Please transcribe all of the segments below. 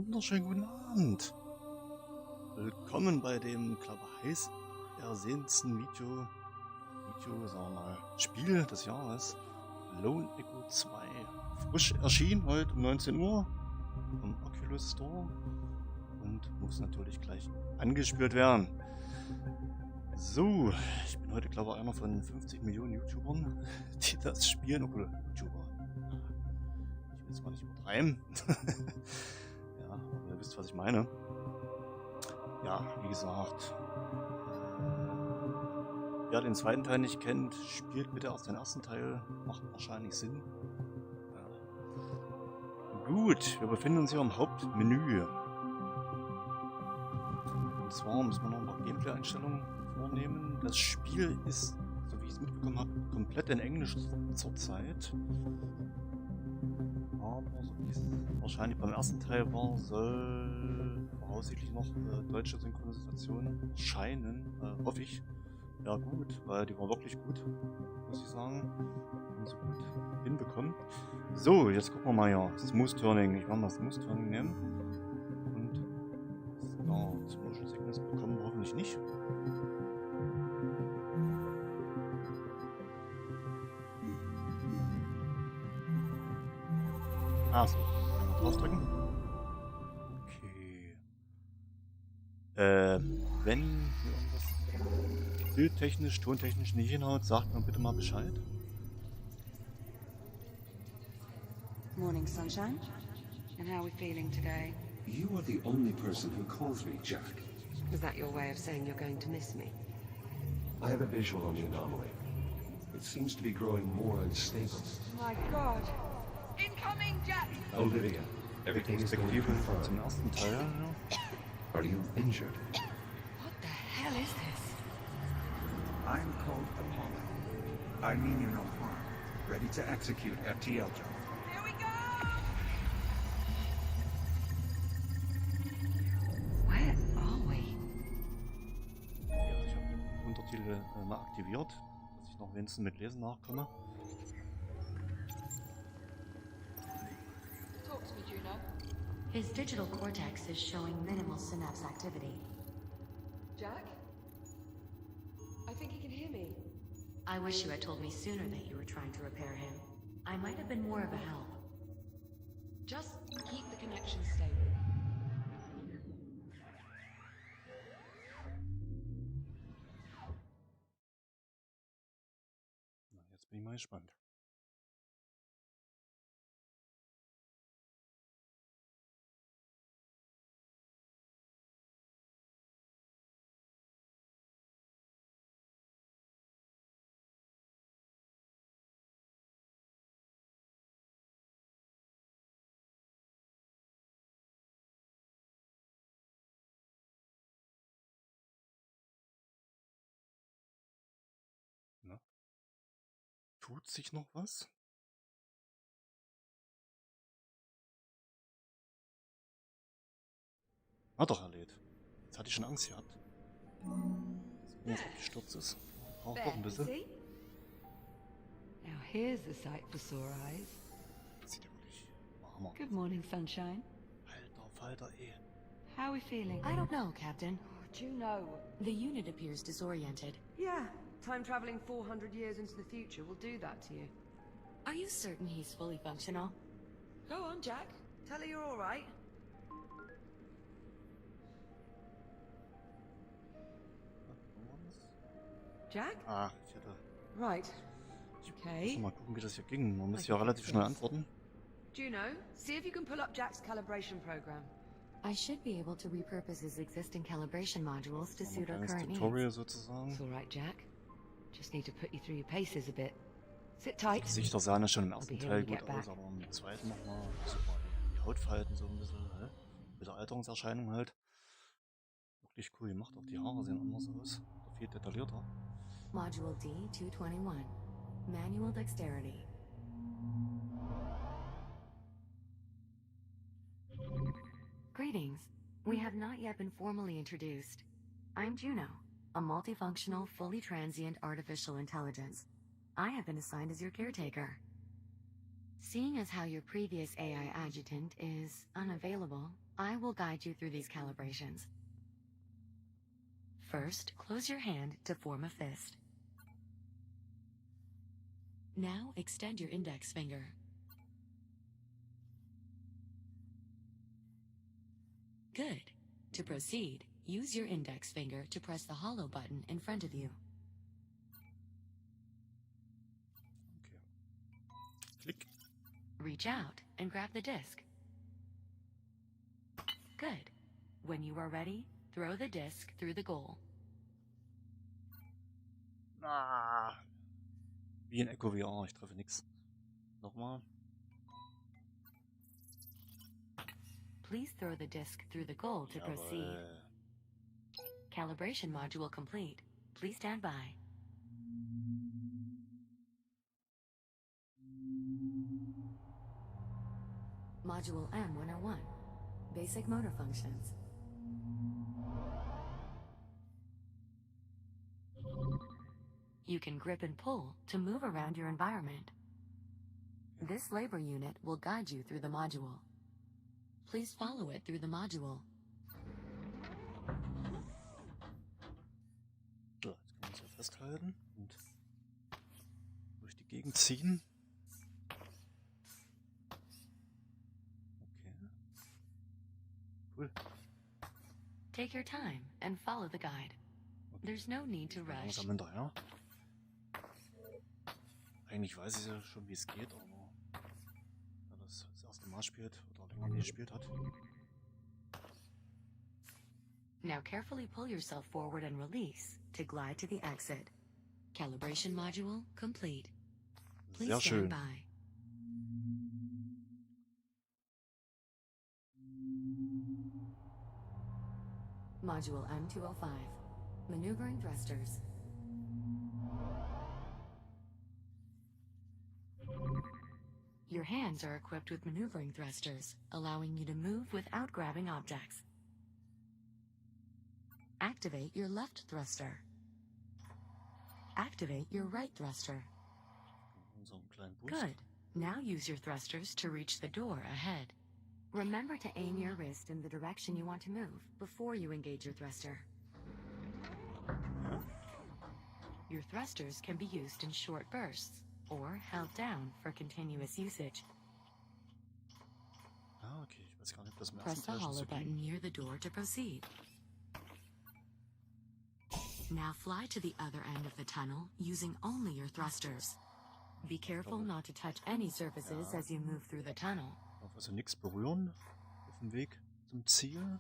wunderschönen guten Abend. Willkommen bei dem, glaube ich, heiß ersehnten sagen wir mal, Spiel des Jahres. Lone Echo 2. Frisch erschienen heute um 19 Uhr im Oculus Store und muss natürlich gleich angespielt werden. So, ich bin heute, glaube ich, einer von 50 Millionen YouTubern, die das spielen. Obwohl, YouTuber. Ich will es mal nicht übertreiben. Ja, aber ihr wisst, was ich meine. Ja, wie gesagt, wer den zweiten Teil nicht kennt, spielt bitte erst den ersten Teil. Macht wahrscheinlich Sinn. Ja. Gut, wir befinden uns hier im Hauptmenü. Und zwar müssen wir noch ein paar Gameplay-Einstellungen vornehmen. Das Spiel ist, so wie ich es mitbekommen habe, komplett in Englisch zurzeit. Aber so wie es wahrscheinlich beim ersten Teil war, soll voraussichtlich noch deutsche Synchronisation erscheinen. Hoffe ich. Ja gut, weil die war wirklich gut, muss ich sagen. Haben sie gut hinbekommen. So, jetzt gucken wir mal hier. Smooth Turning. Ich werde mal Smooth Turning nehmen. Und zum Motion Sickness bekommen wir hoffentlich nicht. So. Draufdrücken. Okay. Wenn hier irgendwas bildtechnisch, tontechnisch nicht hinhaut, sagt mir bitte mal Bescheid. Morning, sunshine. And how are we feeling today? You are the only person who calls me Jack. Is that your way of saying you're going to miss me? I have a visual on the anomaly. It seems to be growing more unstable. My God! Incoming, Jack! Olivia, everything is going to be fine. Zum ersten Teil, ja. Are you injured? What the hell is this? I'm called Apollo. I mean you no harm. Ready to execute FTL job. Here we go! Where are we? Ja, ich habe den Untertitel mal aktiviert, dass ich noch wenigstens mit Lesen nachkomme. Talk to me, Juno. His digital cortex is showing minimal synapse activity. Jack? I think he can hear me. I wish you had told me sooner that you were trying to repair him. I might have been more of a help. Just keep the connection stable. Na, jetzt bin ich mal gespannt. Na? Tut sich noch was? Hat doch erledigt. Jetzt hatte ich schon Angst gehabt. Jetzt ob die Sturz ist. Braucht doch ein bisschen. See? Now here's a sight for sore eyes. Das sieht ja wirklich Hammer. Good morning, sunshine. Alter Falter, ey. How are we feeling? I don't know, Captain. Juno. The unit appears disoriented. Yeah, time traveling 400 years into the future will do that to you. Are you certain he's fully functional? Go on, Jack. Tell her you're all right. Jack? Ich hätte... Right. Ich Okay. muss mal gucken, wie das hier ging. Man muss ja relativ schnell antworten. Juno, see if you can pull up Jack's calibration program. I should be able to repurpose his existing calibration modules to Ein suit our kleines current needs. Tutorial sozusagen. It's all right, Jack. Just need to put you through your paces a bit. Sit tight. Das Gesichter sahen ja schon im ersten I'll be Teil here when we gut get aus, back. aber im zweiten nochmal super. Die Hautfalten so ein bisschen, ne? Mit der Alterungserscheinung halt. Wirklich cool gemacht. Auch die Haare sehen anders aus. Oder viel detaillierter. Module D-221. Manual Dexterity. Greetings. We have not yet been formally introduced. I'm Juno, a multifunctional, fully transient artificial intelligence. I have been assigned as your caretaker. Seeing as how your previous AI adjutant is unavailable, I will guide you through these calibrations. First, close your hand to form a fist. Now, extend your index finger. Good. To proceed, use your index finger to press the hollow button in front of you. Okay. Klick. Reach out and grab the disc. Good. When you are ready, throw the disc through the goal. Ah. Wie in Echo VR, ich treffe nix. Nochmal. Please throw the disc through the goal to proceed. Calibration module complete. Please stand by. Module M101. Basic motor functions. You can grip and pull to move around your environment. This labor unit will guide you through the module. Please follow it through the module. So, jetzt kann man es ja festhalten und durch die Gegend ziehen. Okay. Cool. Take your time and follow the guide. There's no need to rush. Langsam hinterher. Eigentlich weiß ich ja schon, wie es geht, aber wer das erste Mal spielt oder länger nicht gespielt hat. Now carefully pull yourself forward and release to glide to the exit. Calibration module complete. Please Sehr schön. stand by. Module M205. Maneuvering thrusters. Your hands are equipped with maneuvering thrusters, allowing you to move without grabbing objects. Activate your left thruster. Activate your right thruster. So einen kleinen Boost. Good. Now use your thrusters to reach the door ahead. Remember to aim your wrist in the direction you want to move before you engage your thruster. Your thrusters can be used in short bursts or held down for continuous usage. Ah, okay. Ich weiß gar nicht, ob das im Press ersten the Teil schon hollow so ging. button near the door to proceed. Now fly to the other end of the tunnel using only your thrusters. Be careful not to touch any surfaces as you move through the tunnel. Darf also nichts berühren auf dem Weg zum Ziel.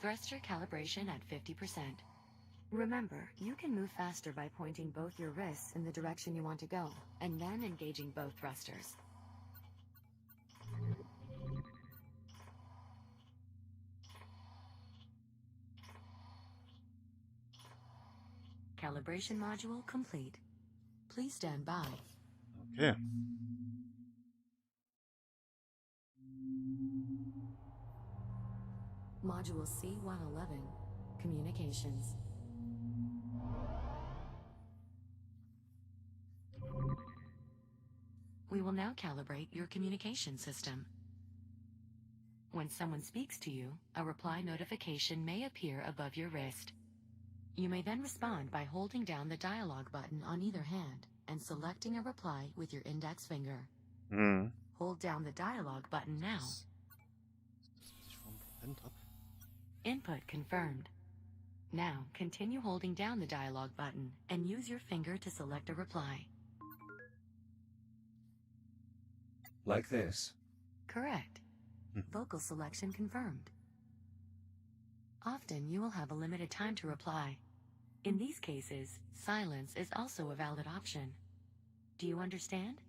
Thruster calibration at 50%. Remember, you can move faster by pointing both your wrists in the direction you want to go, and then engaging both thrusters. Calibration module complete. Please stand by. Okay. Module C111. Communications. We will now calibrate your communication system. When someone speaks to you, a reply notification may appear above your wrist. You may then respond by holding down the dialog button on either hand and selecting a reply with your index finger. Mhm. Hold down the dialog button now. Das, was ich vorhin verpennt habe. Input confirmed. Now, continue holding down the dialog button and use your finger to select a reply. Like this. Correct. Vocal selection confirmed. Often you will have a limited time to reply. In these cases, silence is also a valid option. Do you understand?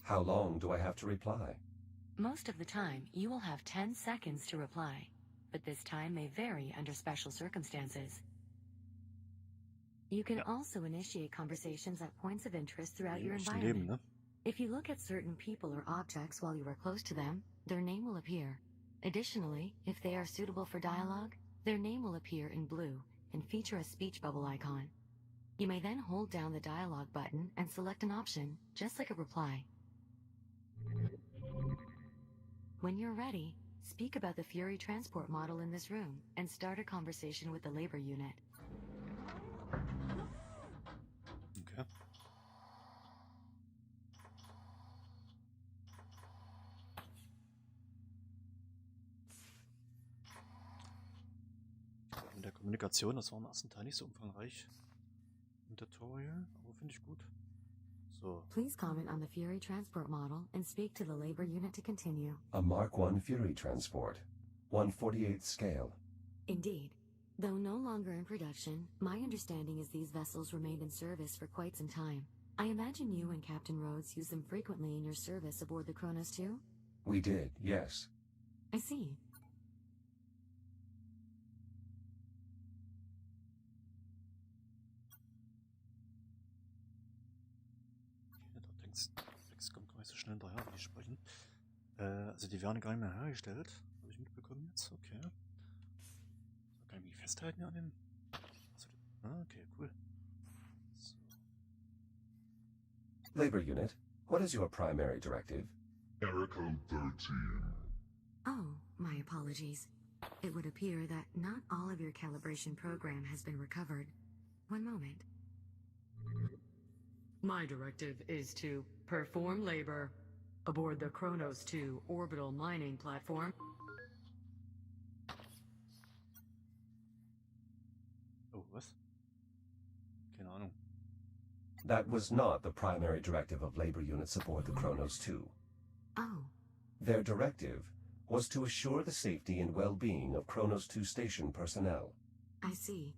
How long do I have to reply? Most of the time, you will have 10 seconds to reply, but this time may vary under special circumstances. You can also initiate conversations at points of interest throughout your Im echten environment. Leben, ne? If you look at certain people or objects while you are close to them, their name will appear. Additionally, if they are suitable for dialogue, Their name will appear in blue and feature a speech bubble icon. You may then hold down the dialogue button and select an option, just like a reply. When you're ready, speak about the Fury transport model in this room and start a conversation with the labor unit. Okay. In der Kommunikation, das war im ersten Teil nicht so umfangreich im Tutorial, aber finde ich gut. So. Please comment on the Fury transport model and speak to the labor unit to continue. A Mark I Fury transport, 1/48th scale. Indeed. Though no longer in production, my understanding is these vessels remained in service for quite some time. I imagine you and Captain Rhodes use them frequently in your service aboard the Kronos 2? We did, yes. I see. Der Text kommt gar nicht so schnell hinterher, wie die sprechen. Also die werden gar nicht mehr hergestellt. Habe ich mitbekommen jetzt, okay. So, kann ich mich festhalten hier an dem? Also, okay, cool. So. Labor unit, what is your primary directive? Error code 13. Oh, my apologies. It would appear that not all of your calibration program has been recovered. One moment. My directive is to perform labor aboard the Kronos 2 orbital mining platform. Oh, was? Keine Ahnung. That was not the primary directive of labor units aboard the Kronos 2. Oh. Their directive was to assure the safety and well-being of Kronos 2 station personnel. I see.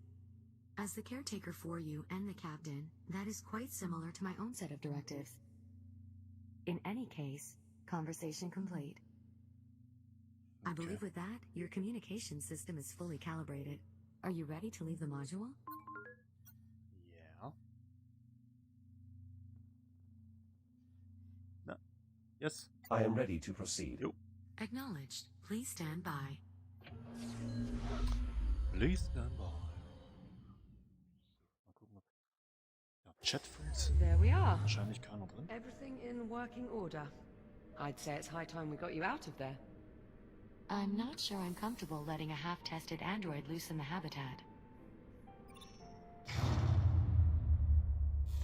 As the caretaker for you and the captain, that is quite similar to my own set of directives. In any case, conversation complete. I believe with that, your communication system is fully calibrated. Are you ready to leave the module? Yeah. No. Yes. I am ready to proceed. Jo. Acknowledged. Please stand by. Please stand by. Mal gucken, ob ja, Chat funktioniert. There we are. Wahrscheinlich keiner drin. Everything in working order. I'd say it's high time we got you out of there. I'm not sure I'm comfortable letting a half-tested android loose in the habitat.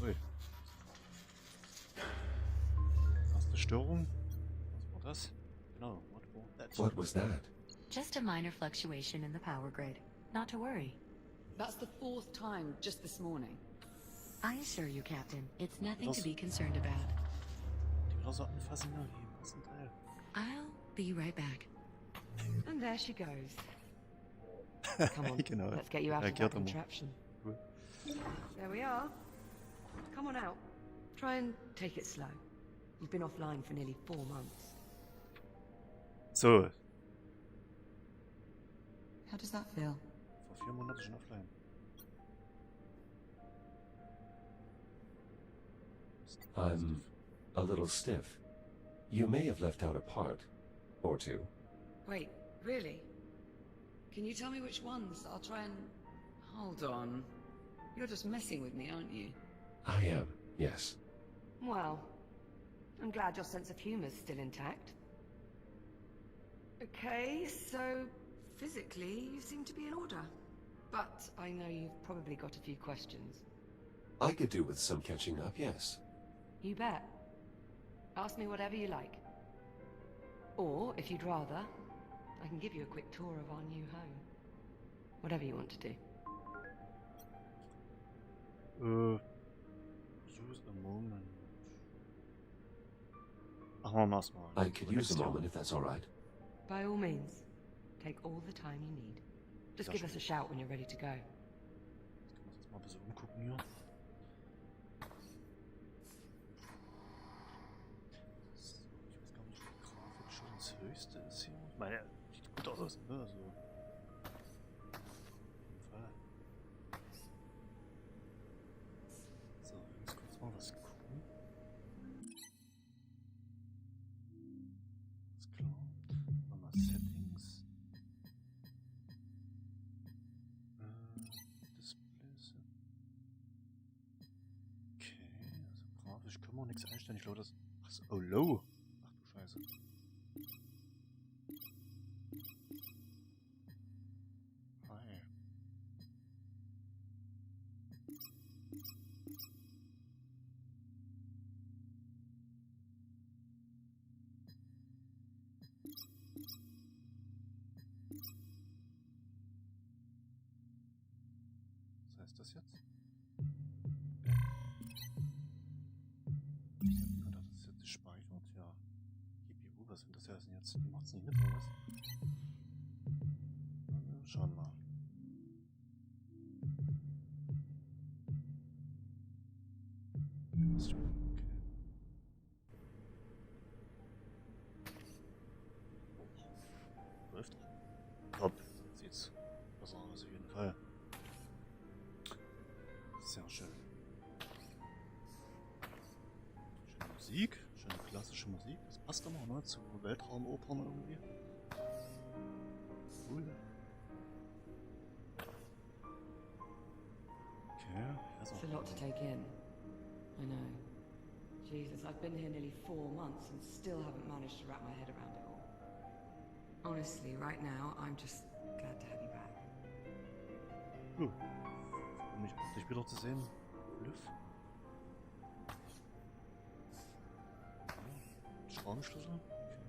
Ui. Erste Störung. Was war das? Genau, what was that? What was that? Just a minor fluctuation in the power grid. Not to worry. That's the 4th time just this morning. I assure you, Captain, it's nothing to be concerned about. Die wieder so anfassen, ja, wie im ersten Teil. I'll be right back. And there she goes. Come on, Genau. let's get you out of Reagiert that immer. contraption. Cool. There we are. Come on out. Try and take it slow. You've been offline for nearly 4 months. So, How does that feel? vor 4 Monaten schon offline. I'm a little stiff. You may have left out a part or two. Wait, really? Can you tell me which ones? I'll try and... Hold on. You're just messing with me, aren't you? I am, yes. Well, I'm glad your sense of humor's still intact. Okay, so physically you seem to be in order. But I know you've probably got a few questions. I could do with some catching up, yes. You bet. Ask me whatever you like. Or, if you'd rather, I can give you a quick tour of our new home. Whatever you want to do. Use a moment. Machen wir erstmal. I could use a moment if that's all right. By all means, take all the time you need. Just Ja, give schon. us a shout when you're ready to go. Jetzt können wir uns jetzt mal ein bisschen umgucken hier. So, ich weiß gar nicht, ob die Grafik schon das höchste ist hier. Ich meine, sieht gut aus, ne? Also. Auf jeden Fall. So, jetzt kurz mal was gucken. Alles klar. Machen wir Settings. kann man nichts einstellen. Ich glaube, das... Ach so, oh, low. Ach du Scheiße. Hi. Was heißt das jetzt? Das ist jetzt gespeichert, ja. GPU, was sind das denn jetzt? Die macht's nicht mit, oder was? Schauen wir mal. Okay. Läuft. Top. Sieht's besser aus auf jeden Fall. Sehr schön. Schöne Musik, schöne klassische Musik. Das passt immer, ne? Zu Weltraumopern irgendwie. Cool. Okay. It's a lot to take in. I know. Jesus, I've been here nearly 4 months and still haven't managed to wrap my head around it all. Honestly, right now, I'm just glad to have you back. Um mich endlich wieder zu sehen. Lüff. Schraubenschlüssel. Okay.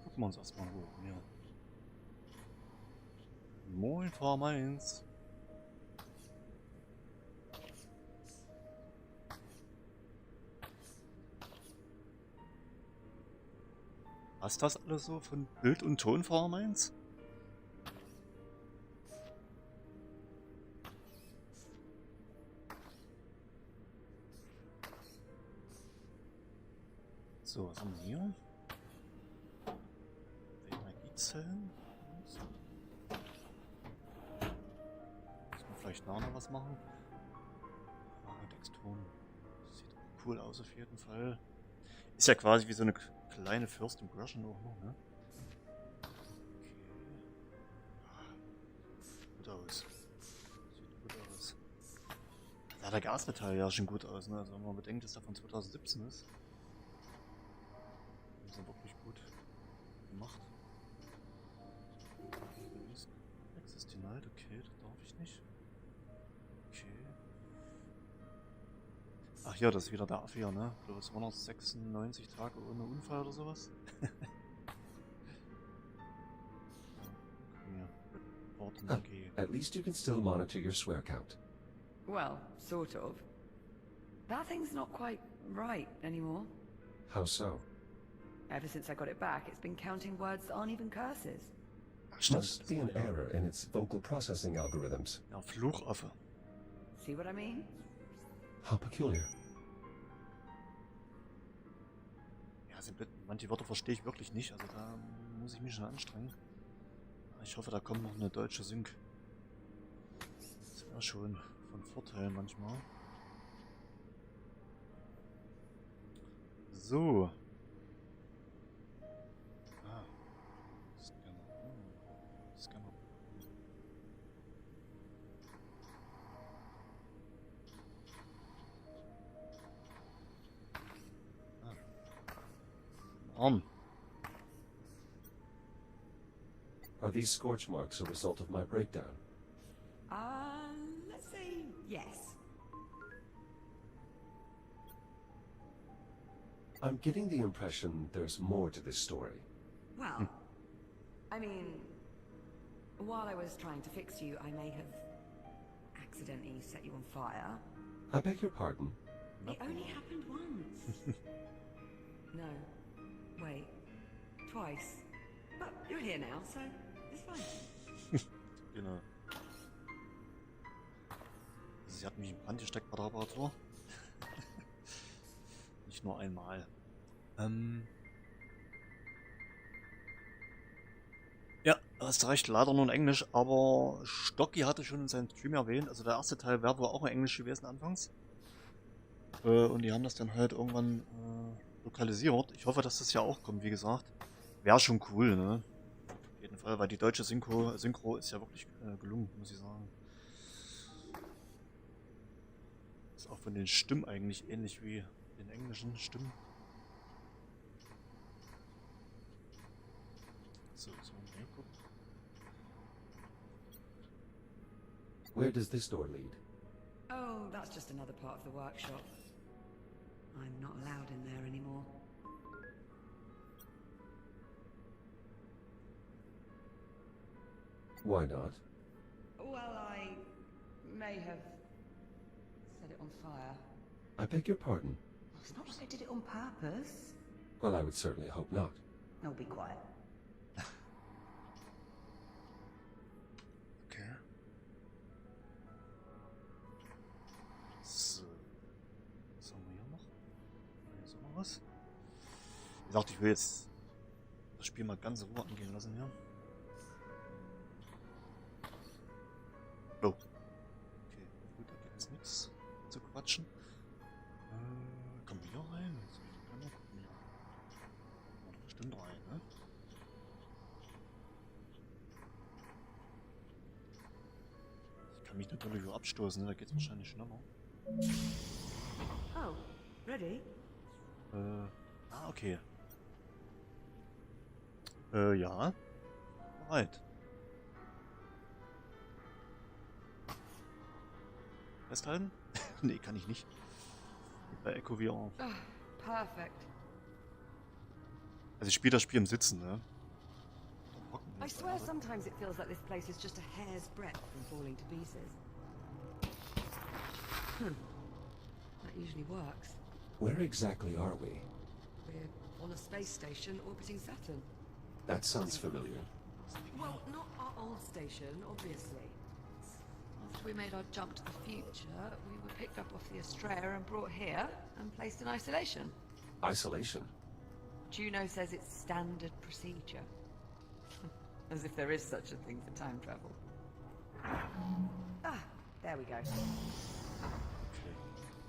Gucken wir uns erstmal um. Ja. Moin, Frau Mainz. Passt das alles so von Bild und Ton, Frau Mainz? So, was haben wir hier? Energiezellen. Muss man vielleicht nachher noch was machen? Texturen. Sieht auch cool aus auf jeden Fall. Ist ja quasi wie so eine kleine First Impression auch noch, ne? Okay. Sieht gut aus. Sieht gut aus. Da der Gasmetall ja schon gut aus, ne? Also wenn man bedenkt, dass der von 2017 ist. Das ist ja wirklich gut gemacht. Access denied, okay, das darf ich nicht. Okay. Ach ja, das ist wieder der A4, ne? Ich glaube, es waren noch 96 Tage ohne Unfall oder sowas. At least you can still monitor your swear count. Well, sort of. That thing's not quite right anymore. How so? Ever since I got it back, it's been counting words that aren't even curses. Must be an error in its vocal processing algorithms. Ja, Fluchaffe. See what I mean? How peculiar. Ja, manche Wörter verstehe ich wirklich nicht, also da muss ich mich schon anstrengen. Ich hoffe, da kommt noch eine deutsche Sync. Das wäre schon von Vorteil manchmal. So. Ah. Scanner. Scanner. Arm. Are these scorch marks a result of my breakdown? Let's say yes. I'm getting the impression there's more to this story. Well, I mean, while I was trying to fix you, I may have accidentally set you on fire. I beg your pardon. It only happened once. No, wait, twice. But you're here now, so it's fine. Genau. Sie hat mich in Brand gesteckt bei der Reparatur. Nicht nur einmal. Ja, hast recht, leider nur in Englisch, aber Stocki hatte schon in seinem Stream erwähnt, also der erste Teil wäre wohl auch in Englisch gewesen anfangs. Und die haben das dann halt irgendwann lokalisiert. Ich hoffe, dass das ja auch kommt, wie gesagt. Wäre schon cool, ne? Auf jeden Fall, weil die deutsche Synchro ist ja wirklich gelungen, muss ich sagen. Ist auch von den Stimmen eigentlich ähnlich wie den englischen Stimmen. So, mal gucken. Where does this door lead? Oh, that's just another part of the workshop. I'm not allowed in there anymore. Why not? Well, I may have set it on fire. I beg your pardon. It's not like I did it on purpose. Well, I would certainly hope not. No, be quiet. Okay. So. Was haben wir hier noch? Hier ist auch noch was. Wie gesagt, ich will jetzt das Spiel mal ganz in Ruhe angehen lassen hier. Oh. Okay, gut, da gibt es nichts zu quatschen. Kommen wir hier rein? Jetzt kann man gucken hier. Kommt doch bestimmt rein, ne? Ich kann mich natürlich auch abstoßen, ne? Da geht es wahrscheinlich schneller. Oh, ready? Okay. Ja. Bereit. Festhalten? Nee, kann ich nicht. Bei Echo VR. Oh, perfect. Also ich spiele das Spiel im Sitzen, ne? I swear sometimes it feels like this place is just a hair's breadth from falling to pieces. That usually works. Where exactly are we? We're on a space station orbiting Saturn. That sounds familiar. Well, not our old station, obviously. After we made our jump to the future, we were picked up off the Astrea and brought here and placed in isolation. Isolation? Juno says it's standard procedure. As if there is such a thing for time travel. Ah, there we go.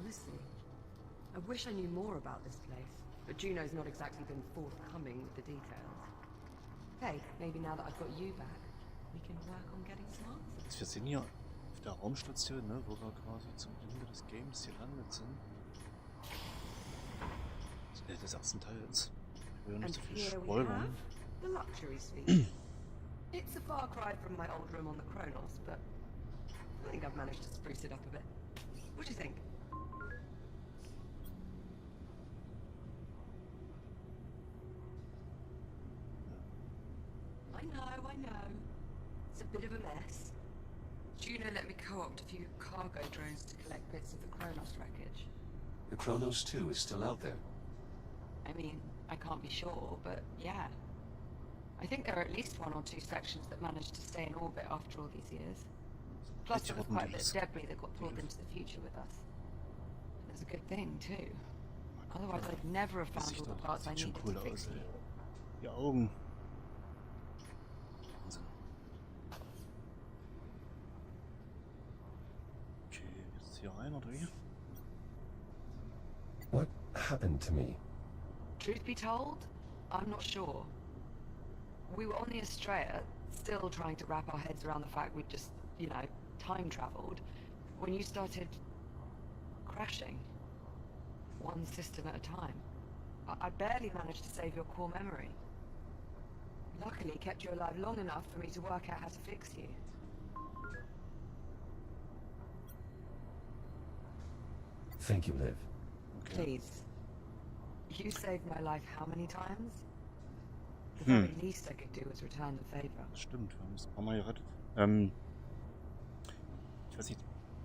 Honestly, I wish I knew more about this place, but Juno's not exactly been forthcoming with the details. Hey, maybe now that I've got you back, we can work on getting some answers. Wir sind hier auf der Raumstation, ne, wo wir quasi zum Ende des Games gelandet sind. Des ersten Teils. Ich will ja nicht so viel spoilern. The luxury suite. It's a far cry from my old room on the Kronos, but I think I've managed to spruce it up a bit. What do you think? I know. It's a bit of a mess. Juno let me co-opt a few cargo drones to collect bits of the Kronos wreckage. The Kronos 2 is still out there. I mean, I can't be sure, but yeah. I think there are at least 1 or 2 sections that managed to stay in orbit after all these years. Plus there was quite a bit of debris that got pulled into the future with us. And it's a good thing, too. Otherwise I'd never have found all the parts I needed to fix you. Die Augen. Wahnsinn. Okay, jetzt hier rein, oder wie? What happened to me? Truth be told, I'm not sure. We were on the Astrea, still trying to wrap our heads around the fact we'd just, you know, time traveled, when you started crashing. One system at a time. I barely managed to save your core memory. Luckily, kept you alive long enough for me to work out how to fix you. Thank you, Liv. Okay. Please. You saved my life how many times? The very least I could do was return the favor. Stimmt, wir haben es ein paar Mal gerettet. Ich weiß nicht,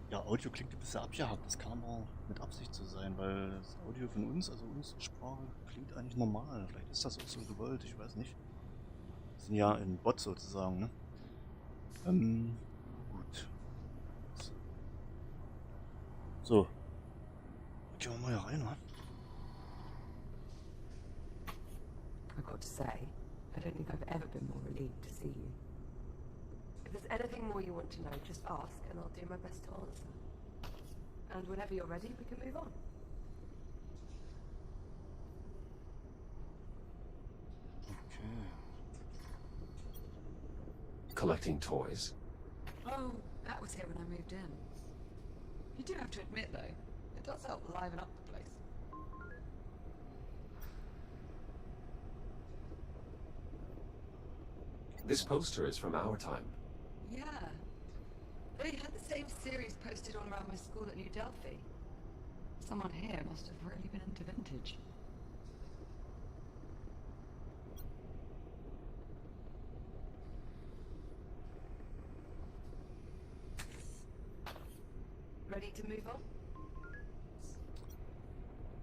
ja, Audio klingt ein bisschen abgehackt. Das kann aber auch mit Absicht so sein, weil das Audio von uns, also unsere Sprache, klingt eigentlich normal. Vielleicht ist das auch so gewollt, ich weiß nicht. Wir sind ja ein Bot sozusagen, ne? Gut. So. Gehen wir mal hier rein, ne? I've got to say, I don't think I've ever been more relieved to see you. If there's anything more you want to know, just ask and I'll do my best to answer. And whenever you're ready, we can move on. Collecting toys. Oh, that was here when I moved in. You do have to admit, though, it does help liven up the place. This poster is from our time. Yeah. They had the same series posted all around my school at New Delphi. Someone here must have really been into vintage. Ready to move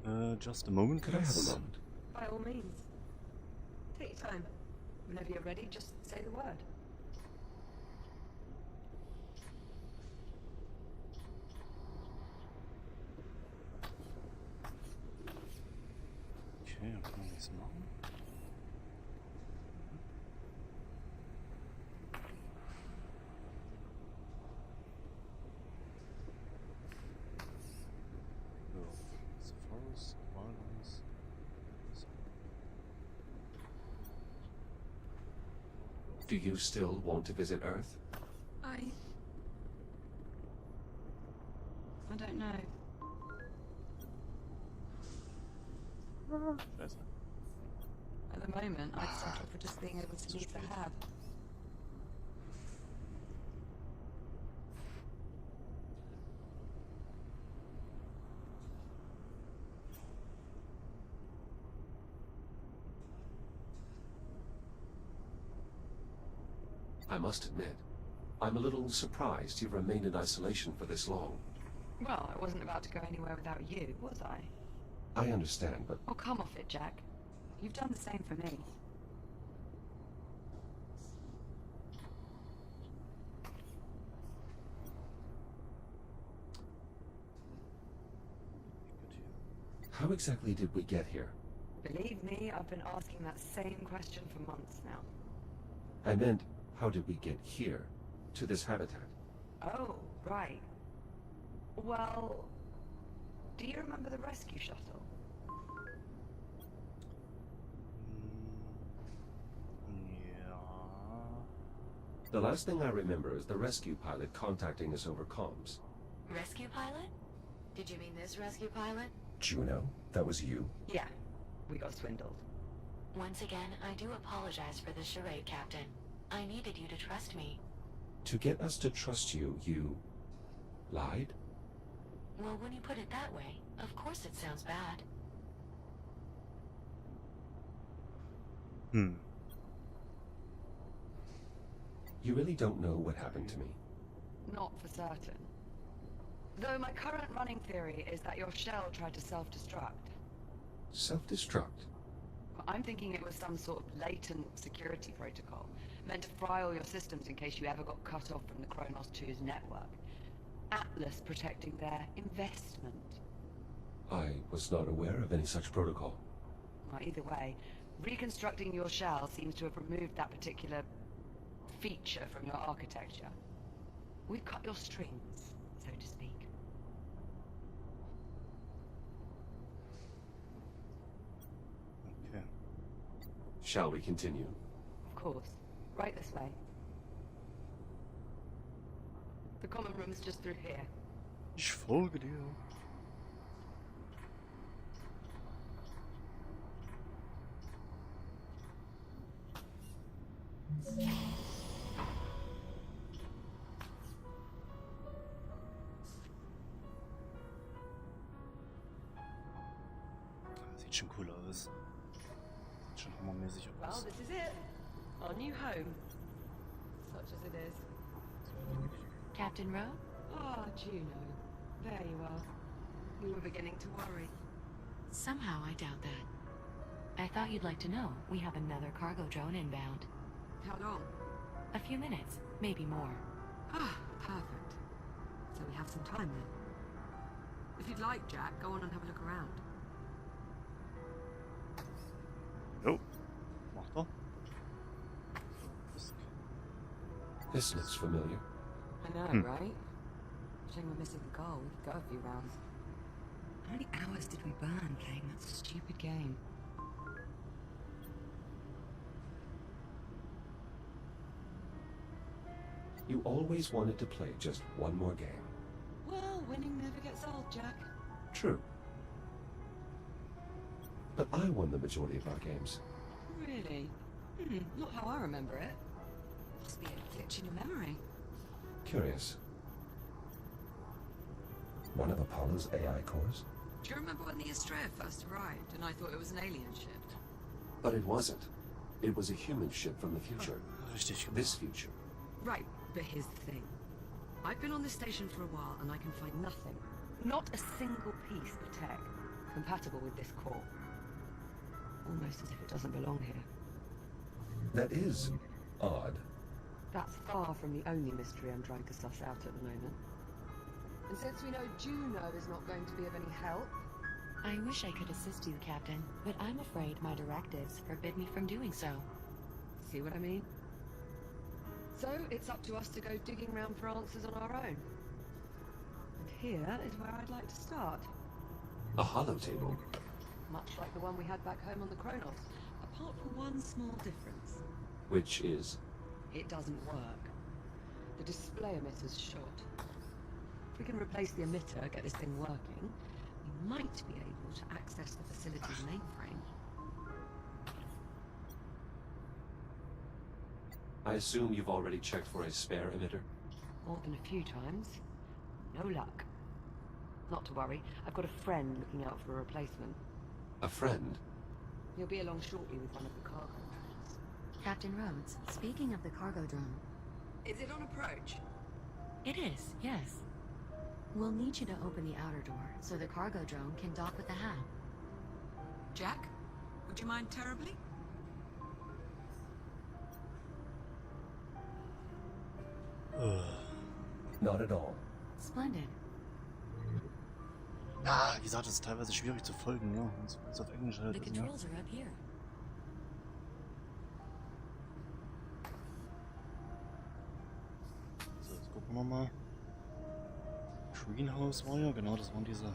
on? Just a moment, Could I have a please. moment? By all means. Take your time. Whenever you're ready, just say the word. Okay, dann kann man das machen. So, the forest, wilderness. Do you still want to visit Earth? I don't know. Scheiße. At the moment, I'd settle for just being able to leave the hab. I must admit, I'm a little surprised you've remained in isolation for this long. Well, I wasn't about to go anywhere without you, was I? I understand, but Oh, come off it, Jack. You've done the same for me. how exactly did we get here? Believe me, I've been asking that same question for months now. I meant, how did we get here, to this habitat? Oh, right. Well, do you remember the rescue shuttle? Yeah. The last thing I remember is the rescue pilot contacting us over comms. Rescue pilot? Did you mean this rescue pilot? Juno, that was you? Yeah, we got swindled. Once again, I do apologize for the charade, Captain. I needed you to trust me. To get us to trust you, you lied? Well, when you put it that way, of course it sounds bad. You really don't know what happened to me. Not for certain. Though my current running theory is that your shell tried to self-destruct. Self-destruct? I'm thinking it was some sort of latent security protocol, meant to fry all your systems in case you ever got cut off from the Kronos 2's network. Atlas protecting their investment. I was not aware of any such protocol. Well, either way, reconstructing your shell seems to have removed that particular feature from your architecture. We've cut your strings, so to speak. Okay. Shall we continue? Of course. Right this way. The common room's just through here. Ich folge dir. Sieht schon cool aus. Sieht schon hammermäßig Well, aus. this is it. Our new home. Such as it is. Captain Rowe? Ah, Juno. There you are. We were beginning to worry. Somehow I doubt that. I thought you'd like to know we have another cargo drone inbound. How long? A few minutes, maybe more. Ah, perfect. So we have some time then. If you'd like, Jack, go on and have a look around. Jo. Macht er. So, This looks familiar. I know, right? Shame we're missing the goal. We could go a few rounds. How many hours did we burn playing that stupid game? You always wanted to play just one more game. Well, winning never gets old, Jack. True. But I won the majority of our games. Really? Not how I remember it. Must be a glitch in your memory. Curious. One of Apollo's AI cores? Do you remember when the Astrea first arrived and I thought it was an alien ship? But it wasn't. It was a human ship from the future. Richtig. This future. Right, but here's the thing. I've been on this station for a while and I can find nothing. Not a single piece of tech compatible with this core. Almost as if it doesn't belong here. That is odd. That's far from the only mystery I'm trying to suss out at the moment. And since we know Juno is not going to be of any help... I wish I could assist you, Captain, but I'm afraid my directives forbid me from doing so. See what I mean? So, it's up to us to go digging around for answers on our own. And here is where I'd like to start. A holotable. Much like the one we had back home on the Kronos, apart from one small difference. Which is? It doesn't work. The display emitter's shot. If we can replace the emitter, get this thing working, we might be able to access the facility's mainframe. I assume you've already checked for a spare emitter? More than a few times. No luck. Not to worry, I've got a friend looking out for a replacement. A friend? He'll be along shortly with one of the cargo drones. Captain Rhodes, speaking of the cargo drone. Is it on approach? It is, yes. We'll need you to open the outer door so the cargo drone can dock with the hab. Jack? Would you mind terribly? Not at all. Splendid. Ja, wie gesagt, das ist teilweise schwierig zu folgen, ja. Wenn es auf Englisch halt The ist, ja. controls are up here. So, jetzt gucken wir mal. Greenhouse war ja, genau, das waren diese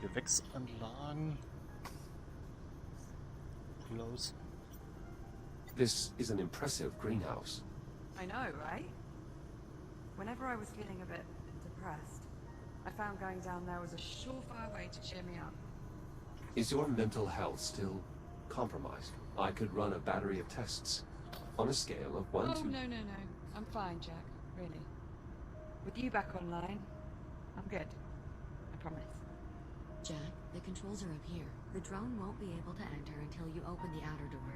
Gewächsanlagen. Cool aus. This is an impressive greenhouse. I know, right? Whenever I was feeling a bit depressed, I found going down there was a surefire way to cheer me up. Is your mental health still compromised? I could run a battery of tests. On a scale of 1 to... No. I'm fine, Jack. Really. With you back online, I'm good. I promise. Jack, the controls are up here. The drone won't be able to enter until you open the outer door.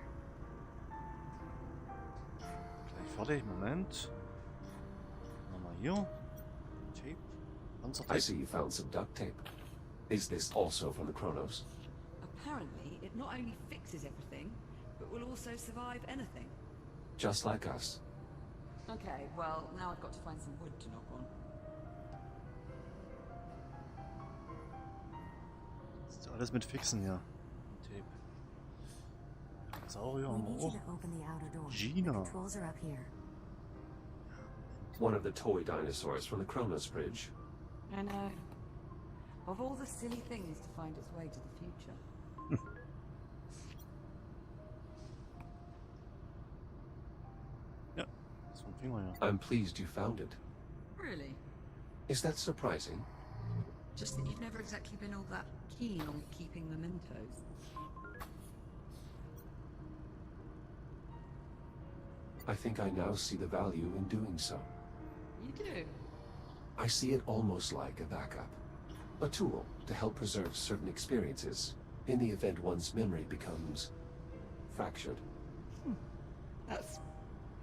Gleich fertig, Moment. Nochmal hier. Tape. I see you found some duct tape. Is this also from the Kronos? Apparently, it not only fixes everything, but will also survive anything. Just like us. Okay, well, now I've got to find some wood to knock on. Das ist alles mit Fixen, ja. Tape. Saurier We haben need wir you auch. to open the outer door. Gina. The controls are up here. One of the toy dinosaurs from the Kronos bridge. I know. Of all the silly things to find its way to the future. Ja, das ist vom Finger, ja. I'm pleased you found it. Really? Is that surprising? Just that you've never exactly been all that keen on keeping mementos. I think I now see the value in doing so. You do? I see it almost like a backup. A tool to help preserve certain experiences in the event one's memory becomes fractured. That's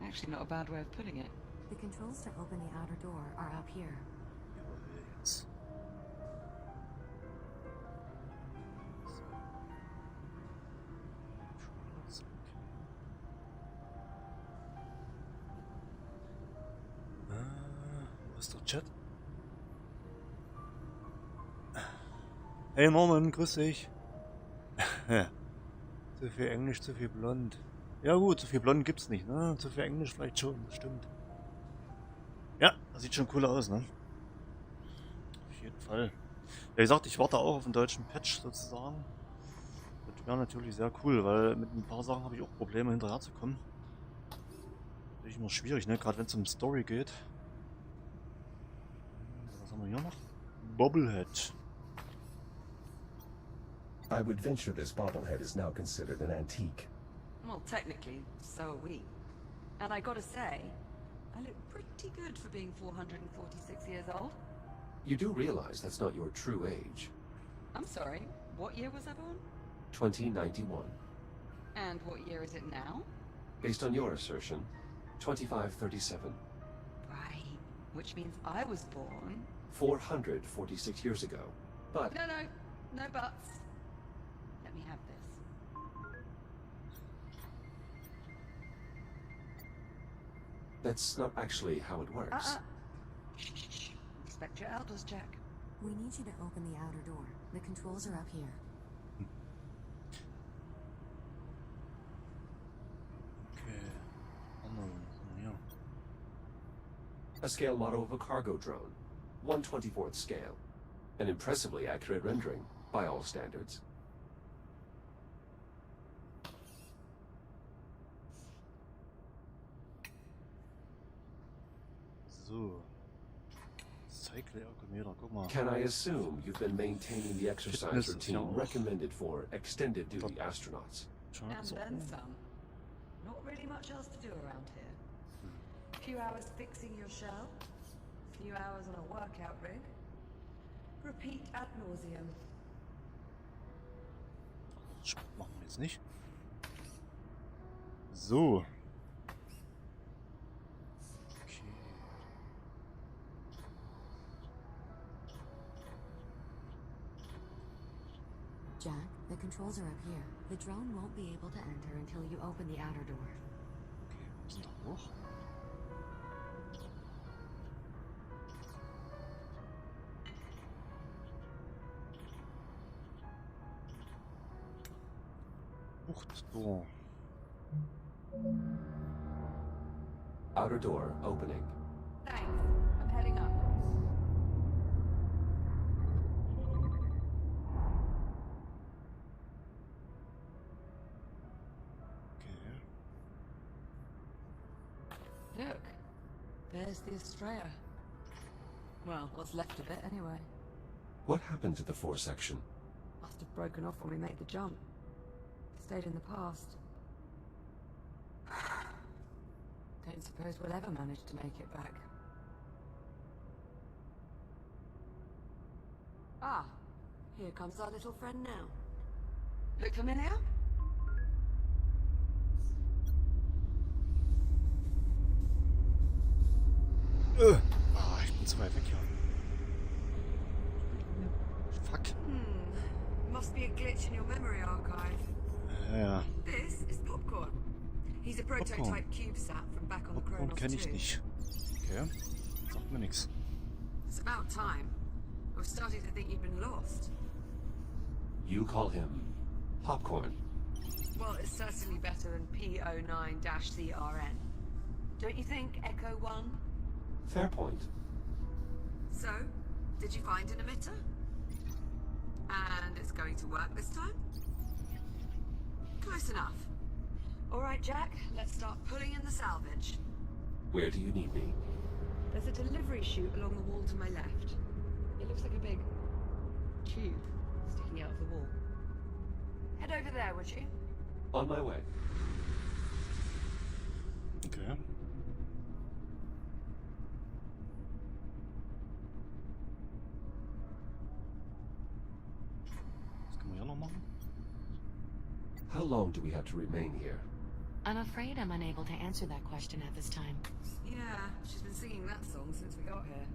actually not a bad way of putting it. The controls to open the outer door are up here. Jetzt. Wo ist der Chat? Hey Norman, grüß dich. Zu viel Englisch, zu viel Blond. Ja gut, zu viel Blond gibt's nicht, ne? Zu viel Englisch vielleicht schon, stimmt. Ja, das sieht schon cool aus, ne? Auf jeden Fall. Wie gesagt, ich warte auch auf einen deutschen Patch sozusagen. Das wäre natürlich sehr cool, weil mit ein paar Sachen habe ich auch Probleme hinterher zu kommen. Natürlich immer schwierig, ne? Gerade wenn es um Story geht. Was haben wir hier noch? Bobblehead. I would venture this bobblehead is now considered an antique. Well, technically, so are we. And I gotta say, I look pretty good for being 446 years old. You do realize that's not your true age. I'm sorry, what year was I born? 2091. And what year is it now? Based on your assertion, 2537. Right, which means I was born... 446 years ago. But... No buts. Let me have this. That's not actually how it works. Shh. Respect your elders, Jack. We need you to open the outer door. The controls are up here. Okay. Ja. A scale model of a cargo drone. 1/24th scale. An impressively accurate rendering, by all standards. So. Cycle Ergometer, guck mal. Can I assume you've been maintaining the exercise Fitness, routine ja. recommended for extended duty astronauts? And then some. Not really much else to do around here. A few hours fixing your shell. A few hours on a workout rig. Repeat ad nauseum. Sport machen wir jetzt nicht. So. Okay. Jack, the controls are up here. The drone won't be able to enter until you open the outer door. Okay, wir müssen da hoch. Buchttor. Outer door opening. Thanks. I'm heading up. Okay. Look. There's the Estrella. Well, what's left of it anyway. What happened to the fore section? Must have broken off when we made the jump. Stayed in the past. Don't suppose we'll ever manage to make it back. Ah, here comes our little friend now. Look familiar? Ah, ich bin zu weit weg hier. Fuck. Must be a glitch in your memory archive. Ja. This is Popcorn. He's a prototype CubeSat from back on the Popcorn Kronos kenne ich 2. nicht. Okay. Sagt mir nichts. It's about time. I was starting to think you'd been lost. You call him Popcorn. Well, it's certainly better than P09-CRN. Don't you think, Echo 1? Fair point. So, did you find an emitter? And it's going to work this time? Close enough. All right, Jack, let's start pulling in the salvage. Where do you need me? There's a delivery chute along the wall to my left. It looks like a big tube sticking out of the wall. Head over there, would you? On my way. Okay. Was können wir hier noch machen? How long do we have to remain here? I'm afraid I'm unable to answer that question at this time. Yeah, she's been singing that song since we got here.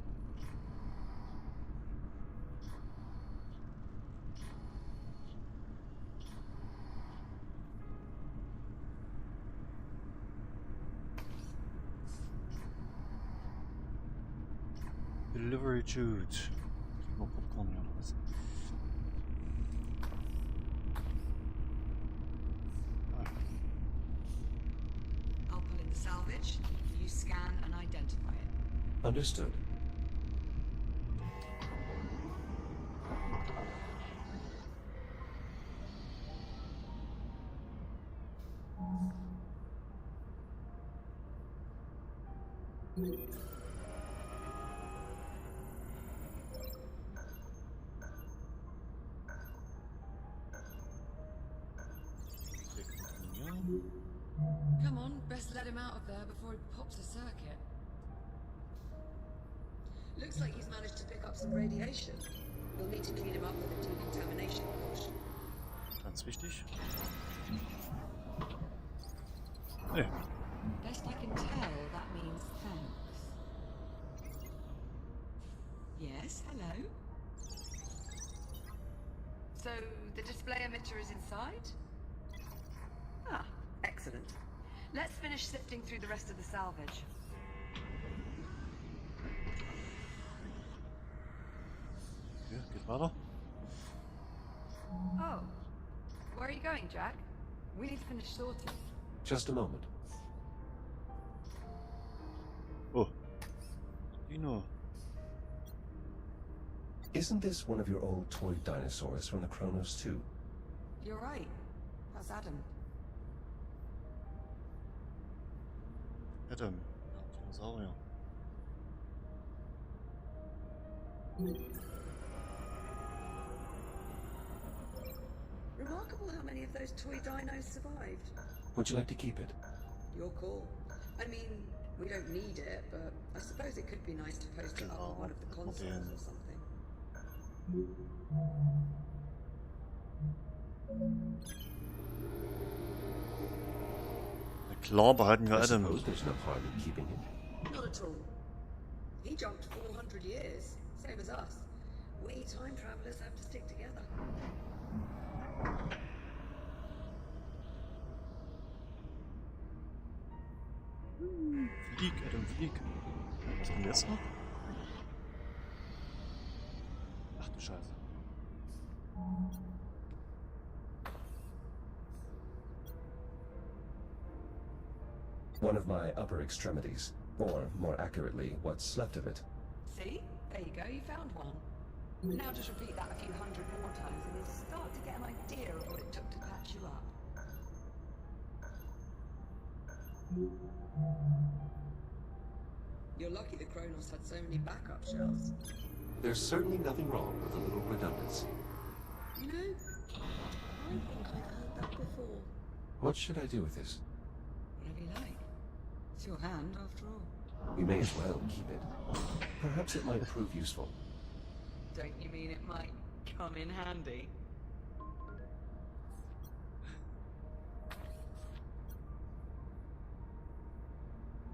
Delivery Chute. Nur Popcorn hier oder was? I'll pull in the salvage, you scan and identify it. Understood. Come on, best let him out of there before he pops a circuit. Looks like he's managed to pick up some radiation. We'll need to clean him up with a decontamination wash. Ganz wichtig. Nee. Best I can tell, that means thanks. Yes, hello? So, the display emitter is inside? Ah, excellent. Let's finish sifting through the rest of the salvage. Okay, geht weiter. Oh, where are you going, Jack? We need to finish sorting. Just a moment. Oh. Dino. Isn't this one of your old toy dinosaurs from the Chronos 2? You're right. How's Adam? Adam. Dinosaurier. Remarkable how many of those toy dinos survived. Would you like to keep it? Your call. I mean, we don't need it, but I suppose it could be nice to post it up on one of the consoles or something. Na klar behalten wir I Adam. suppose there's no harm in keeping him. Not at all. He jumped 400 years, same as us. We time travelers have to stick together. Flieg, Adam, flieg. Was kommt jetzt noch? Ach du Scheiße. One of my upper extremities, or more accurately, what's left of it. See? There you go, you found one. Now just repeat that a few hundred more times and you'll start to get an idea of what it took to patch you up. You're lucky the Chronos had so many backup shells. There's certainly nothing wrong with a little redundancy. You know, I think I've heard that before. What should I do with this? Whatever you like. It's your hand, after all. We may as well keep it. Perhaps it might prove useful. Don't you mean it might come in handy?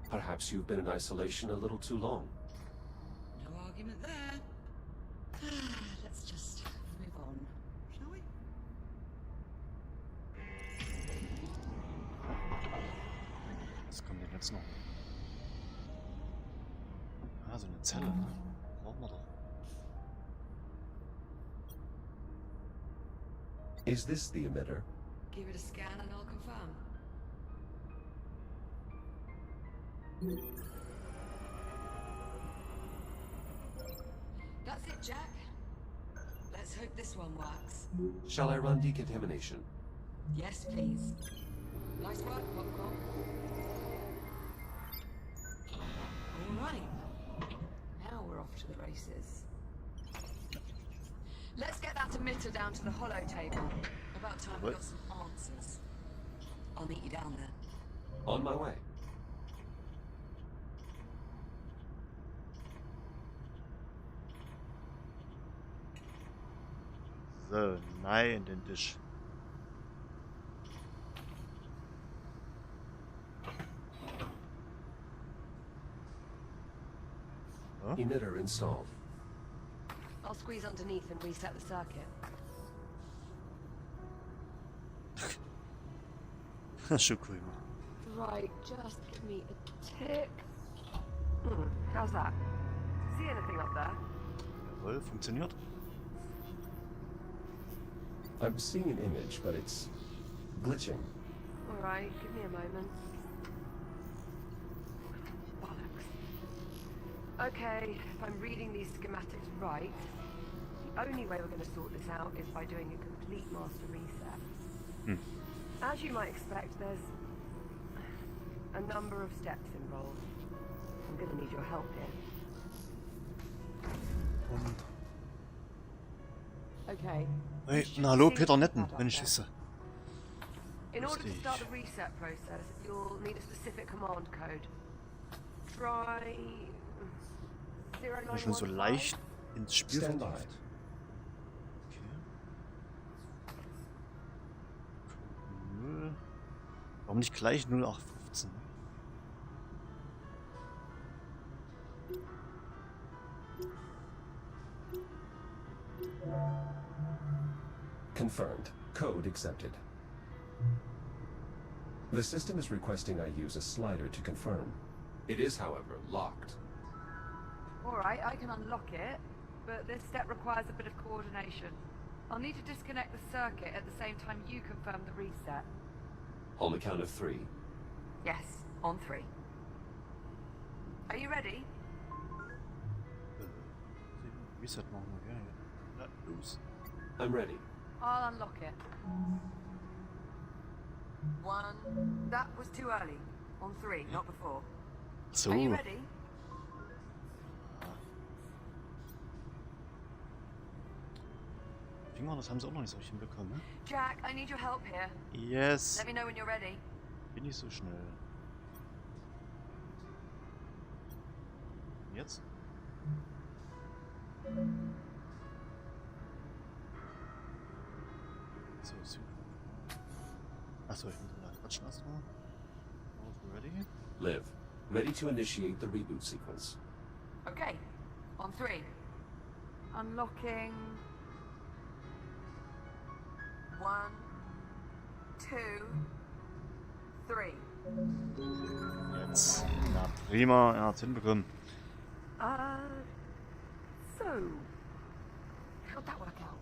Perhaps you've been in isolation a little too long. No argument there. Let's just move on, shall we? Was kommt denn jetzt noch? Ah, so eine Zelle, ne? Brauchen wir doch. Is this the emitter? Give it a scan and I'll confirm. That's it, Jack. Let's hope this one works. Shall I run decontamination? Yes, please. Nice work, Popcorn. All right. Now we're off to the races. Let's get that emitter down to the holo table. About time we got some answers. I'll meet you down there. On my way. So, nein, in den Tisch. Huh? Emitter installed. I'll squeeze underneath and reset the circuit. Schon cool. Right, just give me a tick. How's that? See anything up there? Jawohl, funktioniert. I'm seeing an image, but it's glitching. Alright, give me a moment. Bollocks. Okay, if I'm reading these schematics right, the only way we're going to sort this out is by doing a complete master reset. As you might expect, there's a number of steps involved. I'm going I need your help here. Und... Okay. Hey, na hallo Peter Netten, wenn ich schieße. In order to Lustig. start the reset process, you'll need a specific command code. Try... Ich bin schon so leicht ins Spiel Stand by. vertieft. Okay. Warum nicht gleich 0815? Confirmed. Code accepted. The system is requesting I use a slider to confirm. It is, however, locked. Alright, I can unlock it, but this step requires a bit of coordination. I'll need to disconnect the circuit at the same time you confirm the reset. On the count of 3. Yes, on 3. Are you ready? Reset machen wir gerne. Ja, los. I'm ready. I'll unlock it. 1. That was too early. On 3, not before. So. Are you ready? Finger, das haben sie auch noch nicht so richtig hinbekommen, ne? Jack, I need your help here. Yes. Let me know when you're ready. Bin ich so schnell. Jetzt? So, super. Achso, ich muss mal quatschen erstmal. Ready? Liv, ready to initiate the reboot sequence. Okay, on 3. Unlocking... 1, 2, 3. Jetzt. Na prima, er hat's hinbekommen. So... How'd that work out?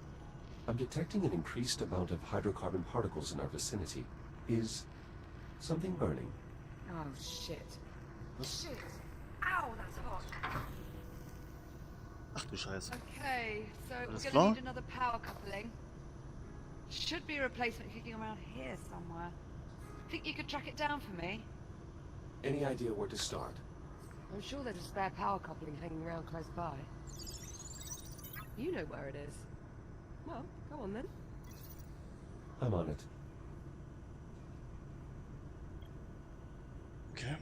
I'm detecting an increased amount of hydrocarbon particles in our vicinity. Is something burning? Oh, shit. Shit! Ow, that's hot! Ach du Scheiße. Okay, so Alles we're klar? gonna need another power coupling. Should be a replacement kicking around here somewhere. Think you could track it down for me? Any idea where to start? I'm sure there's a spare power coupling hanging around close by. You know where it is. Well, go on then. I'm on it. Okay.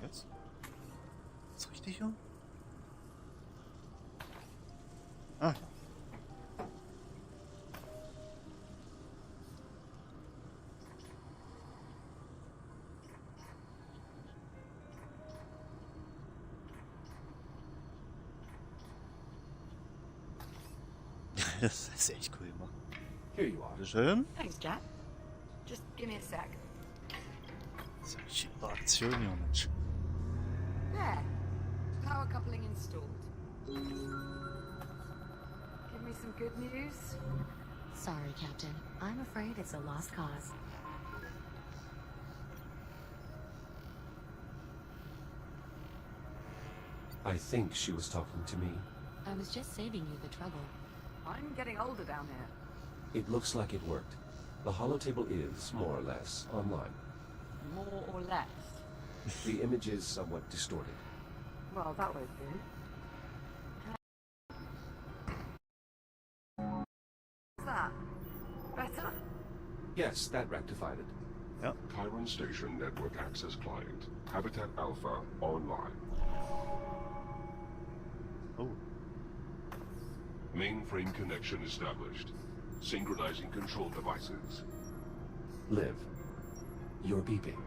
Jetzt? Ist richtig hier? Ah. Das ist echt cool gemacht. Here you are. Bitteschön. Thanks, Jack. Just give me a sec. Das ist eine schiebe Aktion hier, Mensch. There. Power coupling installed. Give me some good news. Sorry, Captain. I'm afraid it's a lost cause. I think she was talking to me. I was just saving you the trouble. I'm getting older down here. It looks like it worked. The holotable is, more or less, online. More or less. The image is somewhat distorted. Well, that won't do. What's that? Better? Yes, that rectified it. Chiron Station Network Access Client. Habitat Alpha online. Oh. Mainframe connection established. Synchronizing control devices. Liv, you're beeping.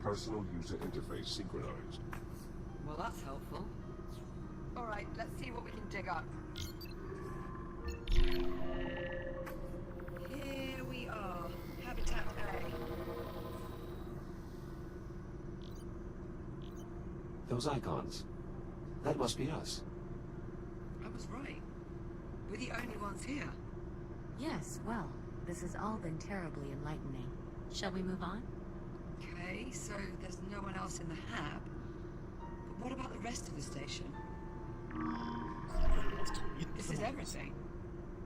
Personal user interface synchronized. Well, that's helpful. Alright, let's see what we can dig up. Here we are. Habitat A. Those icons. That must be us. I was right. We're the only ones here. Yes, well, this has all been terribly enlightening. Shall we move on? Okay, so there's no one else in the hab. But what about the rest of the station? everything?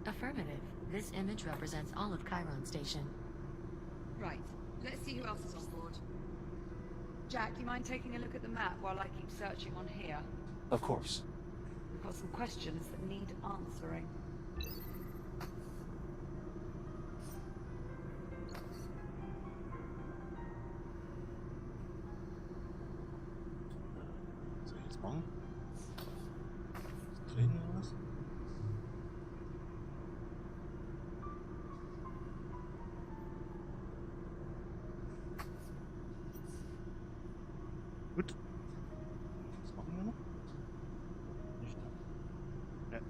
Affirmative. This image represents all of Chiron Station. Right. Let's see who else is on board. Jack, you mind taking a look at the map while I keep searching on here? Of course. We've got some questions that need answering. Was soll ich jetzt machen? Drehen oder was? Gut. Was machen wir noch? Nicht. Ja.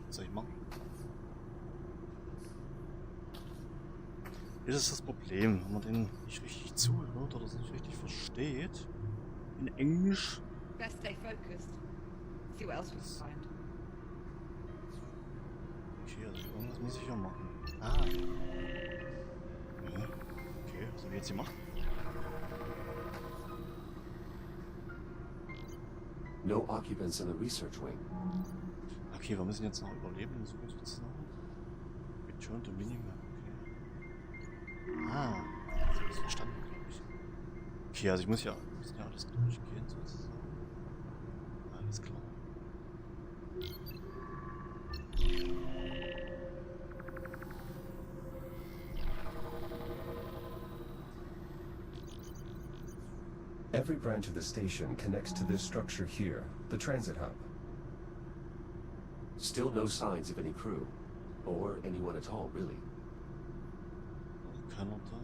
Was soll ich machen? Das ist das Problem, wenn man den nicht richtig zuhört oder es nicht richtig versteht. In Englisch. Best stay focused. See what else we can find. Okay, also irgendwas muss ich ja machen. Ah. Ja. Okay, was soll ich jetzt hier machen? No occupants in the research wing. Okay, wir müssen jetzt noch überleben, so muss ich das sagen. Return to Minimap, okay. Ah, jetzt habe ich es verstanden, glaube ich. Okay, also ich muss ja alles durchgehen, sozusagen. Alles klar. Every branch of the station connects to this structure here, the transit hub. Still no signs of any crew. Or anyone at all, really. Noch keiner da.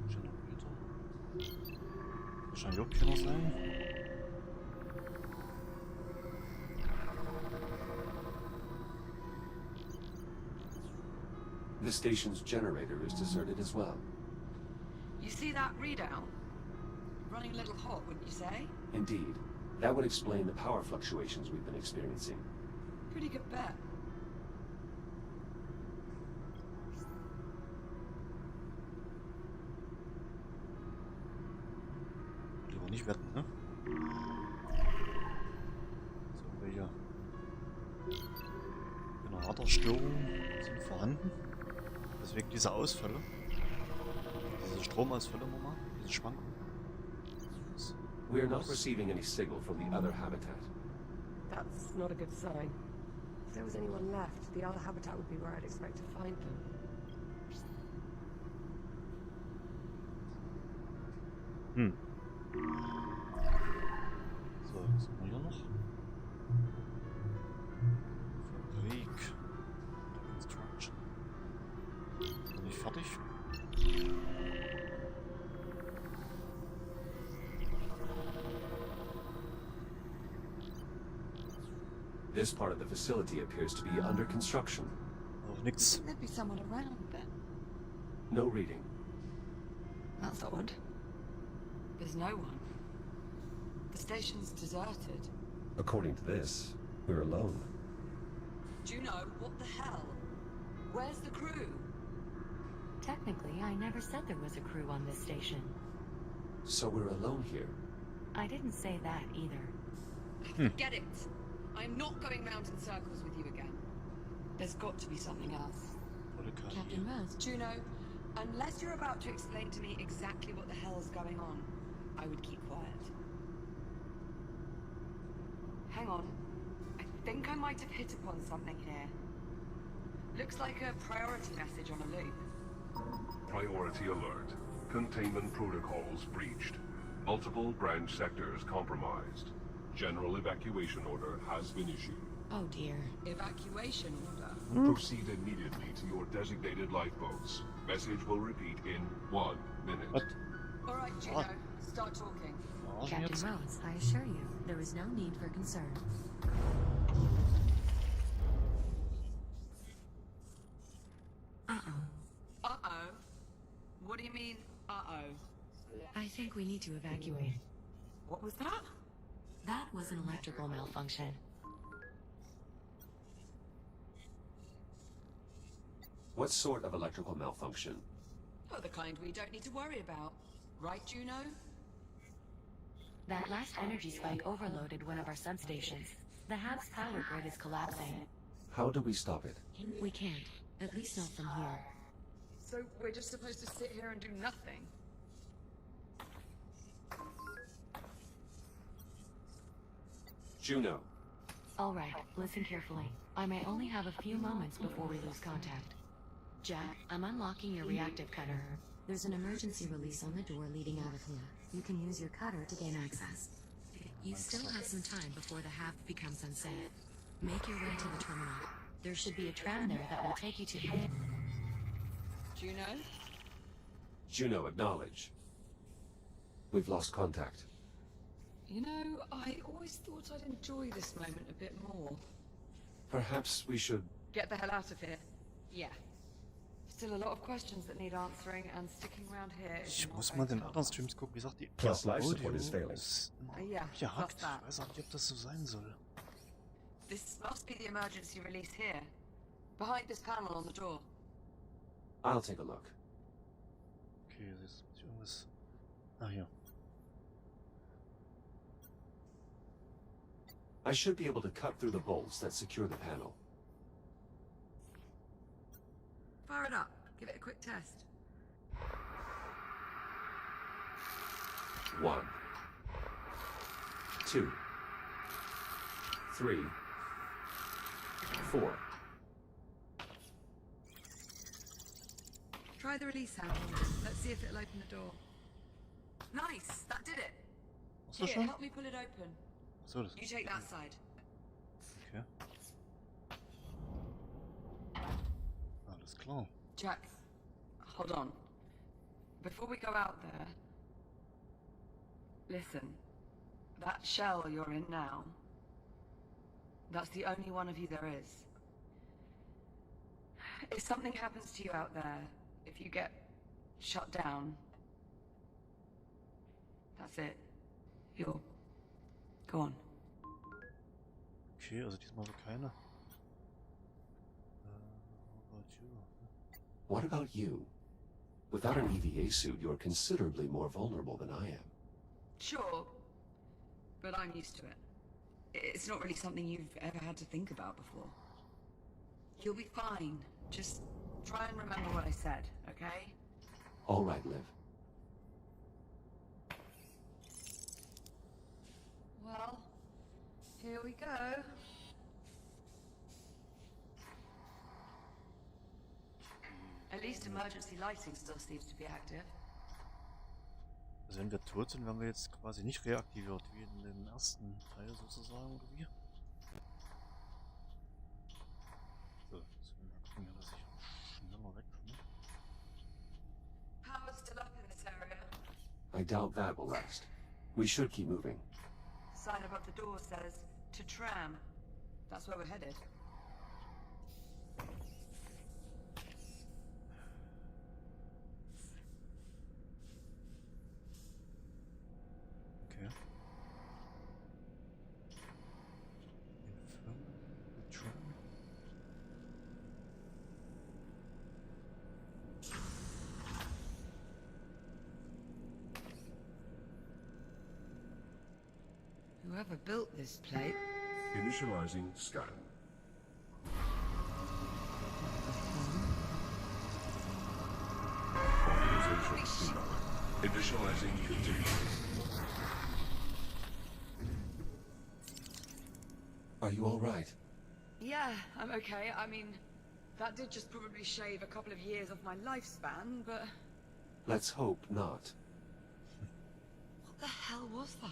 Generator. Wahrscheinlich auch keiner sein. The station's generator is deserted as well. You see that readout? Running a little hot, wouldn't you say? Indeed. That would explain the power fluctuations we've been experiencing. Pretty good bet. Lieber nicht wetten, ne? So, welche Generatorstörungen sind vorhanden? Deswegen diese Ausfälle. Diese Stromausfälle nochmal, diese Schwankungen. We are not receiving any signal from the other habitat. That's not a good sign. If there was anyone left, the other habitat would be where I'd expect to find them. So, was haben wir hier noch? Fabrik. Construction. Bin ich fertig? This part of the facility appears to be under construction. Auch nix. There'd be someone around then. No reading. That's odd. There's no one. The station's deserted. According to this, we're alone. Juno, what the hell? Where's the crew? Technically, I never said there was a crew on this station. So we're alone here. I didn't say that either. Forget it. I'm not going round in circles with you again. There's got to be something else. Captain Rose, Juno, unless you're about to explain to me exactly what the hell's going on, I would keep quiet. Hang on. I think I might have hit upon something here. Looks like a priority message on a loop. Priority alert. Containment protocols breached. Multiple branch sectors compromised. General evacuation order has been issued. oh dear. Evacuation order. Proceed immediately to your designated lifeboats. Message will repeat in 1 minute. Was? All right, Juno, start talking. Verarschen Captain jetzt? Rose, I assure you, there is no need for concern. What do you mean, uh-oh? I think we need to evacuate. What was that? That was an electrical malfunction. What sort of electrical malfunction? Oh, the kind we don't need to worry about. Right, Juno? That last energy spike overloaded one of our substations. The hab's power grid is collapsing. How do we stop it? We can't. At least not from here. So we're just supposed to sit here and do nothing? Juno. All right, listen carefully. I may only have a few moments before we lose contact. Jack, I'm unlocking your reactive cutter. There's an emergency release on the door leading out of here. You can use your cutter to gain access. You still have some time before the hab becomes unsafe. Make your way to the terminal. There should be a tram there that will take you to... Juno? Juno, acknowledge. We've lost contact. You know, I always thought I'd enjoy this moment a bit more. Perhaps we should... Get the hell out of here. Yeah. Still a lot of questions that need answering, and sticking around here is Ich not muss mal in den okay. anderen Streams gucken, wie gesagt, die Plus life Audio support is failing. ist immer Ja, gehackt. plus that. Ich weiß auch nicht, ob das so sein soll. This must be the emergency release here. Behind this panel on the door. I'll take a look. Okay, jetzt muss ich irgendwas... Ah, hier. I should be able to cut through the bolts that secure the panel. Fire it up. Give it a quick test. 1, 2, 3, 4. Try the release handle. Let's see if it'll open the door. Nice! That did it! Hast du Here, schon? help me pull it open. So, das You take that side. Okay. Alles klar. Jack, hold on. Before we go out there... Listen. That shell you're in now... That's the only one of you there is. If something happens to you out there, if you get shut down... That's it. You're... gone. Okay, also diesmal so keine. What about you? Without an EVA suit, you're considerably more vulnerable than I am. Sure, but I'm used to it. It's not really something you've ever had to think about before. You'll be fine. Just try and remember what I said, okay? All right, Liv. Well, here we go. At least emergency lighting still seems to be active. Also wenn wir tot sind, werden wir jetzt quasi nicht reaktiviert, wie in dem ersten Teil sozusagen, oder wie? So, jetzt werden wir gucken, dass ich schneller wegkomme. Power's still up in this area. I doubt that will last. We should keep moving. Sign above the door says, to tram. That's where we're headed. Okay. Infirm, the tram. Whoever built this plate... Initializing scan. Authorization denied. Initializing continue. Are you all right? Yeah, I'm okay. I mean, that did just probably shave a couple of years off my lifespan, but... Let's hope not. What the hell was that?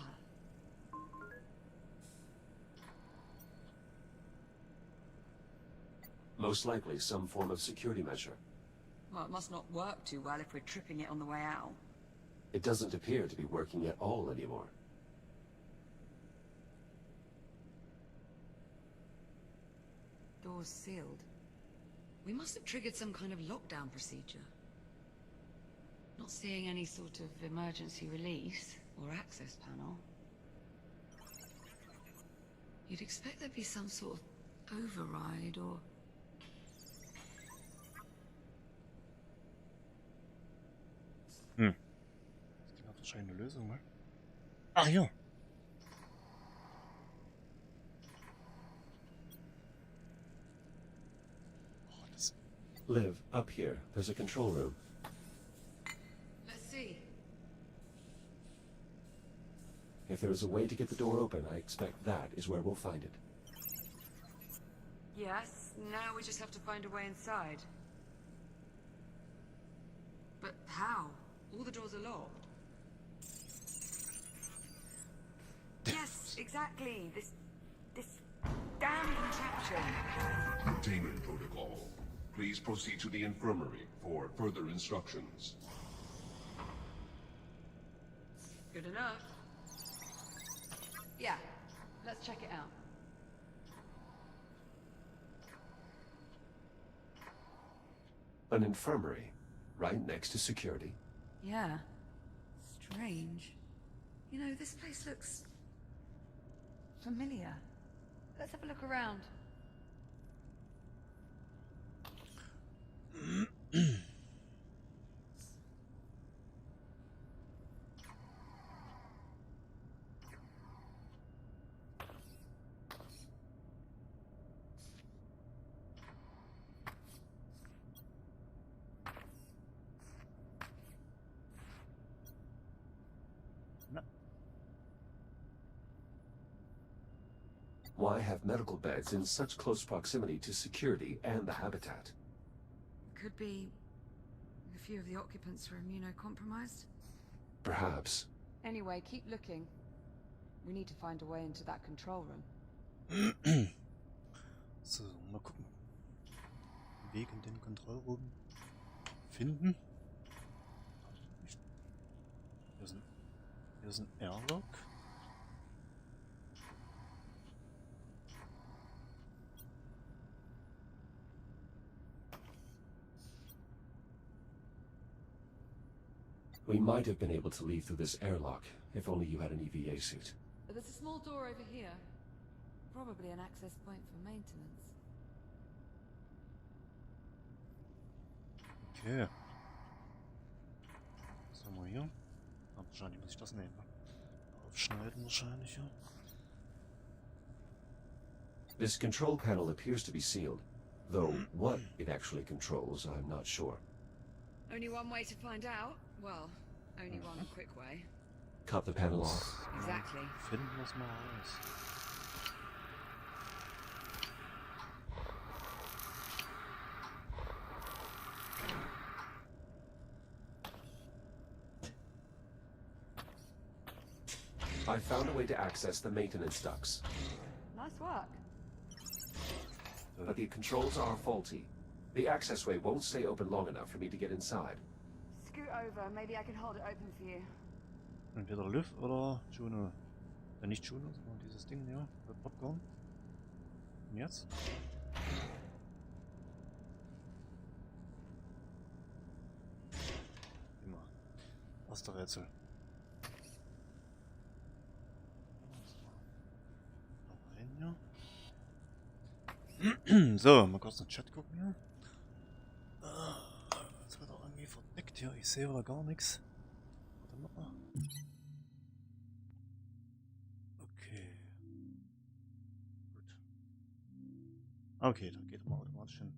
Most likely some form of security measure. Well, it must not work too well if we're tripping it on the way out. It doesn't appear to be working at all anymore. Doors sealed. We must have triggered some kind of lockdown procedure. Not seeing any sort of emergency release or access panel. You'd expect there'd be some sort of override or... Das hat wahrscheinlich eine Lösung, ne? Ach ja. Oh, das... Liv, up here, there's a control room. Let's see. If there is a way to get the door open, I expect that is where we'll find it. Yes, now we just have to find a way inside. But how? All the doors are locked. Yes, exactly. This damn contraption. Containment protocol. Please proceed to the infirmary for further instructions. Good enough. Yeah, let's check it out. An infirmary, right next to security. Yeah. Strange. You know, this place looks... Familiar. Let's have a look around. Why have medical beds in such close proximity to security and the habitat? Could be... a few of the occupants were immunocompromised. Perhaps. Anyway, keep looking. We need to find a way into that control room. So, mal gucken. Weg in den Kontrollraum finden. Hier ist ein Airlock. We might have been able to leave through this airlock, if only you had an EVA suit. There's a small door over here. Probably an access point for maintenance. Okay. Was haben wir hier? Ah, wahrscheinlich muss ich das nehmen. Aufschneiden wahrscheinlich, ja. This control panel appears to be sealed, though what it actually controls, I'm not sure. Only one way to find out? Well, only one quick way. Cut the panel off. Exactly. Finden wir es mal raus. I found a way to access the maintenance ducts, Nice work. but the controls are faulty. The accessway won't stay open long enough for me to get inside. Scoot over. Maybe I can hold it open for you. Entweder Liv oder Juno. Nicht Juno, sondern dieses Ding hier. Popcorn. Und jetzt? Immer. Erste Rätsel. So, mal kurz in den Chat gucken hier. Jetzt wird auch irgendwie verdeckt hier. Ich sehe aber gar nichts. Warte mal. Okay. Gut. Okay, dann geht er mal automatisch hin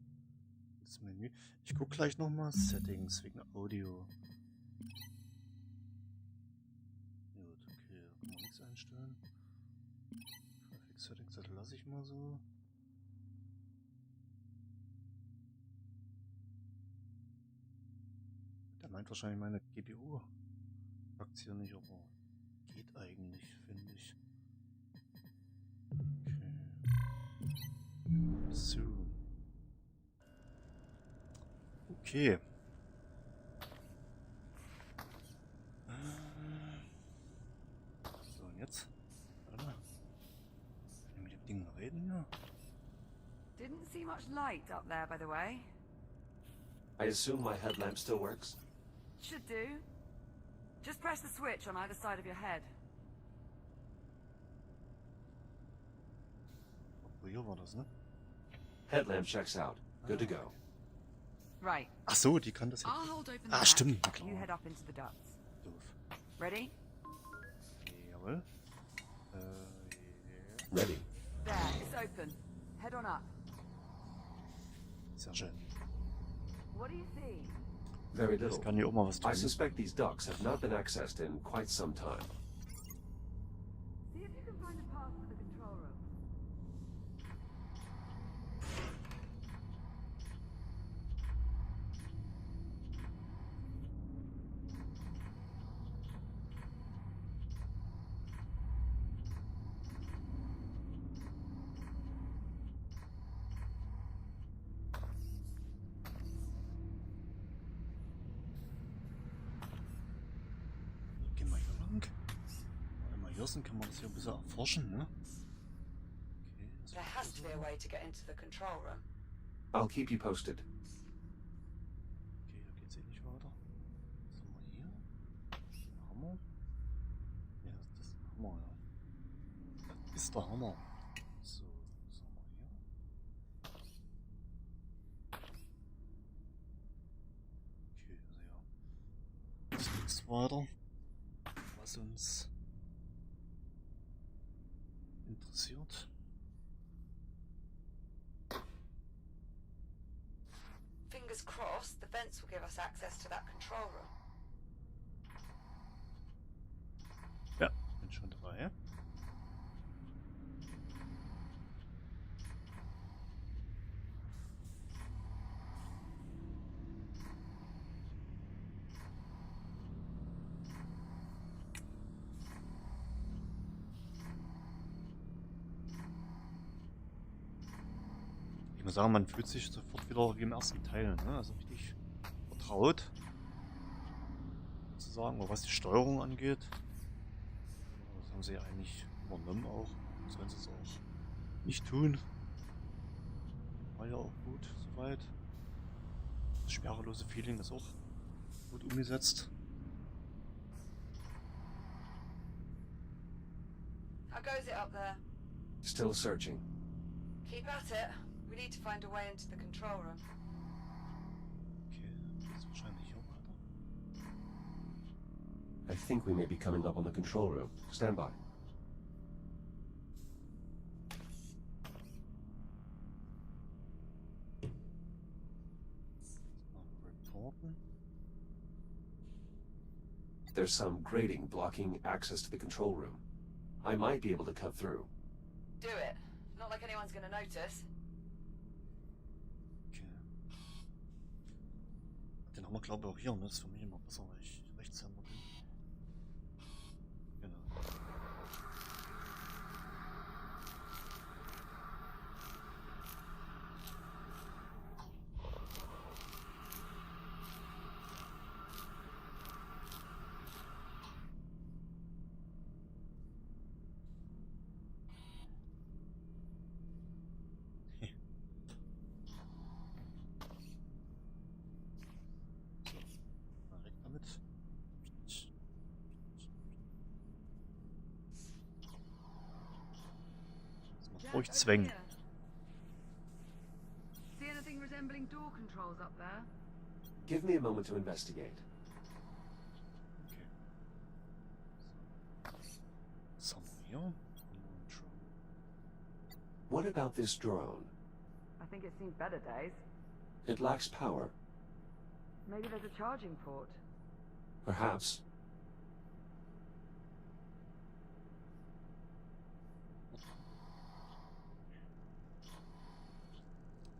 ins Menü. Ich gucke gleich nochmal Settings wegen Audio. Gut, okay, da kann man nichts einstellen. Graphic Settings, das lasse ich mal so. Der meint wahrscheinlich meine GPU. Packt hier nicht, aber geht eigentlich, finde ich. Okay. So. Okay. So, und jetzt? Warte mal. Kann ich mit dem Ding reden, ja? Didn't see much light up there, by the way. I assume my headlamp still works? Should do. Just press the switch on either side of your head. Wo hier war das, ne? Headlamp checks out. Good to go. Right. Ach so, die kann das jetzt. I'll hold open the Ah, back. stimmt, na You head klar. up into the ducts. Doof. Ready? Jawohl. Ready. There, it's open. Head on up. Sehr schön. What do you see? Very Das little. kann hier auch mal was I tun. suspect these ducts have not been accessed in quite some time. See if you can find a path to the control room. Gehen wir hier lang. Wenn wir hier sind, kann man das hier ein bisschen erforschen, ne? Okay, das There has to be a way to get into the control room. I'll keep you posted. Okay, hier geht's eh nicht weiter. Was haben wir hier? Ein Hammer? Ja, das ist ein Hammer, ja. Das ist der Hammer. So, was haben wir hier? Okay, also ja. Ist nichts weiter, was uns interessiert. Fingers crossed, the vents will give us access to that control room. Ja, bin schon dabei. Ich muss sagen, man fühlt sich sofort wieder wie im ersten Teil, ne? Also richtig vertraut, sozusagen, was die Steuerung angeht. Das haben sie eigentlich übernommen auch. Sollen sie es auch nicht tun. War ja auch gut soweit. Das schwerelose Feeling ist auch gut umgesetzt. How goes it up there? Still searching. Keep at it. We need to find a way into the control room. Okay, geht's wahrscheinlich hier weiter. I think we may be coming up on the control room. Stand by. Reporten. There's some grating blocking access to the control room. I might be able to cut through. Do it. Not like anyone's gonna notice. Okay. Den haben wir glaube ich auch hier, ne? Das ist für mich immer besser, weil ich Rechtshänder bin. Genau. Direkt damit. Das macht ruhig Zwängen. See anything resembling door controls up there? Give me a moment to investigate. Okay. So. Was haben wir hier? What about this drone? I think it's seen better days. It lacks power. Maybe there's a charging port. Perhaps.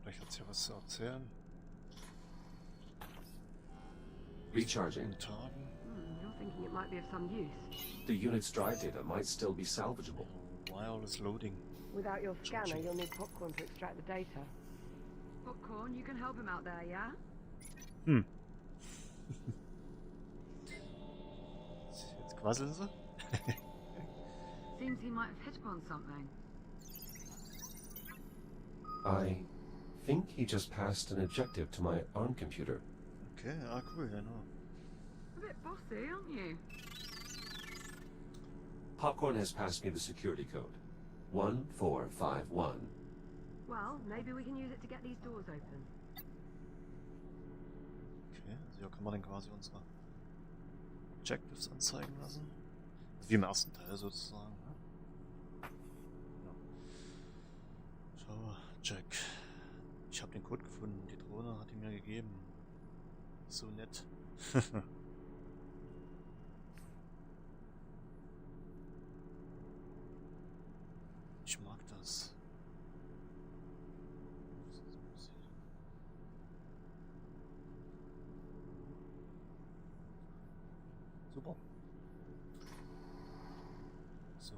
Vielleicht hat sie ja was zu erzählen. Recharging. In Tagen. You're thinking it might be of some use. The unit's drive data might still be salvageable. Wireless loading. Without your scanner, you'll need popcorn to extract the data. Popcorn, you can help him out there, yeah? Hm. Jetzt quasseln sie. Seems he might have hit upon something. I think he just passed an objective to my ARM computer. Okay, ah cool, genau. bossy, aren't you? Popcorn has passed me the security code. 1451. Well, maybe we can use it to get these doors open. Okay, also hier kann man dann quasi unsere Objectives anzeigen lassen. Also wie im ersten Teil sozusagen. Ne? Ja. Schau, Jack. Ich habe den Code gefunden. Die Drohne hat ihn mir gegeben. So nett. Ich mag das. Super. So.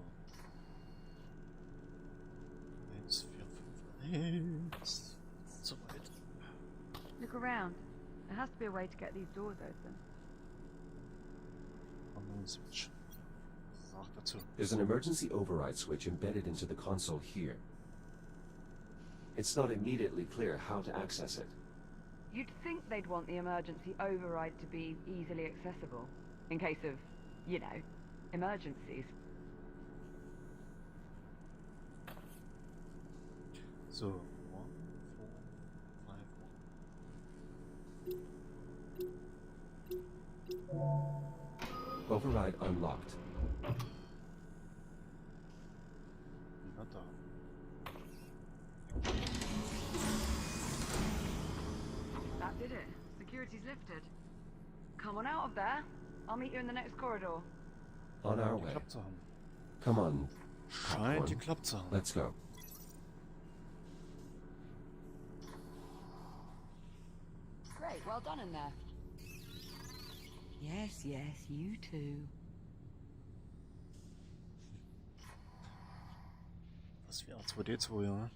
1, 4, 5, 1. So weit. Look around. There has to be a way to get these doors open. Switch. Sagt dazu. There's an emergency override switch embedded into the console here. It's not immediately clear how to access it. You'd think they'd want the emergency override to be easily accessible, in case of, you know, emergencies. So, 1, 4, 5, 1. Override unlocked. Na da. That did it. Security's lifted. Come on out of there. I'll meet you in the next corridor. On our way. Geklappt zu haben. Come on. Scheint Popcorn. geklappt zu haben. Let's go. Great, well done in there. Yes, yes, you too. Das ist VR-2D2, ja.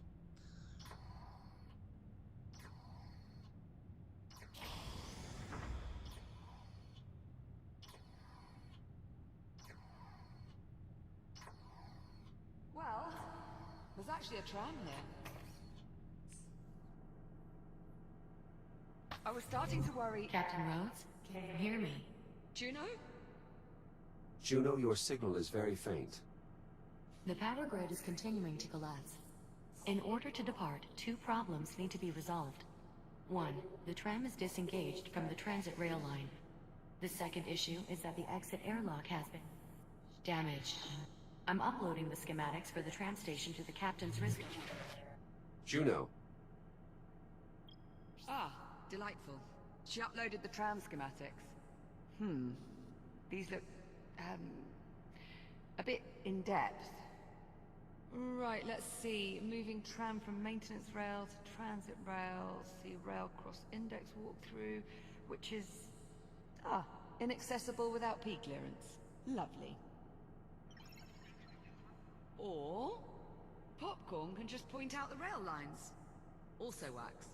Well, there's actually a tram here. I was starting to worry... Captain Rhodes, can you hear me? Juno? Juno, your signal is very faint. The power grid is continuing to collapse. In order to depart, two problems need to be resolved. One, the tram is disengaged from the transit rail line. The second issue is that the exit airlock has been damaged. I'm uploading the schematics for the tram station to the captain's risk. Juno. Ah, delightful. She uploaded the tram schematics. These look, a bit in-depth. Right, let's see. Moving tram from maintenance rail to transit rail. See rail cross index walkthrough, which is... inaccessible without P clearance. Lovely. Or... Popcorn can just point out the rail lines. Also works.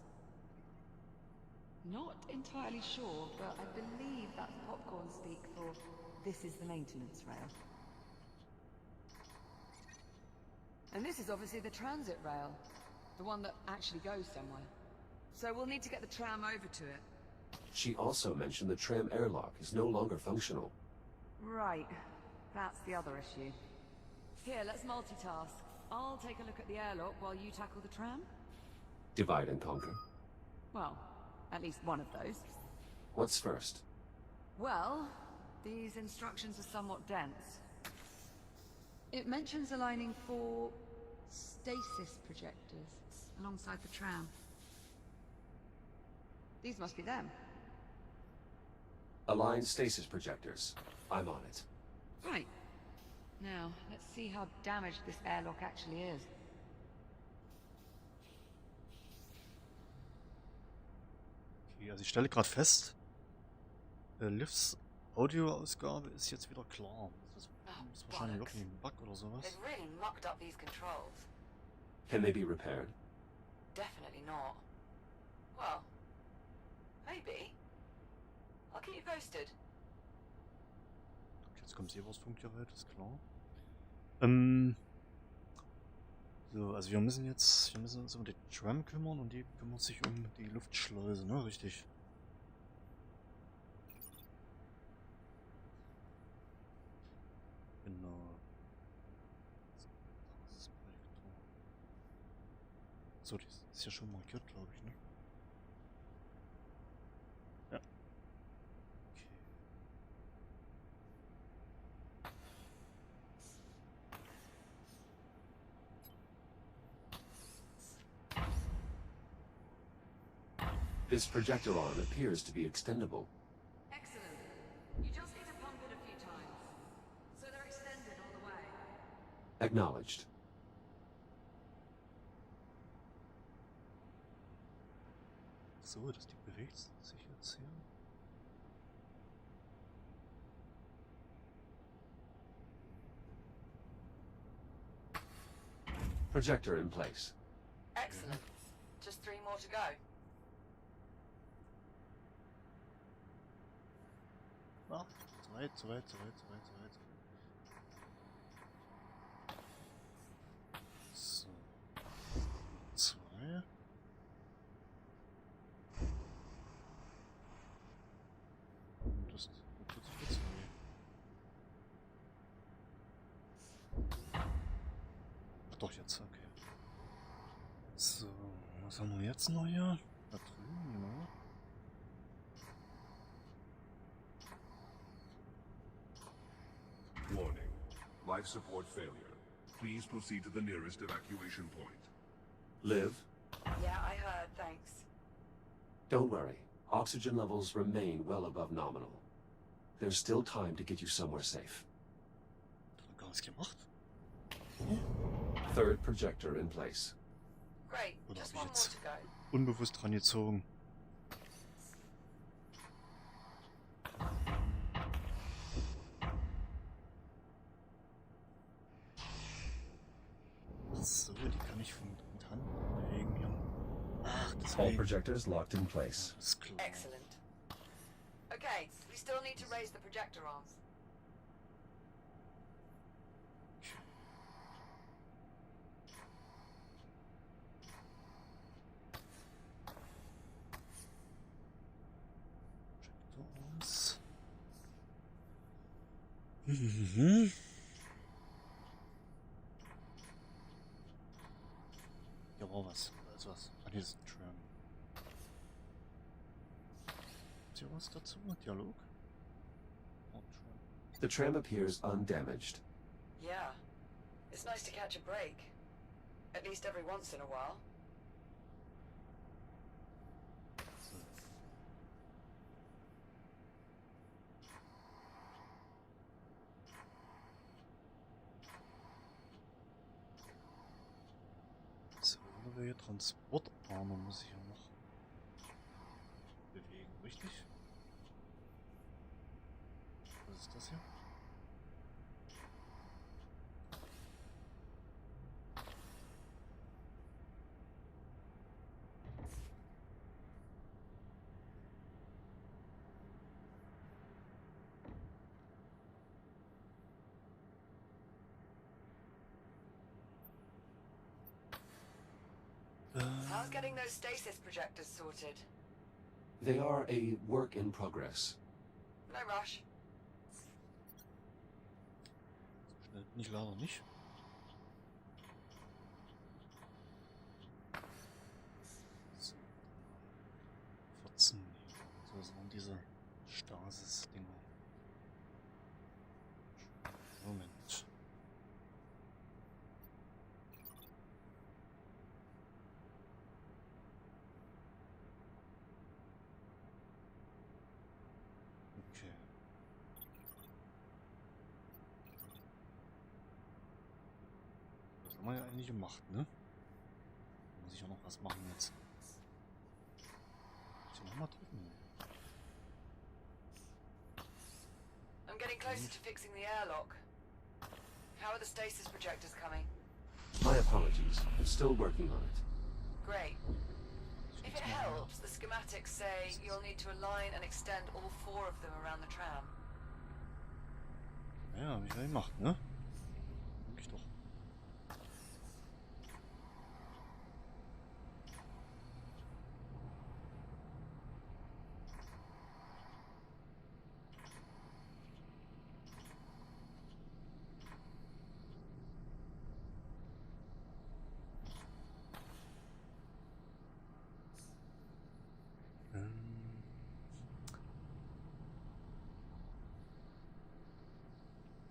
Not entirely sure, but I believe that's Popcorn speak for this is the maintenance rail. And this is obviously the transit rail, the one that actually goes somewhere. So we'll need to get the tram over to it. She also mentioned the tram airlock is no longer functional. Right, that's the other issue. Here, let's multitask. I'll take a look at the airlock while you tackle the tram. Divide and conquer. Well, at least one of those. What's first? Well, these instructions are somewhat dense. It mentions aligning 4 stasis projectors alongside the tram. These must be them. Align stasis projectors. I'm on it. Right. Now, let's see how damaged this airlock actually is. Okay, also ich stelle gerade fest, Livs Audioausgabe ist jetzt wieder klar. Das ist wahrscheinlich wirklich ein Bug oder sowas. They've really mucked up these controls. Can they be repaired? Definitely not. Well, maybe. I'll keep you posted. Okay, jetzt kommt das Jeweils-Funkgerät, ist klar. So, also wir müssen uns um die Tram kümmern und die kümmert sich um die Luftschleuse, ne? Richtig. So, das ist ja schon markiert, glaube ich, ne? Ja. Okay. This projector arm appears to be extendable. Excellent. You just need to pump it a few times. So they're extended all the way. Acknowledged. So, das Ding bewegt sich jetzt hier. Projector in place. Excellent. Just 3 more to go. Ah, zu weit, zu weit, zu weit, zu weit, zu weit. So. 2. Und das tut sich jetzt weh. Ach doch, jetzt, okay. So, was haben wir jetzt noch hier? Da drüben, genau. Warning. Life support failure. Please proceed to the nearest evacuation point. Liv, Yeah, I heard, thanks. don't worry. Oxygen levels remain well above nominal. There's still time to get you somewhere safe. Hat noch gar nichts gemacht. Third projector in place. Great, Oder just habe ich 1 more jetzt to go. unbewusst dran gezogen? So, die kann ich mit Hand bewegen hier. Ach, All deswegen. projectors locked in place. Ist klar. Excellent. Okay, we still need to raise the projector arms. Aus. Mhm. Ja, war was. Also was. Ah, hier ist ein Tram. Ist hier was dazu? Dialog? Oh, Tram. The tram appears undamaged. Yeah. It's nice to catch a break. At least every once in a while. So. So, welche Transportarme muss ich hier noch bewegen, richtig? Was ist das hier? How's getting those stasis projectors sorted? They are a work in progress. No rush. So schnell bin ich leider nicht. So. 14. So sind diese Stasis-Dinger. Moment. Okay. Das haben wir ja eigentlich gemacht, ne? Muss ich auch noch was machen jetzt? Muss ich nochmal drücken? I'm getting closer to fixing the airlock. How are the stasis projectors coming? My apologies. I'm still working on it. Great. If it helps, the schematics say you'll need to align and extend all 4 of them around the tram. Ja, hab ich ja gemacht, ne? Denke ich doch.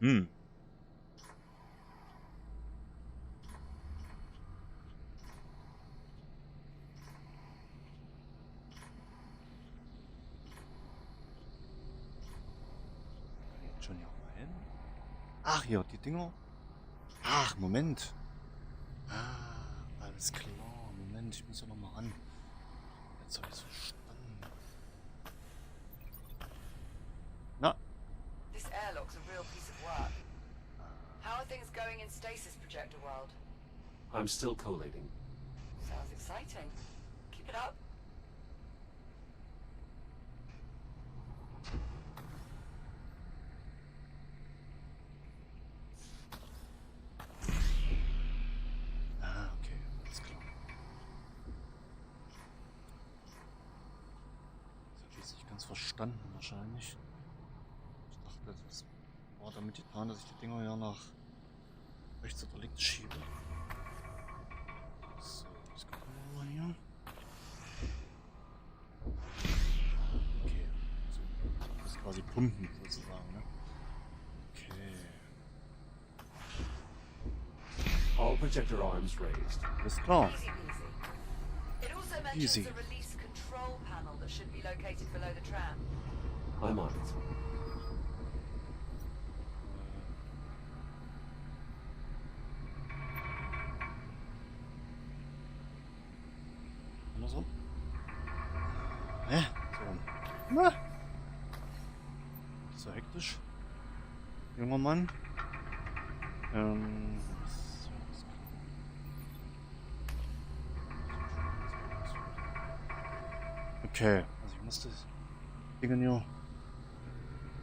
Hm. Schon hier rein? Ach, hier, die Dinger. Ach, Moment. Ah, alles klar. Moment, ich muss ja noch mal ran. Jetzt habe ich es verstanden. Na? This airlock's a real piece of work. How are things going in Stasis Projector World? I'm still collating. Sounds exciting. Keep it up. Ah, okay, alles klar. Das habe ich nicht ganz verstanden wahrscheinlich. Ich dachte, das war damit getan, dass ich die Dinger ja nach rechts oder links schiebe. So, jetzt gucken wir mal hier. Okay, so, das ist quasi pumpen sozusagen, ne? Okay. All projector arms raised. Alles klar. Easy peasy. It also mentions Easy. the release control panel that should be located below the tram. I'm on it. Andersrum. Hä? So. Na? So hektisch. Junger Mann. Okay, also ich musste das Ding hier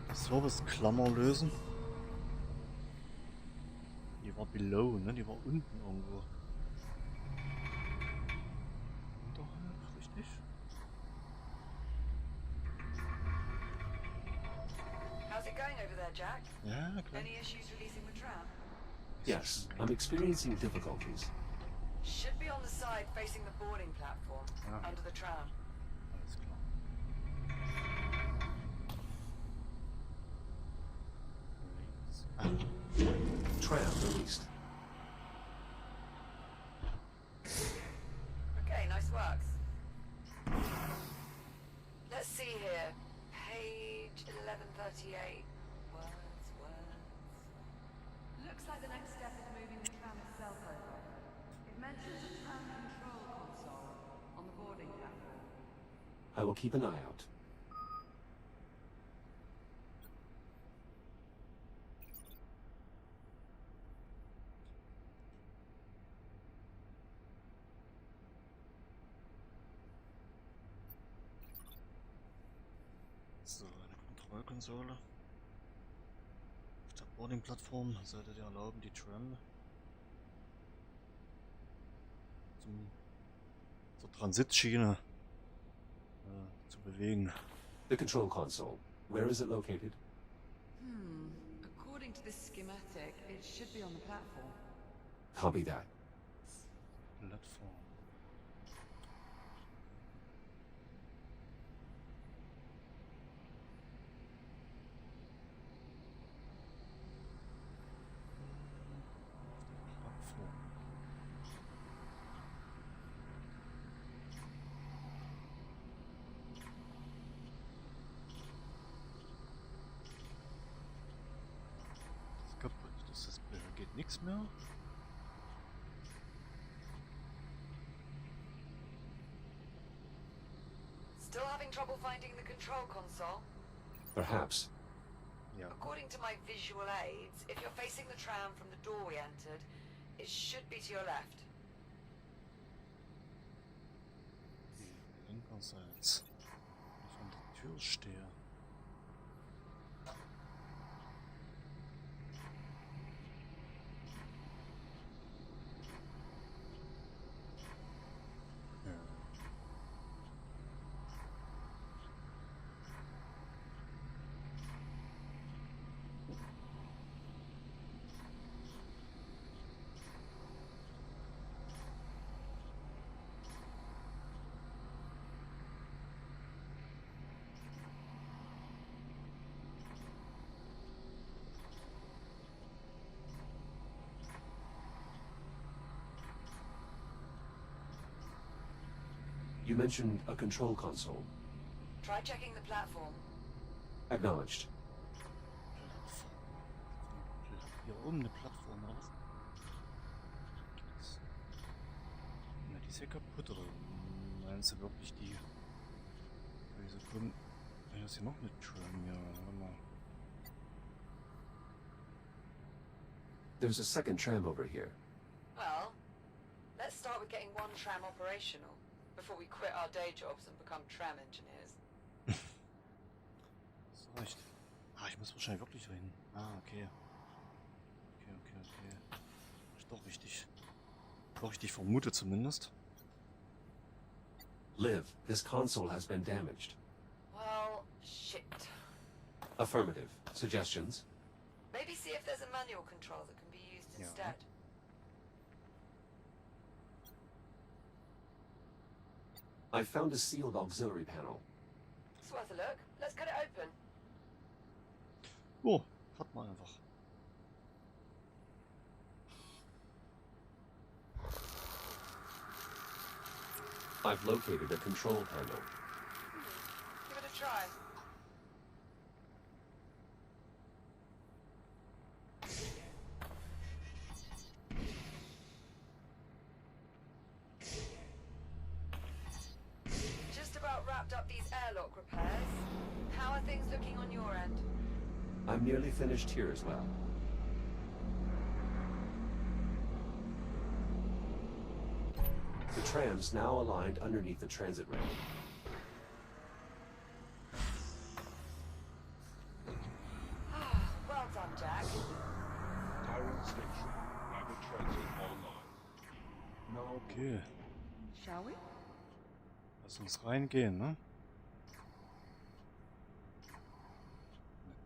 die Service-Klammer lösen. Die war below, ne? Die war unten irgendwo. Unterhalb, richtig? How's it going over there, Jack? Ja, klar. Any issues releasing the tram? Yes, I'm experiencing difficulties. Should be on the side facing the boarding platform, Ah. under the tram. Alles klar. Links. Tram released. Okay, nice works. Let's see here. Page 1138. Words. Looks like the next step is moving the tram itself over. It mentions a tram control console on the boarding platform. I will keep an eye out. So, eine Kontrollkonsole. Auf der Boarding-Plattform sollte dir erlauben, die Tram zur Transitschiene zu bewegen. The control console. Where is it located? According to this schematic, it should be on the platform. Copy that. Plattform. Plattform. Das ist kaputt. Das ist, geht nichts mehr. Still having trouble finding the control console? Perhaps. Ja. According to my visual aids, if you're facing the tram from the door we entered, it should be to your left. Linkerseits. Wenn ich an der Tür stehe. Ja. You mentioned a control console. Try checking the platform. Acknowledged. Hier oben eine Plattform raus. Na, die ist ja kaputt, oder? Meinst du wirklich die? Wieso kommt. Da ist hier noch eine Tram, ja, warte mal. There's a second tram over here. Well, let's start with getting one tram operational before we quit our day jobs and become tram engineers. Hast du recht. Ah, ich muss wahrscheinlich wirklich reden. Ah, okay. Okay. Ist doch richtig. Doch richtig vermute zumindest. Liv, this console has been damaged. Well, shit. Affirmative. Suggestions? Maybe see if there's a manual control that can be used Yeah. instead. I found a sealed auxiliary panel. It's worth a look. Let's cut it open. Oh, fahrt mal einfach. I've located a control panel. Give it a try. Just about wrapped up these airlock repairs. How are things looking on your end? I'm nearly finished here as well. The tram's now aligned underneath the transit rail. Well done, Jack. Tyrant Station. Rapid transit online. Na, okay. Shall we? Lass uns reingehen, ne?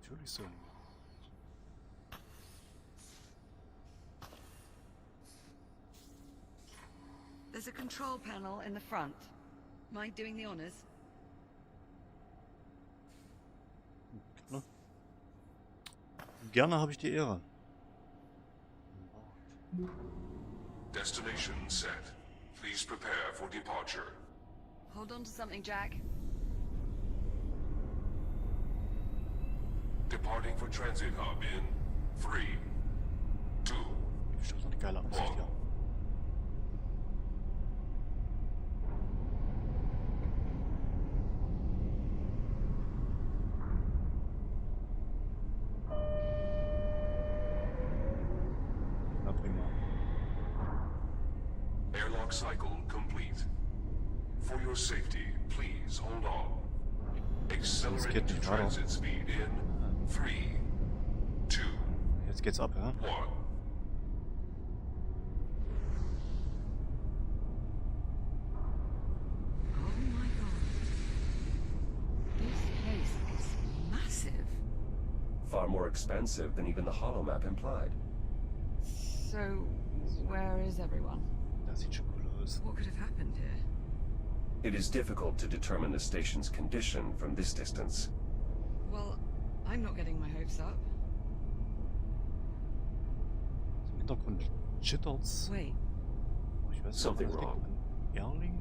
Natürlich sollen wir. There's a control panel in the front. Mind doing the honors? Ne? Gerne habe ich die Ehre. Destination set. Please prepare for departure. Hold on to something, Jack. Departing for transit hub in 3, 2, Bestimmt noch eine geile Absicht, ja. Na prima. Airlock cycle complete. For your safety, please hold on. Accelerate geht to nicht weiter. transit speed in 3, 2, Jetzt geht's ab, ja? 1. Oh my god. This place is massive. Far more expensive than even the holomap implied. So, where is everyone? Das sieht schon cool aus. What could have happened here? It is difficult to determine the station's condition from this distance. Well, I'm not getting my hopes up. Im Hintergrund schittert's. Wait, Oh, ich weiß nicht, Something was wrong. Airlink?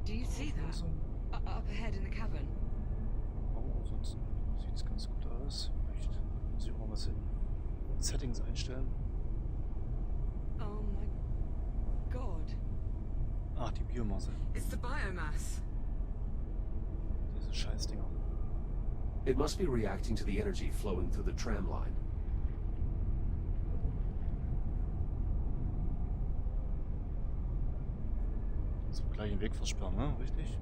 do you see that? So. Up ahead in the cavern. Oh, ansonsten sieht's ganz gut aus. Vielleicht muss ich auch mal was in Settings einstellen. Oh my god. Ach, die Biomasse. It's the biomass. Diese Scheißdinger. It must be reacting to the energy flowing through the tram line. So gleich den Weg versperren, ne? Richtig?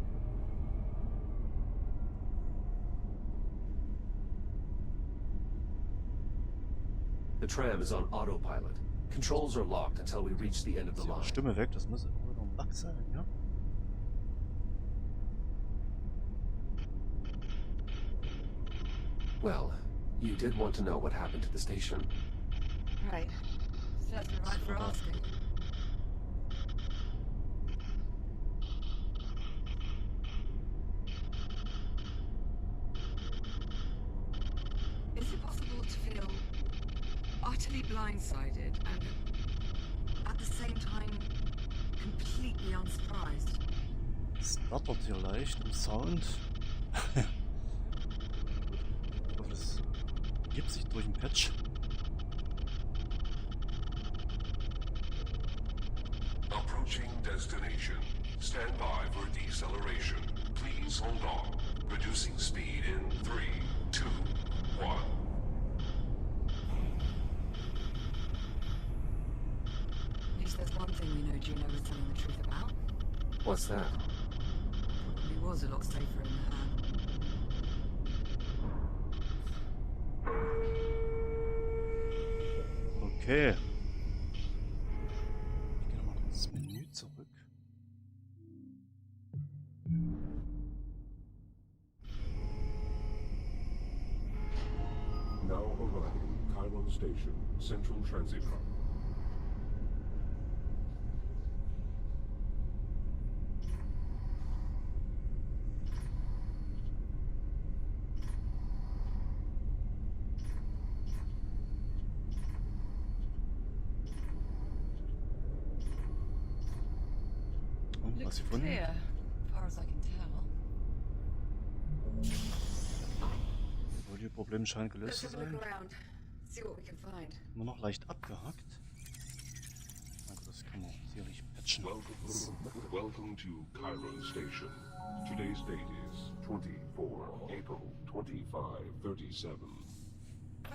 The tram is on autopilot. Controls are locked until we reach the end of the Ist ihre line. Stimme weg, das muss irgendwie noch ein Bug sein, ja? Well, you did want to know what happened to the station. Right. Certainly right for asking. Is it possible to feel utterly blindsided and at the same time completely unsurprised? stottert hier leicht im Sound. Ich hoffe, das gibt sich durch den Patch. Approaching destination. Stand by for deceleration. Please hold on. Reducing speed in 3, 2, 1. At least there's one thing we know Juno was telling the truth about. What's that? He was a lot safer in the hand. Okay. Ich gehe nochmal ins Menü zurück. Now arriving Chiron Station, Central Transit Hub. Und was gefunden? Clear, as far as I can tell. Audio-Problem scheint gelöst zu Let's have a sein. look around. See what we can find. Immer noch leicht abgehackt. Na gut, das kann man sicherlich patchen. Welcome to Chiron Station. Today's date is 24 April 2537.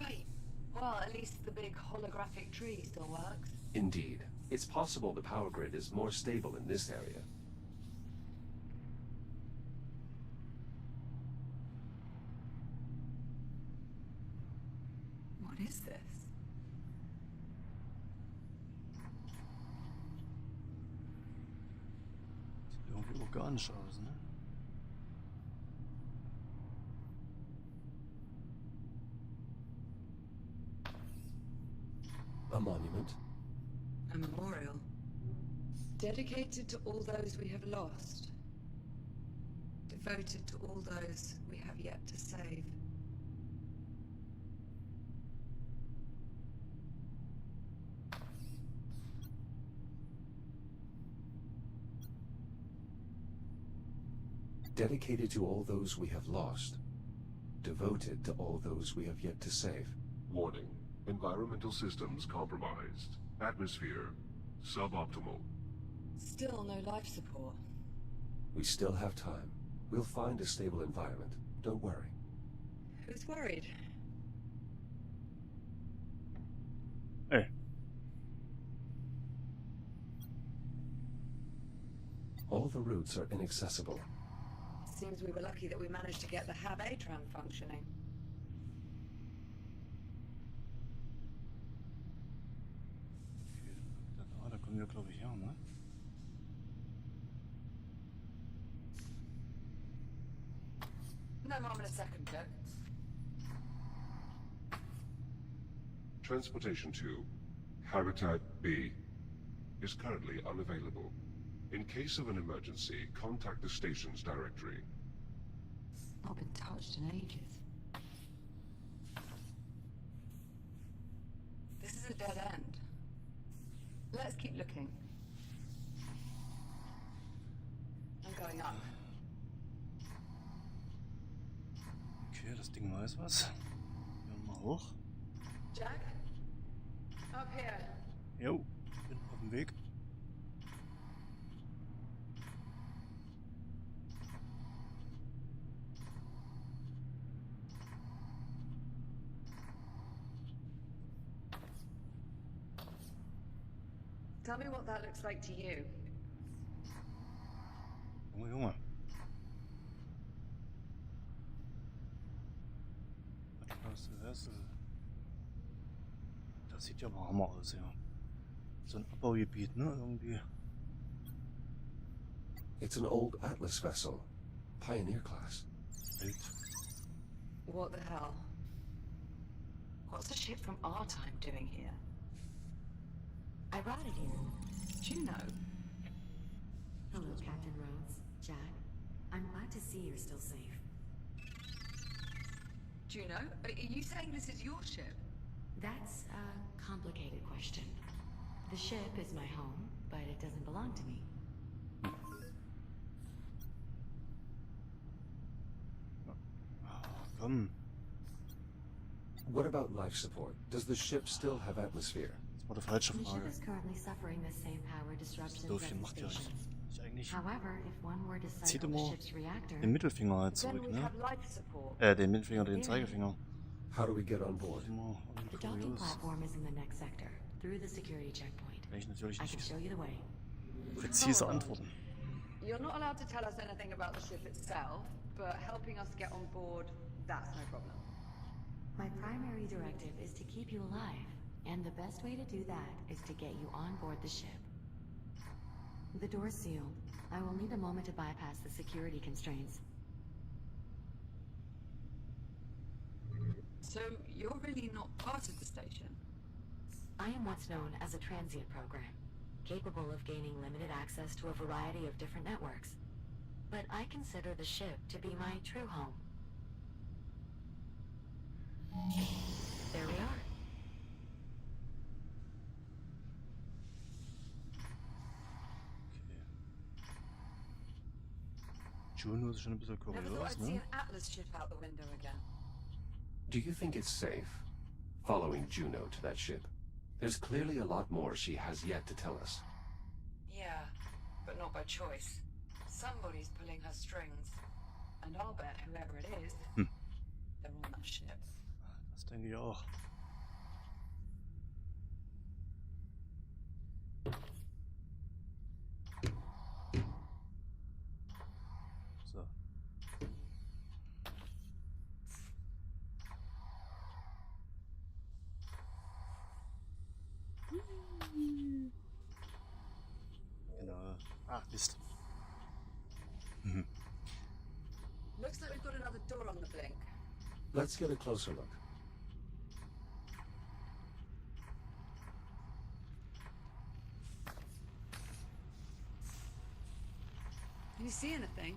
Right. Well, at least the big holographic tree still works. Indeed. It's possible the power grid is more stable in this area. What is this? Sieht irgendwie organisch aus, ne? A monument? A memorial. Dedicated to all those we have lost. Devoted to all those we have yet to save. Dedicated to all those we have lost. Devoted to all those we have yet to save. Warning. Environmental systems compromised. Atmosphere suboptimal. Still no life support. We still have time. We'll find a stable environment. Don't worry. Who's worried? Hey. All the routes are inaccessible. Seems we were lucky that we managed to get the HAB-A tram functioning. Da kommen wir, glaube ich, her, ne? No more than a second look. Transportation to Habitat B is currently unavailable. In case of an emergency, contact the station's directory. Not been touched in ages. This is a dead end. Let's keep looking. I'm going up. Okay, das Ding weiß was. Gehen wir mal hoch. Jack? Up here. Jo, bin auf dem Weg. Tell me what that looks like to you. Junge, Junge. Das sieht ja mal Hammer aus, ja. So ein Abbaugebiet, ne? Irgendwie. It's an old Atlas vessel. Pioneer class. Wild. What the hell? What's a ship from our time doing here? I brought it here. Juno? Hello, Captain Rhodes. Jack. I'm glad to see you're still safe. Juno? Are you saying this is your ship? That's a complicated question. The ship is my home, but it doesn't belong to me. bekommen. What about life support? Does the ship still have atmosphere? Das war die falsche The ship Frage. is currently suffering the same power disruptions So as viel the macht ja station. nicht eigentlich. However, if one were to Zieht cycle the immer ship's reactor, den Mittelfinger halt Then zurück, we'd ne? have life support. Den Mittelfinger, den Zeigefinger. How do we get on board? Immer the docking kurios. platform is in the next sector, through the security checkpoint. Kann ich natürlich I can nicht show you the way. präzise antworten. You're not allowed to tell us anything about the ship itself, but helping us get on board, that's no problem. My primary directive is to keep you alive, and the best way to do that is to get you on board the ship. The door's sealed. I will need a moment to bypass the security constraints. So you're really not part of the station? I am what's known as a transient program, capable of gaining limited access to a variety of different networks. But I consider the ship to be my true home. There we are. Juno ist schon ein bisschen Never thought kurios, I'd see ne? an Atlas ship out the window again. Do you think it's safe following Juno to that ship? There's clearly a lot more she has yet to tell us. Yeah, but not by choice. Somebody's pulling her strings. And I'll bet whoever it is, they're on that ship. Das denke ich auch. So. Genau. Ah, Mist. Mhm. Looks like we've got another door on the blink. Let's get a closer look. Can you see anything?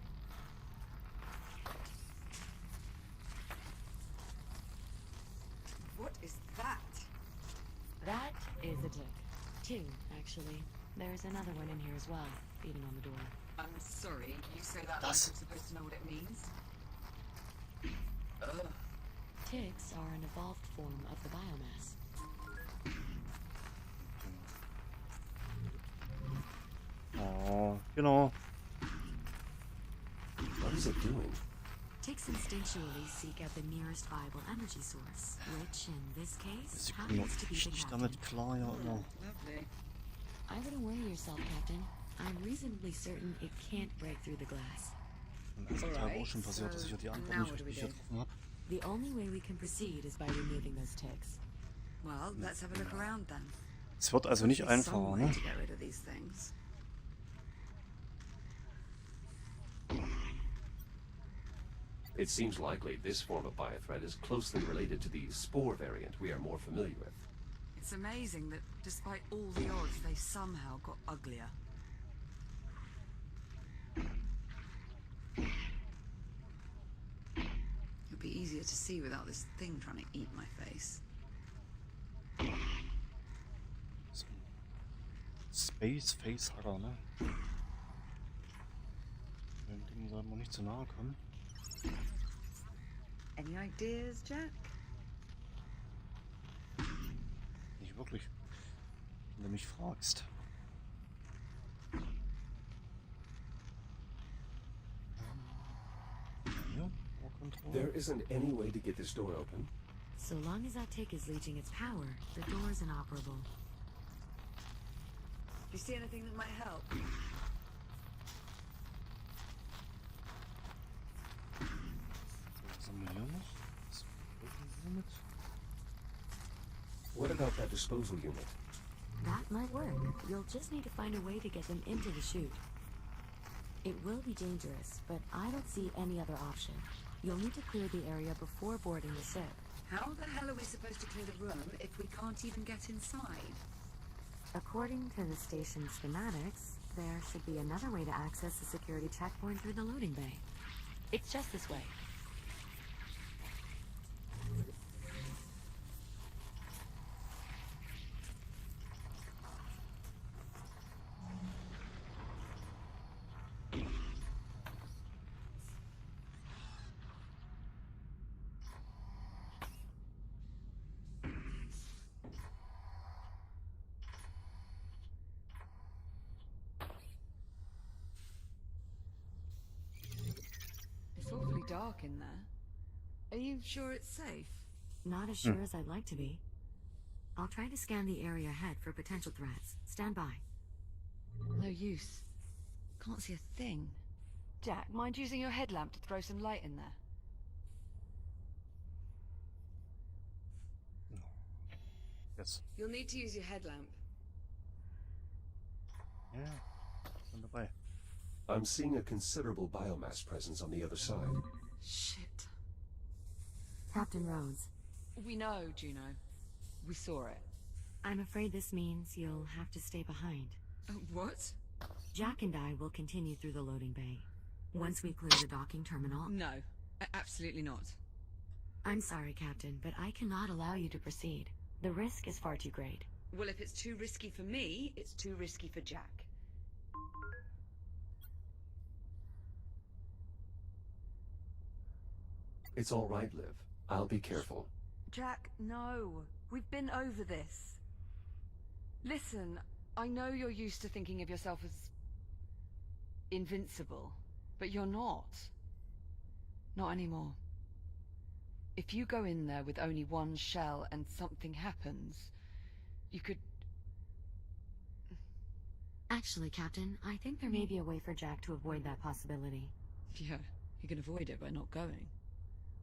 What is that? That is a tick. Two, actually. There's another one in here as well, beating on the door. I'm sorry, you say that like Das- I'm supposed to know what it means? Ugh. Ticks are an evolved form of the biomass. Oh, genau. What is it doing? Ticks instinctually seek out the nearest viable energy source, which in this case Sie kommen happens to be the richtig captain. damit klar, ja, immer. Lovely. I wouldn't worry yourself, Captain. I'm reasonably certain it can't break through the glass. Im ersten Teil war auch schon passiert, dass ich ja die Antwort now nicht what do we richtig do? getroffen habe. The only way we can proceed is by removing those ticks. Well, let's have a look around then. Es wird also nicht There's some einfacher, way ne? to get rid of these things. It seems likely this form of biothreat is closely related to the spore variant we are more familiar with. It's amazing that despite all the odds, they somehow got uglier. It'd be easier to see without this thing trying to eat my face. So. Space Facehugger, ne? Dem Ding sollten wir nicht zu nahe kommen. Any ideas, Jack? Nicht wirklich. Wenn du mich fragst. Ja, Control. There isn't any way to get this door open. So long as that tick is leeching its power, the door is inoperable. Do you see anything that might help? Was haben wir hier noch? Was haben wir mit? What about that disposal unit? That might work. You'll just need to find a way to get them into the chute. It will be dangerous, but I don't see any other option. You'll need to clear the area before boarding the ship. How the hell are we supposed to clear the room if we can't even get inside? According to the station's schematics, there should be another way to access the security checkpoint through the loading bay. It's just this way. pretty dark in there. Are you sure it's safe? Not as sure as I'd like to be. I'll try to scan the area ahead for potential threats. Stand by. No use. Can't see a thing. Jack, mind using your headlamp to throw some light in there? Yes. You'll need to use your headlamp. Ja, bin dabei. I'm seeing a considerable biomass presence on the other side. Shit. Captain Rhodes, We know, Juno. We saw it. I'm afraid this means you'll have to stay behind. What? Jack and I will continue through the loading bay. Once we clear the docking terminal... No, absolutely not. I'm sorry, Captain, but I cannot allow you to proceed. The risk is far too great. Well, if it's too risky for me, it's too risky for Jack. It's all right, Liv. I'll be careful. Jack, no. We've been over this. Listen, I know you're used to thinking of yourself as... invincible, but you're not. Not anymore. If you go in there with only one shell and something happens, you could... Actually, Captain, I think there may be a way for Jack to avoid that possibility. Yeah, he can avoid it by not going.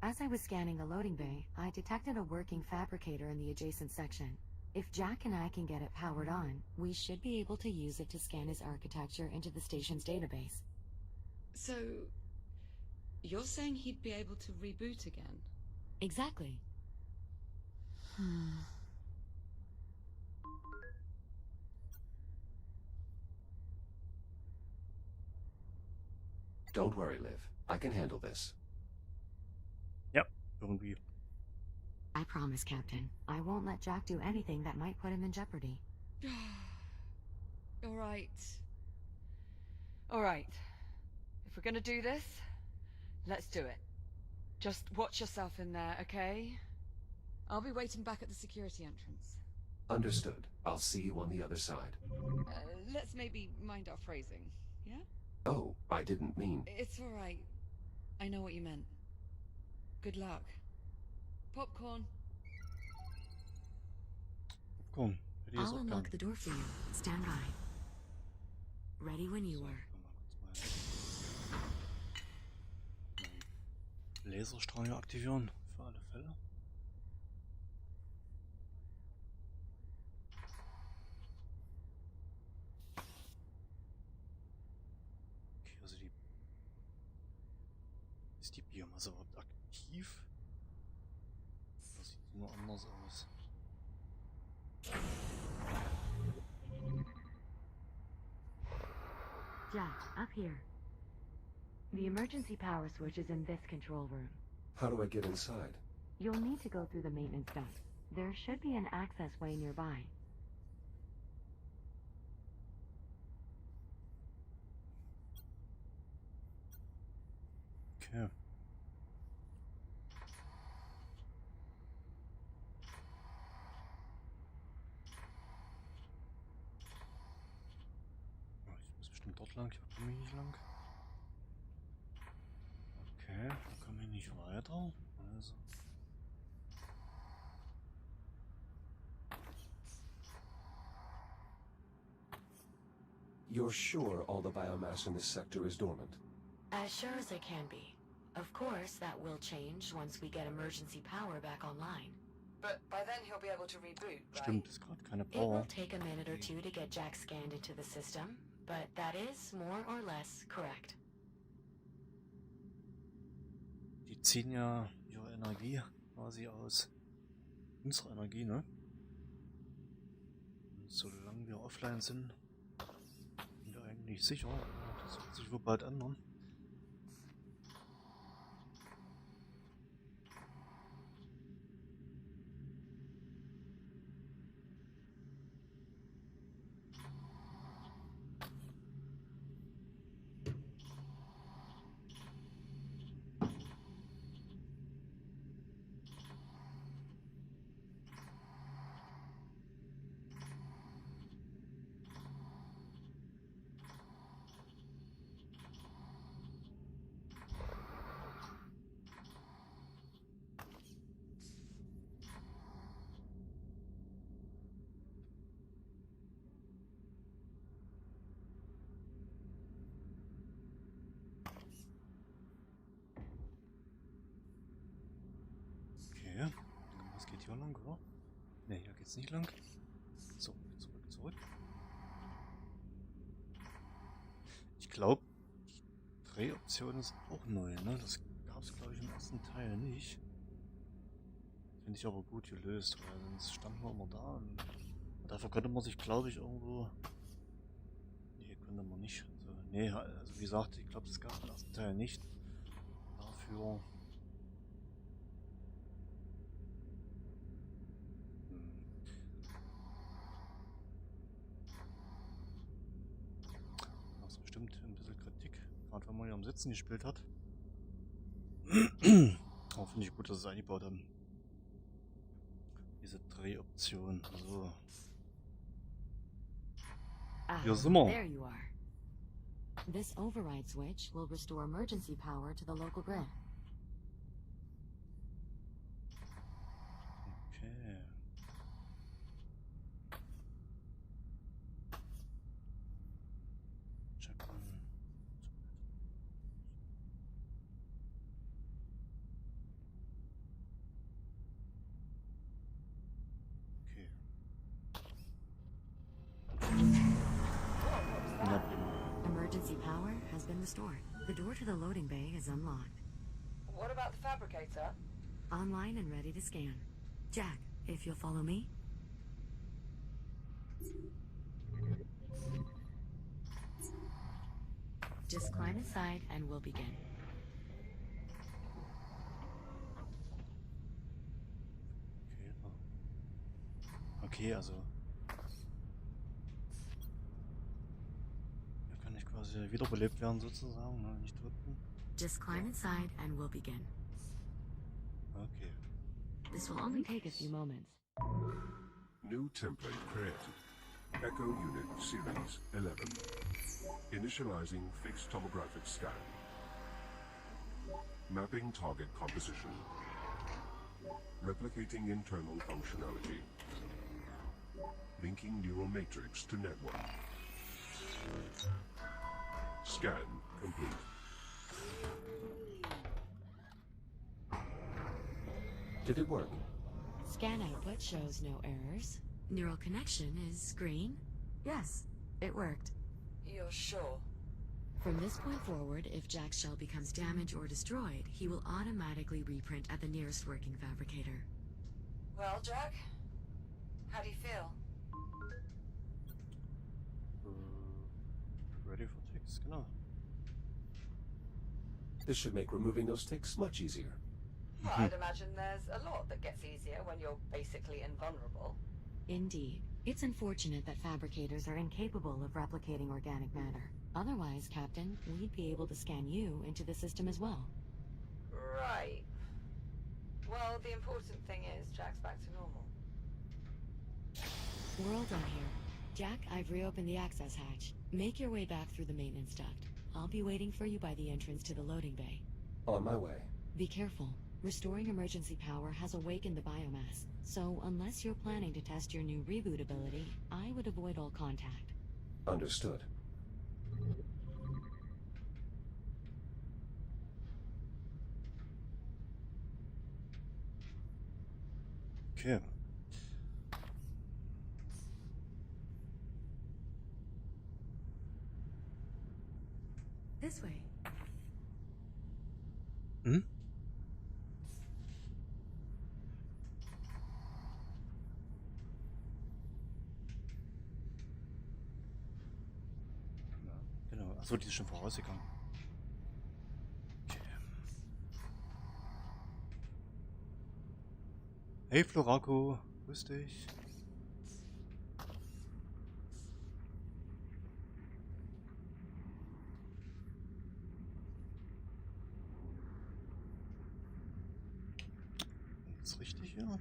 As I was scanning the loading bay, I detected a working fabricator in the adjacent section. If Jack and I can get it powered on, we should be able to use it to scan his architecture into the station's database. So... you're saying he'd be able to reboot again? Exactly. Don't worry, Liv. I can handle this. Ja, irgendwie. I promise, Captain. I won't let Jack do anything that might put him in jeopardy. All right. All right. If we're gonna do this, let's do it. Just watch yourself in there, okay? I'll be waiting back at the security entrance. Understood. I'll see you on the other side. Let's maybe mind our phrasing, yeah? Oh, I didn't mean... It's all right. I know what you meant. Good luck. Popcorn. Popcorn. Hätte ich jetzt I'll auch unlock gern. the door for you. Stand by. Ready when you are. Laserstrahl hier aktivieren, für alle Fälle. Okay, also die... Ist die Biomasse überhaupt aktiv? Das sieht nur anders aus. Jack, up here. The emergency power switch is in this control room. How do I get inside? You'll need to go through the maintenance duct. There should be an access way nearby. Okay. Oh, ich muss bestimmt dort lang, ich komme hier nicht lang. Okay, da komme ich nicht weiter. Also. You're sure all the biomass in this sector is dormant? As sure as I can be. Of course, that will change once we get emergency power back online. But by then he'll be able to reboot, right? Stimmt, ist gerade keine It will Power. take a minute or two to get Jack scanned into the system, but that is more or less correct. Die ziehen ja ihre Energie quasi aus unserer Energie, ne? Und solange wir offline sind wir eigentlich sicher. Das wird sich wohl bald ändern. hier lang, oder? Ne, hier geht's nicht lang. So, zurück. Ich glaube, die Drehoption ist auch neu, ne? Das gab es, glaube ich, im ersten Teil nicht. Finde ich aber gut gelöst, weil sonst standen wir immer da und dafür konnte man sich, glaube ich, irgendwo... Nee, konnte man nicht. Also, nee, also wie gesagt, ich glaube, das gab es im ersten Teil nicht. Dafür... Das ist bestimmt ein bisschen Kritik, gerade wenn man ja am Sitzen gespielt hat. Aber finde ich gut, dass sie es eingebaut haben. Diese Drehoption. So. Hier sind wir. There you are. This override switch will restore emergency power to the local grid. Okay. Check mal. Okay. Na prima. Emergency power has been restored. The door to the loading bay is unlocked. What about the fabricator? Online and ready to scan. Jack, if you'll follow me. Just climb inside and we'll begin. Okay, also... Hier kann ich quasi wiederbelebt werden sozusagen, ne? Nicht tot bin. Just climb inside and we'll begin. Okay. This will only take a few moments. New template created. Echo Unit Series 11. Initializing fixed tomographic scan. Mapping target composition. Replicating internal functionality. Linking neural matrix to network. Scan complete. Did it work? Scan output shows no errors. Neural connection is green. Yes, it worked. You're sure? From this point forward, if Jack's shell becomes damaged or destroyed, he will automatically reprint at the nearest working fabricator. Well, Jack? How do you feel? Ready for ticks, genau. This should make removing those ticks much easier. Well, I'd imagine there's a lot that gets easier when you're basically invulnerable. Indeed. It's unfortunate that fabricators are incapable of replicating organic matter. Otherwise, Captain, we'd be able to scan you into the system as well. Right. Well, the important thing is Jack's back to normal. We're all done here. Jack, I've reopened the access hatch. Make your way back through the maintenance duct. I'll be waiting for you by the entrance to the loading bay. On my way. Be careful. Restoring emergency power has awakened the biomass, so unless you're planning to test your new reboot ability, I would avoid all contact. Understood. Okay. This way. Hm? Ja, genau. Achso, die ist schon vorausgegangen. Okay. Hey Florako, grüß dich. Ist richtig hier?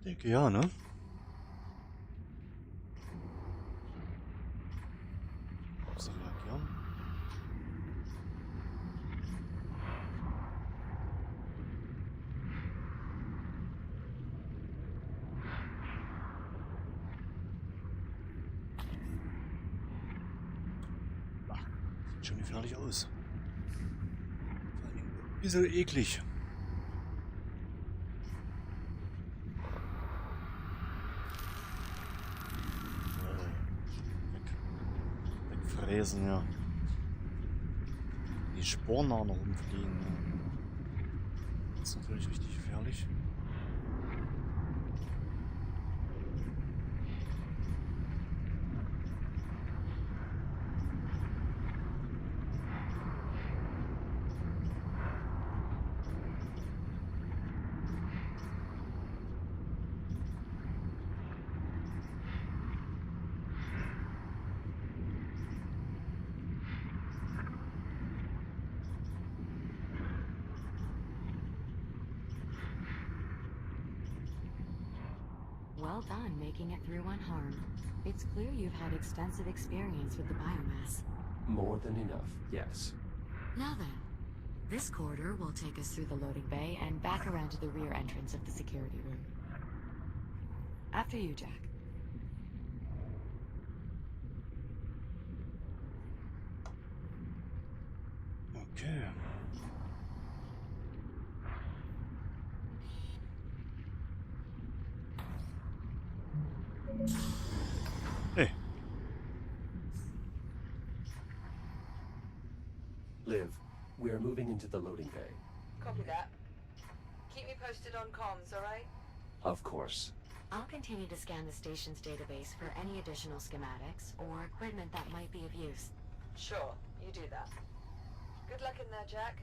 Denke ja, ne? Muss reagieren. Sieht schon gefährlich aus. Vor allem ein bisschen eklig. Wegfräsen, ja. Die Sporen auch noch rumfliegen. Ja. Das ist natürlich richtig gefährlich. Well done making it through unharmed. It's clear you've had extensive experience with the biomass. More than enough, yes. Now then, this corridor will take us through the loading bay and back around to the rear entrance of the security room. After you, Jack. Okay. Hey. Liv, we're moving into the loading bay. Copy that. Keep me posted on comms, alright? Of course. I'll continue to scan the station's database for any additional schematics or equipment that might be of use. Sure, you do that. Good luck in there, Jack.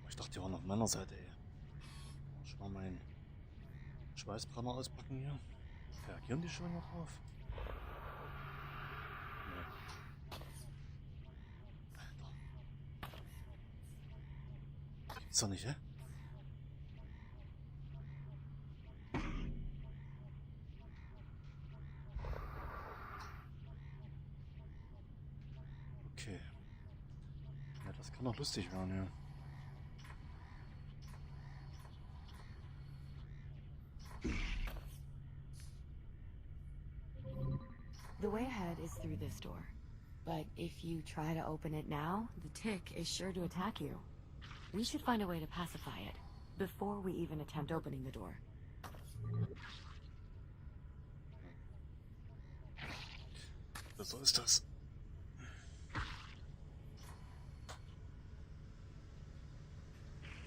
Ich dachte, die waren auf meiner Seite, ey. Schon mal meinen Schweißbrenner auspacken hier. Reagieren die schon noch drauf? Nee. Alter. Gibt's doch nicht, hä? Okay. Ja, das kann doch lustig werden, ja. The way ahead is through this door. But if you try to open it now, the tick is sure to attack you. We should find a way to pacify it before we even attempt opening the door. So ist das.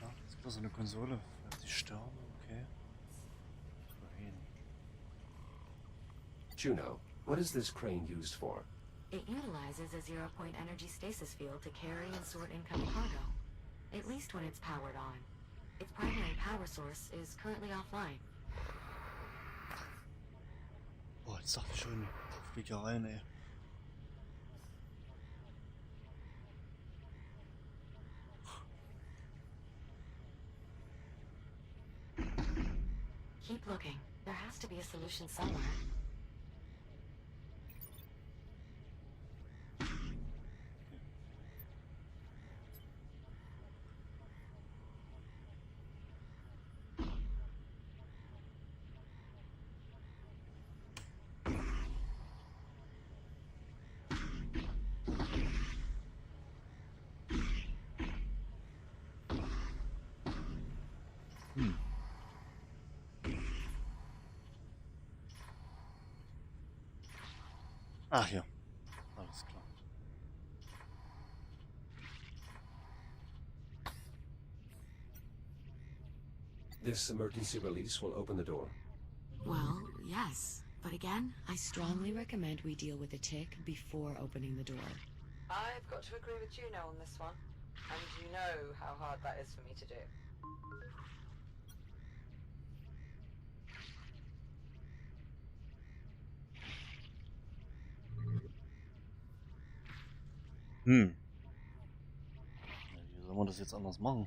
Ja, das ist bloß so eine Konsole. Falls sie sterben, okay. Wohin? Juno, what is this crane used for? It utilizes a zero-point energy stasis field to carry and sort incoming cargo. At least when it's powered on. Its primary power source is currently offline. Boah, jetzt dachte ich schon, flieg ja rein, ey. Keep looking. There has to be a solution somewhere. Ach ja, alles klar. This emergency release will open the door. Well, yes. But again, I strongly recommend we deal with the tick before opening the door. I've got to agree with Juno on this one. And you know how hard that is for me to do. Ja, wie soll man das jetzt anders machen?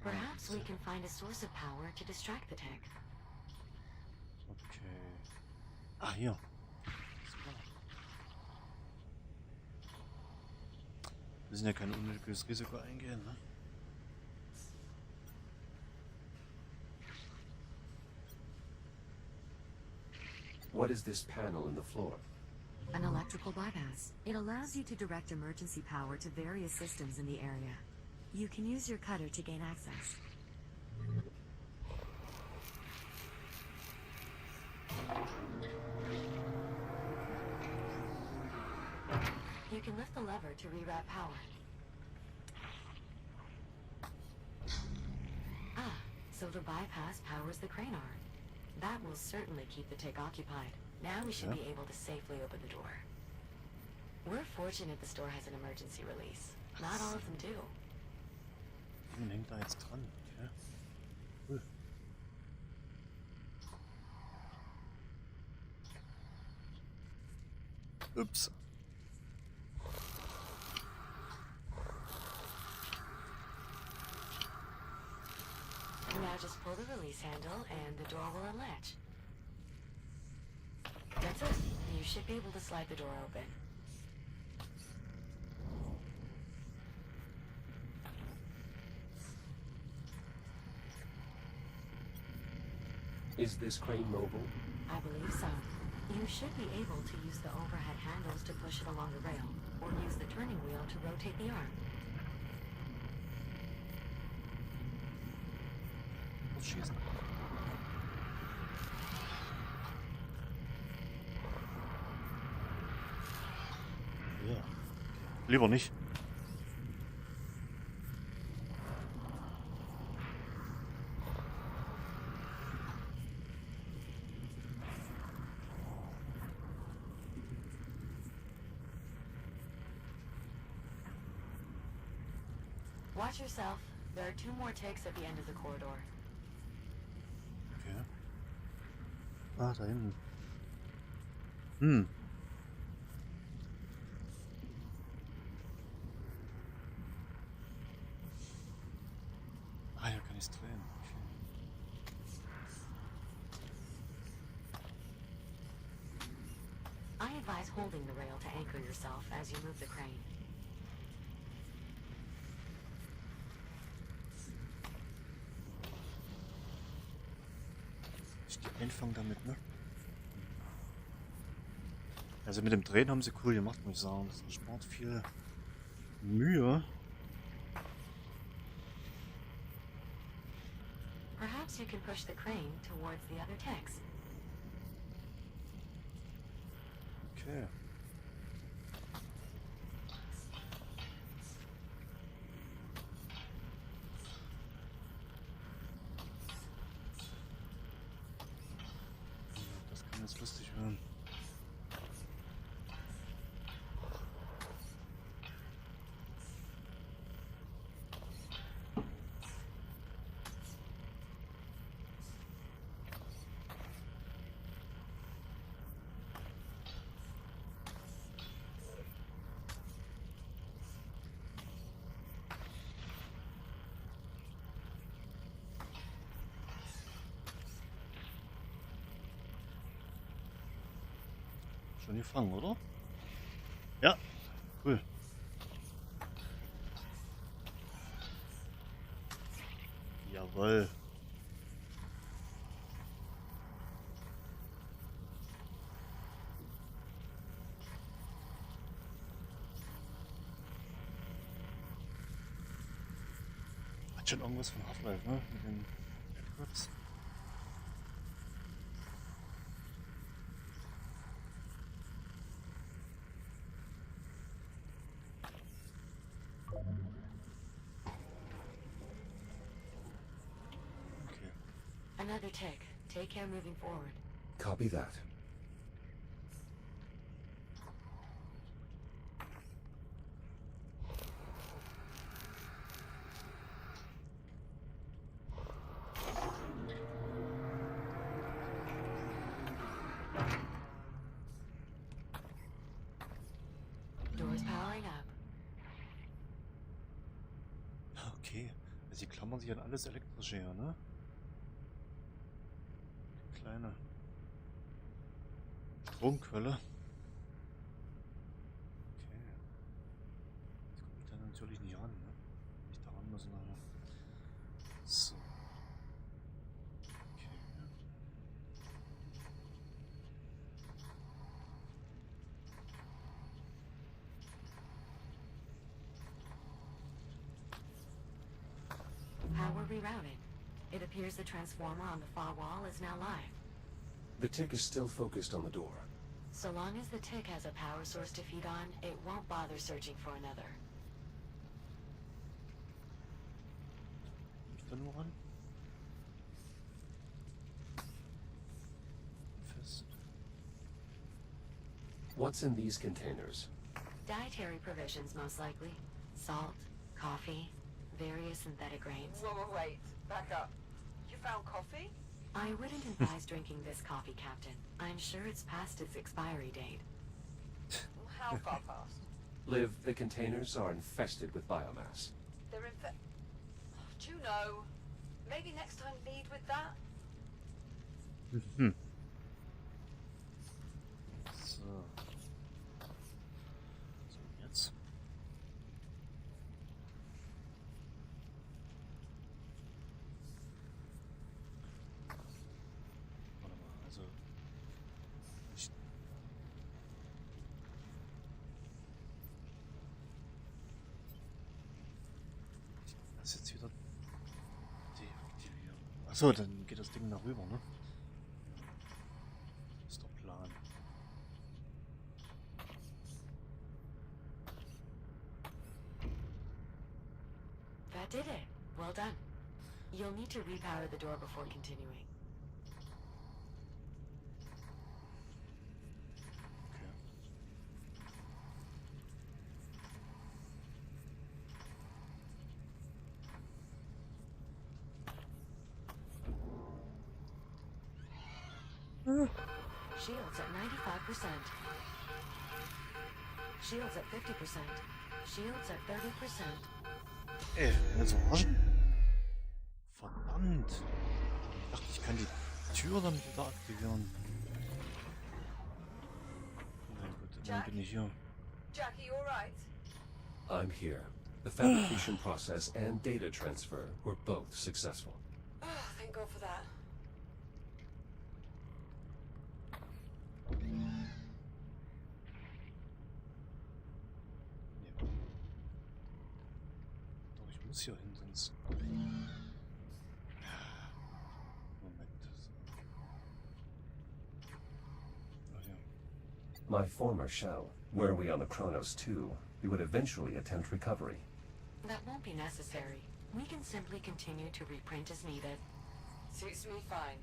Perhaps we can find a source of power to distract the tick. Okay. Ah, hier. Super. Wir müssen ja kein unnötiges Risiko eingehen, ne? What is this panel in the floor? An electrical bypass. It allows you to direct emergency power to various systems in the area. You can use your cutter to gain access. You can lift the lever to reroute power. Ah, so the bypass powers the crane arm. That will certainly keep the tick occupied. Now we should be able to safely open the door. We're fortunate the store has an emergency release. Not all of them do. Hängt da jetzt dran. Okay. Cool. Ups. Now just pull the release handle and the door will unlatch. That's it. You should be able to slide the door open. Is this crane mobile? I believe so. You should be able to use the overhead handles to push it along the rail, or use the turning wheel to rotate the arm. Schießen. Ja. Lieber nicht. Watch yourself. There are 2 more ticks at the end of the corridor. Okay. Ah, da hinten. Hm. Ah, hier kann ich es drehen. Okay. I advise holding the rail to anchor yourself as you move the crane. Ist die Einfang damit, ne? Also mit dem Drehen haben sie cool gemacht, muss ich sagen. Das spart viel Mühe. Perhaps you can push the crane towards the other ticks. Okay. Das kann jetzt lustig werden. Schon gefangen, oder? Ja, cool. Jawohl. Hat schon irgendwas von Half-Life, ne? Mit den Aircrafts. Another tick. Take care moving forward. Copy that. Doors powering up. Okay, also die klammern sich an alles Elektrische her, ne? Kleine. Stromquelle. Okay. Das gucke ich dann natürlich nicht an, ne? Nicht daran müssen, aber. So. Okay. How were we routed? It appears the transformer on the far wall is now live. The tick is still focused on the door. So long as the tick has a power source to feed on, it won't bother searching for another. Ich da nur ran? Fest. What's in these containers? Dietary provisions, most likely. Salt, coffee, various synthetic grains. Whoa, wait. Back up. You found coffee? I wouldn't advise drinking this coffee, Captain. I'm sure it's past its expiry date. How far past? Liv, the containers are infested with biomass. They're in fact... Juno, maybe next time lead with that? Mhm. So. So, jetzt. Warte mal, also. Ich das jetzt wieder deaktivieren. Achso, dann geht das Ding darüber, ne? Das ist der Plan. That did it. Well done. You'll need to repower the door before continuing. Okay. Shields at 95%. Shields at 50%. Shields at 30%. Ey, jetzt verarschen? Verdammt! Ich dachte, ich kann die Tür damit wieder aktivieren. Na gut, dann bin ich hier. Jackie, all right? I'm here. The fabrication process and data transfer were both successful. Oh, thank God for that. Nee. Doch, ich muss hier hin, sonst. Moment. Ach ja. My former shell, were we on the Kronos 2, we would eventually attempt recovery. That won't be necessary. We can simply continue to reprint as needed. Suits me fine.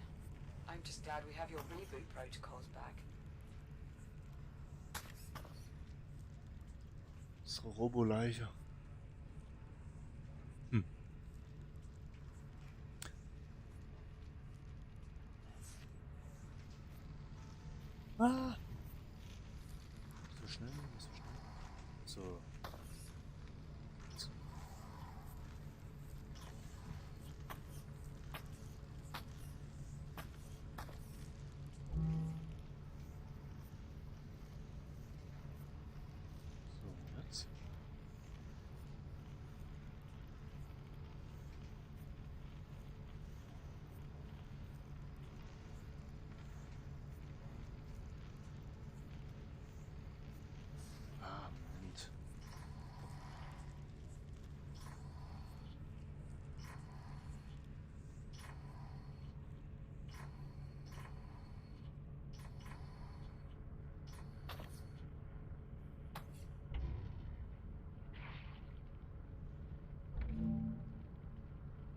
I'm just glad we have your reboot protocols back. Unsere Roboleiche. Hm. Ah! So schnell, so schnell. So. So. So, jetzt. Ah, Moment.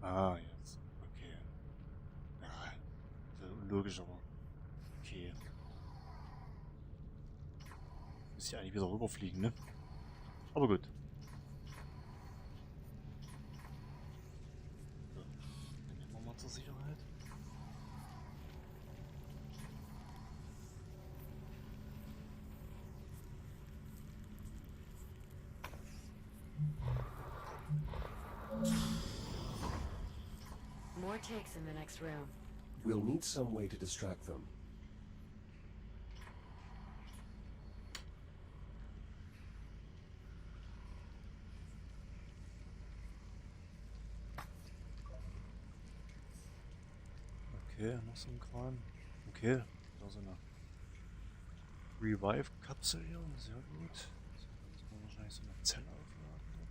Ah, jetzt. Okay. Ja, das ist unlogisch, aber okay. Müsste ja eigentlich wieder rüberfliegen, ne? Aber gut. So, dann nehmen wir mal zur Sicherheit. More ticks in the next room. We'll need some way to distract them. Okay, noch so ein Kran. Okay, da so eine Revive-Kapsel hier, sehr gut. So, jetzt muss man wahrscheinlich so eine Zelle aufladen dort.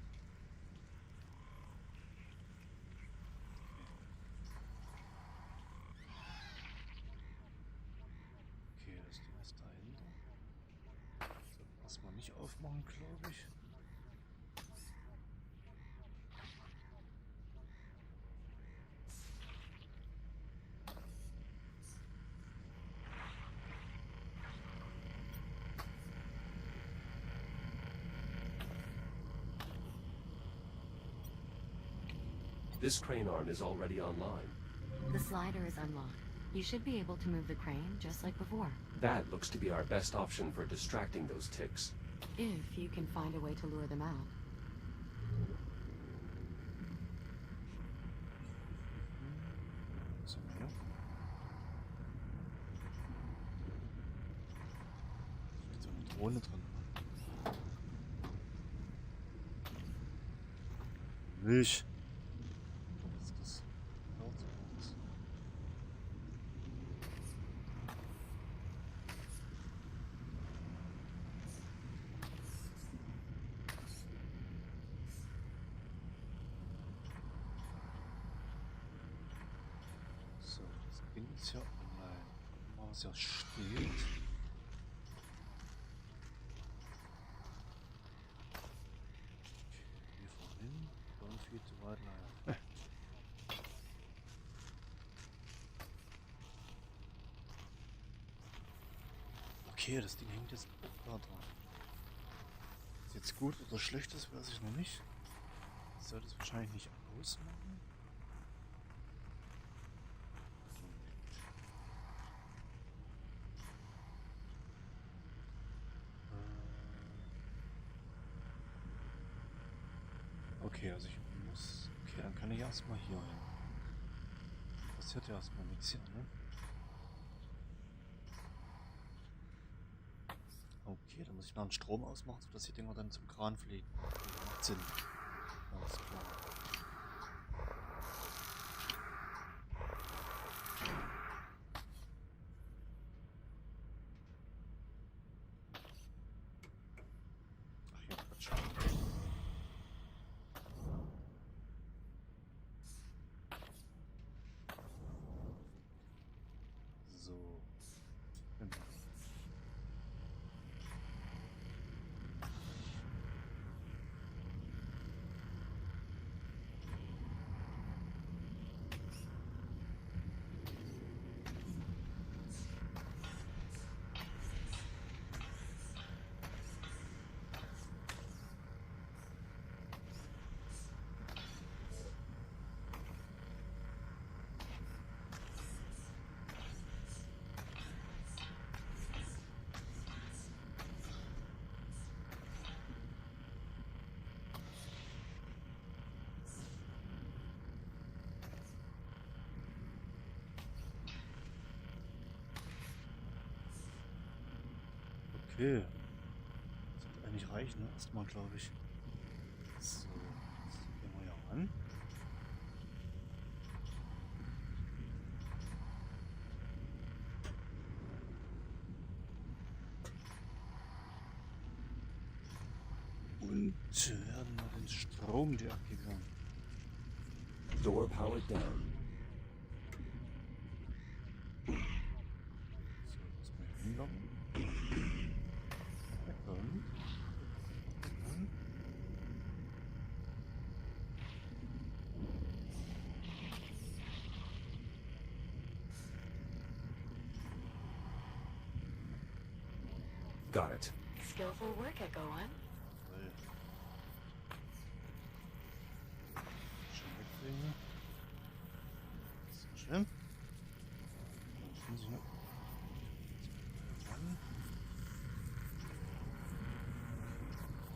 Okay, das Ding ist dahinter. So, erstmal nicht aufmachen, glaube ich. This crane arm is already online. The slider is unlocked. You should be able to move the crane just like before. That looks to be our best option for distracting those ticks. If you can find a way to lure them out. Was haben wir hier? Ist so eine Drohne drin. Milch. Was ist das? Herzhaus. So, das Ding ist ja online. Mal was ja steht. Hier vorhin. Don't feed the wildlife. Okay, das Ding hängt jetzt da dran. Ist jetzt gut oder schlecht, das weiß ich noch nicht. Ich sollte es wahrscheinlich nicht ausmachen. Okay, also ich muss... Okay, dann kann ich erstmal hier hin. Passiert ja erstmal nichts hier, ne? Okay, dann muss ich mal den Strom ausmachen, sodass die Dinger dann zum Kran fliegen. Das macht Sinn. Alles klar. Ach ja, Quatsch. So. Okay. Das wird eigentlich reichen, ne? Erstmal, glaube ich. So, jetzt gehen wir ja ran. Und werden wir den Strom deaktivieren. Door powered down. So, das mal hier hinloggen. Got it. Skillful work, Echo One. Toll. Schon wegbringen. So schön. Dann muss ich noch ran.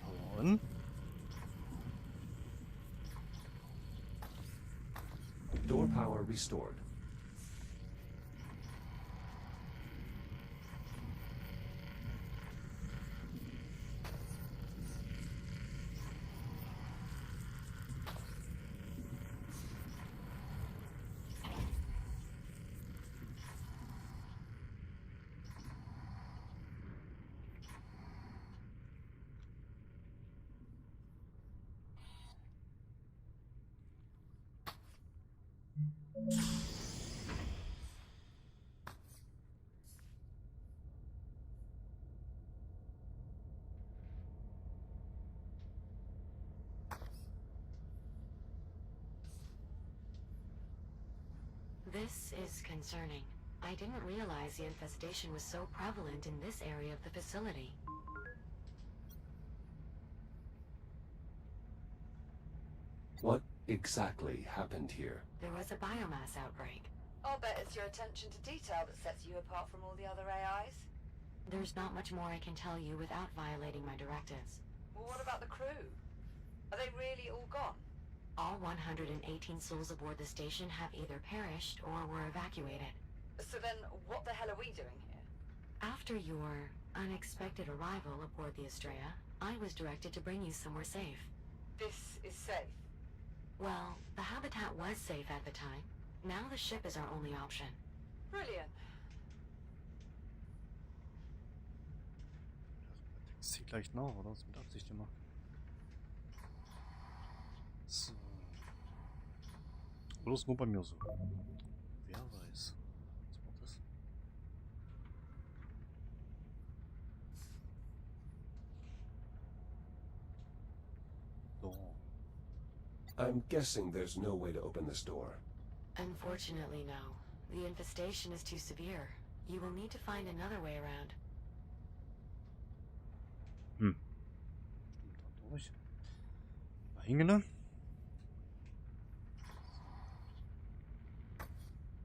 Power on. Door power restored. This is concerning. I didn't realize the infestation was so prevalent in this area of the facility. What exactly happened here? There was a biomass outbreak. I'll bet it's your attention to detail that sets you apart from all the other AIs. There's not much more I can tell you without violating my directives. Well, what about the crew? Are they really all gone? All 118 souls aboard the station have either perished or were evacuated. So then, what the hell are we doing here? After your unexpected arrival aboard the Estrella, I was directed to bring you somewhere safe. This is safe. Well, the habitat was safe at the time. Now the ship is our only option. Brilliant. Das zieht gleich nach, oder? Das ist mit Absicht gemacht. So. Oder ist nur bei mir so? Wer weiß. Was war das? So. I'm guessing there's no way to open this door. Unfortunately, no. The infestation is too severe. You will need to find another way around. Stimmt, da durch. Da hingene.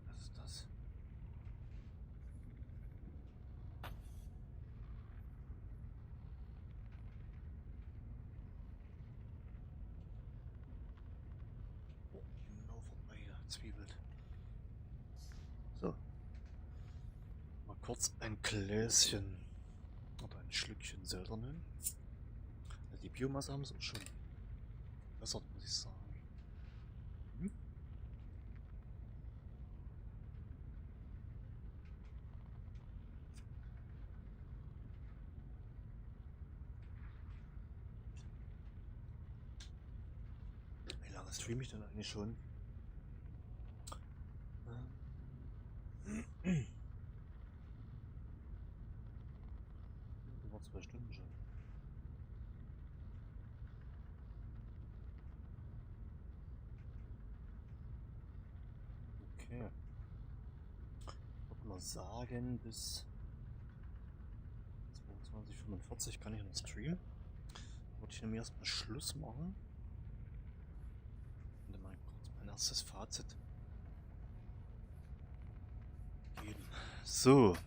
Was ist das? Oh, genau vorbei, Zwiebelt. So. Mal kurz ein Gläschen oder ein Schlückchen selber nehmen. Also die Biomasse haben es auch schon verbessert, muss ich sagen. Hm? Wie lange streame ich denn eigentlich schon? Über 2 Stunden schon. Okay. Ich würde mal sagen, bis 22:45 kann ich noch streamen. Würde ich nämlich erstmal Schluss machen. Und dann mal kurz mein erstes Fazit geben. So.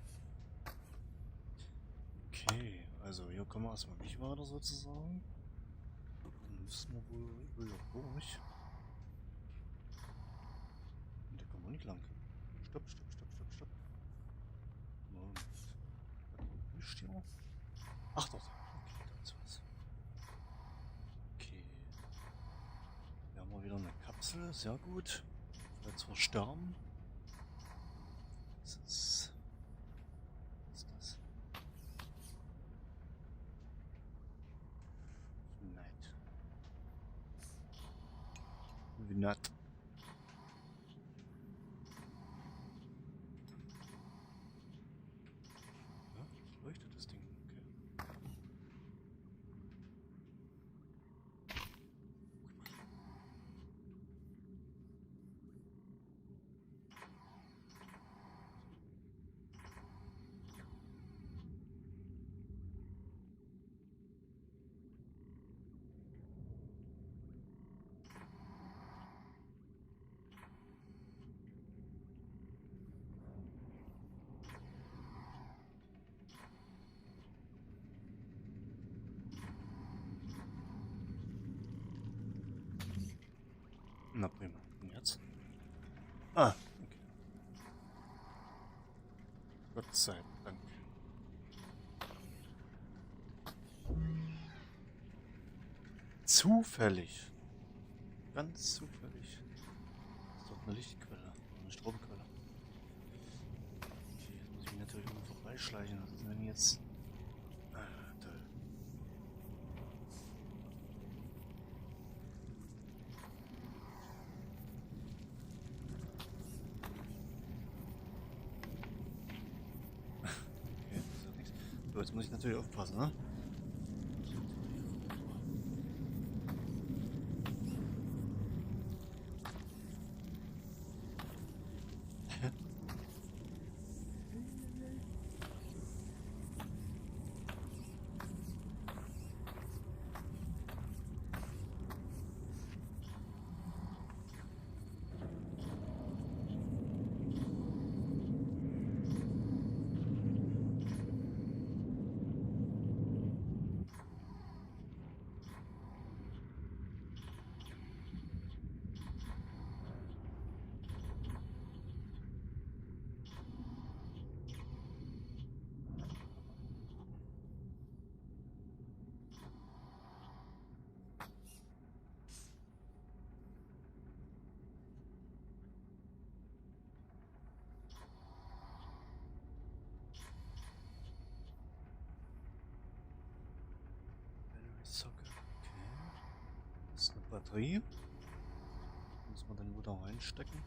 Okay, also hier kommen wir erstmal nicht weiter sozusagen. Dann müssen wir wohl hier durch. Und da kommen wir nicht lang. Stopp, stopp, stopp, stopp, stopp. Und nicht hier. Ach doch, okay, da ist was. Okay. Hier haben wir wieder eine Kapsel, sehr gut. Jetzt wir sterben. Was ist das? Nett. Wie nett. Ja, leuchtet das Ding. Okay. Na prima. Und jetzt? Ah, okay. Gott sei Dank. Zufällig. Ganz zufällig. Das ist doch eine Lichtquelle. Eine Stromquelle. Okay, jetzt muss ich mich natürlich irgendwo vorbeischleichen. Was ist denn jetzt? Ah, toll. So, jetzt muss ich natürlich aufpassen, ne? Socke. Okay. Das ist eine Batterie. Muss man dann wieder reinstecken.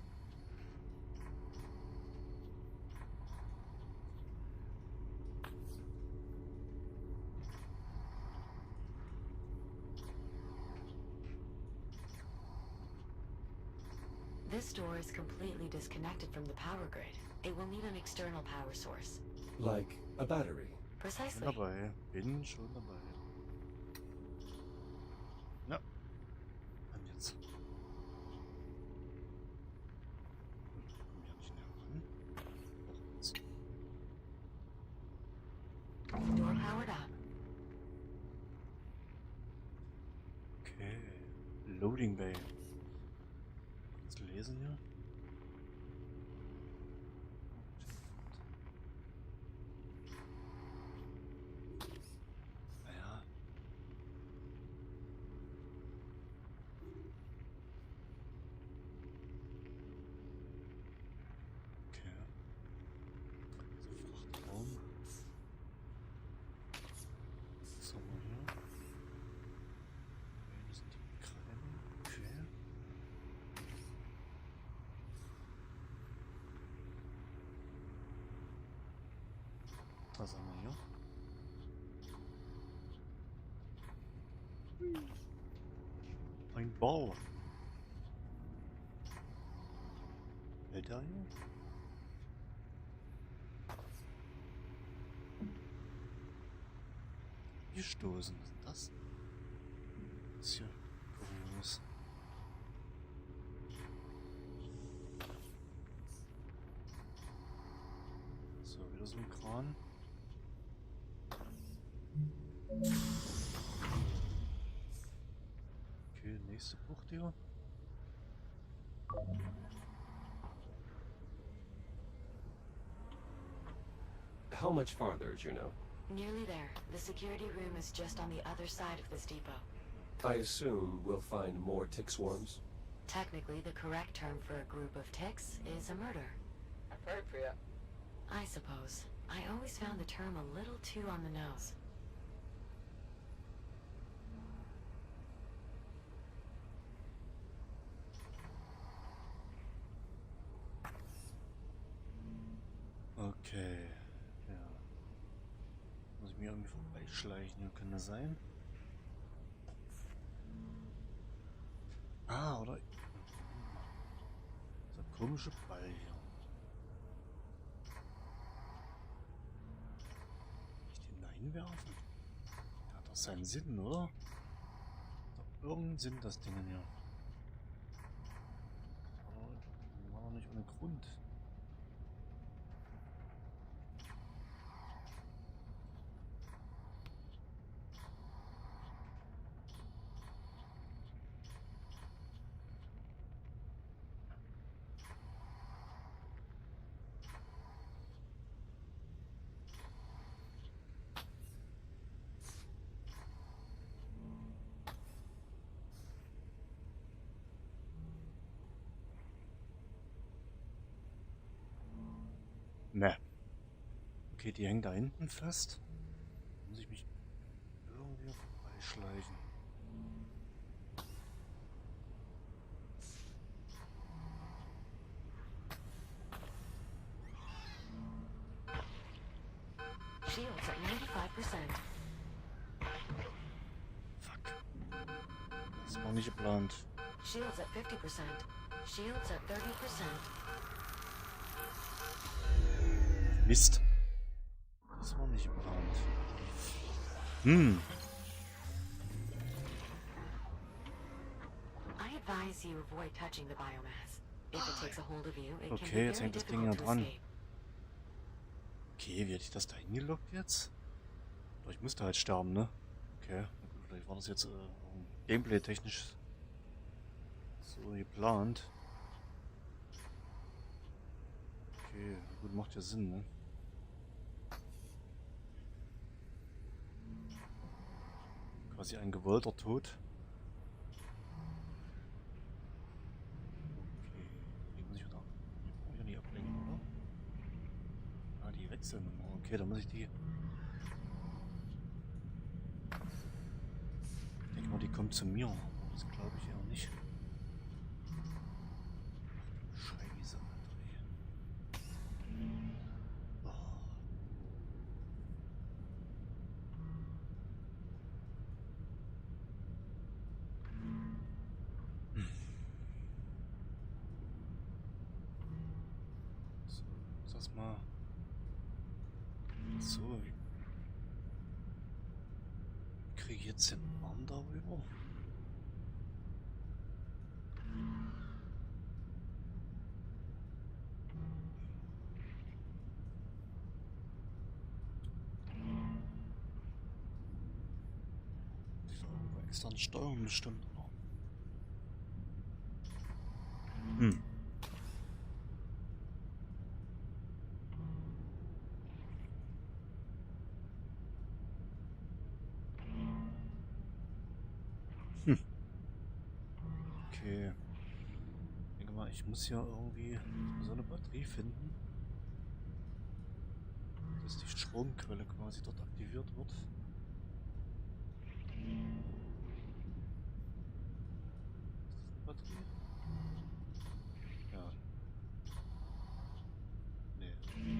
This door is completely disconnected from the power grid. It will need an external power source. Like a battery. Precisely. Schon dabei. Bin schon dabei. Ja. Und jetzt. Komm hier nicht näher ran. Doch jetzt. Door powered up. Okay. Loading Bay. Kannst du lesen hier? Naja. Okay. Also Frachtraum. Was haben wir hier? Okay, das sind die Kräne. Okay. Was haben wir hier? Ein Bau. Hält er hier? Gestoßen. Was ist das? Das ist hier kurios. So, wieder so ein Kran. Okay, nächste Bucht hier. How much farther, Juno? Nearly there. The security room is just on the other side of this depot. I assume we'll find more tick swarms? Technically, the correct term for a group of ticks is a murder. Appropriate. I suppose. I always found the term a little too on the nose. Okay. Ja. Muss ich mir irgendwie vorbeischleichen, hier kann das sein? Ah, oder? Dieser komische Ball hier. Kann ich den da hinwerfen? Der hat doch seinen Sinn, oder? Hat doch irgendeinen Sinn, das Ding hier. Aber war doch nicht ohne Grund. Ne. Okay, die hängen da hinten fest. Da muss ich mich irgendwie vorbeischleichen. Shields at Fuck. Das war nicht geplant. Shields at 50%. Shields at 30%. Mist. Das war nicht geplant. Hm. I advise you avoid touching the biomass. If it takes a hold of you, it can Okay, be jetzt very hängt das Ding ja difficult to dran. escape. Okay, wie hätte ich das da hingelockt jetzt? Doch, ich musste halt sterben, ne? Okay, na gut, vielleicht war das jetzt gameplay-technisch so geplant. Okay, gut, macht ja Sinn, ne? Quasi ein gewollter Tod. Okay, die muss ich wieder. Die brauche ich ja nicht ablenken, oder? Ah, die wechseln. Okay, dann muss ich die. Ich denke mal, die kommt zu mir. Das glaube ich eher nicht. Scheiße, Alter. Oh. So, das mal. So, wie kriege ich jetzt den Arm darüber? Irgendwo externe Steuerung bestimmt. Hm. Okay. Ich denke mal, ich muss ja irgendwie so eine Batterie finden, dass die Stromquelle quasi dort aktiviert wird. Ist das eine Batterie? Ja. Nee,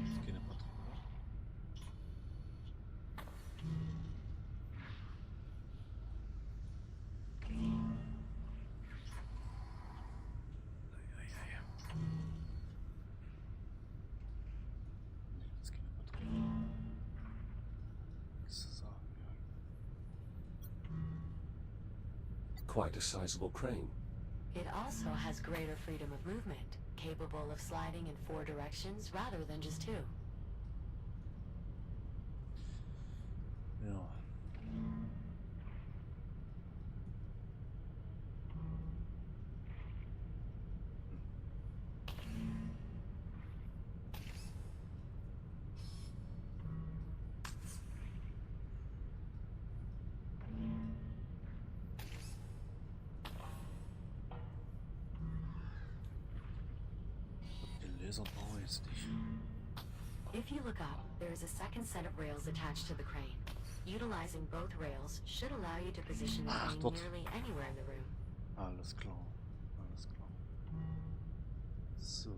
das ist keine Batterie, oder? Eieiei. Nee, das ist keine Batterie. Nichts zu sagen, ja. Quite a sizable crane. It also has greater freedom of movement, capable of sliding in 4 directions rather than just 2. Ja. Den Laser brauche ich jetzt nicht. If you look up, there is a second set of rails attached to the crane. Utilizing both rails should allow you to position the crane dort. nearly anywhere in the room. Alles klar. Alles klar. So.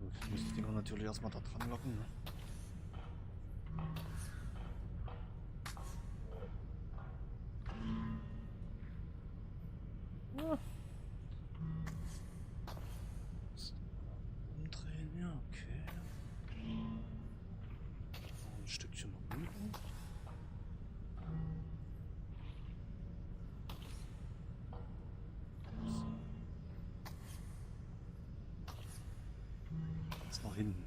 Gut, ich muss die Dinger natürlich erstmal da dran locken, ne? Ja. Umdrehen, ja, okay. Noch ein Stückchen rüber. Jetzt nach hinten.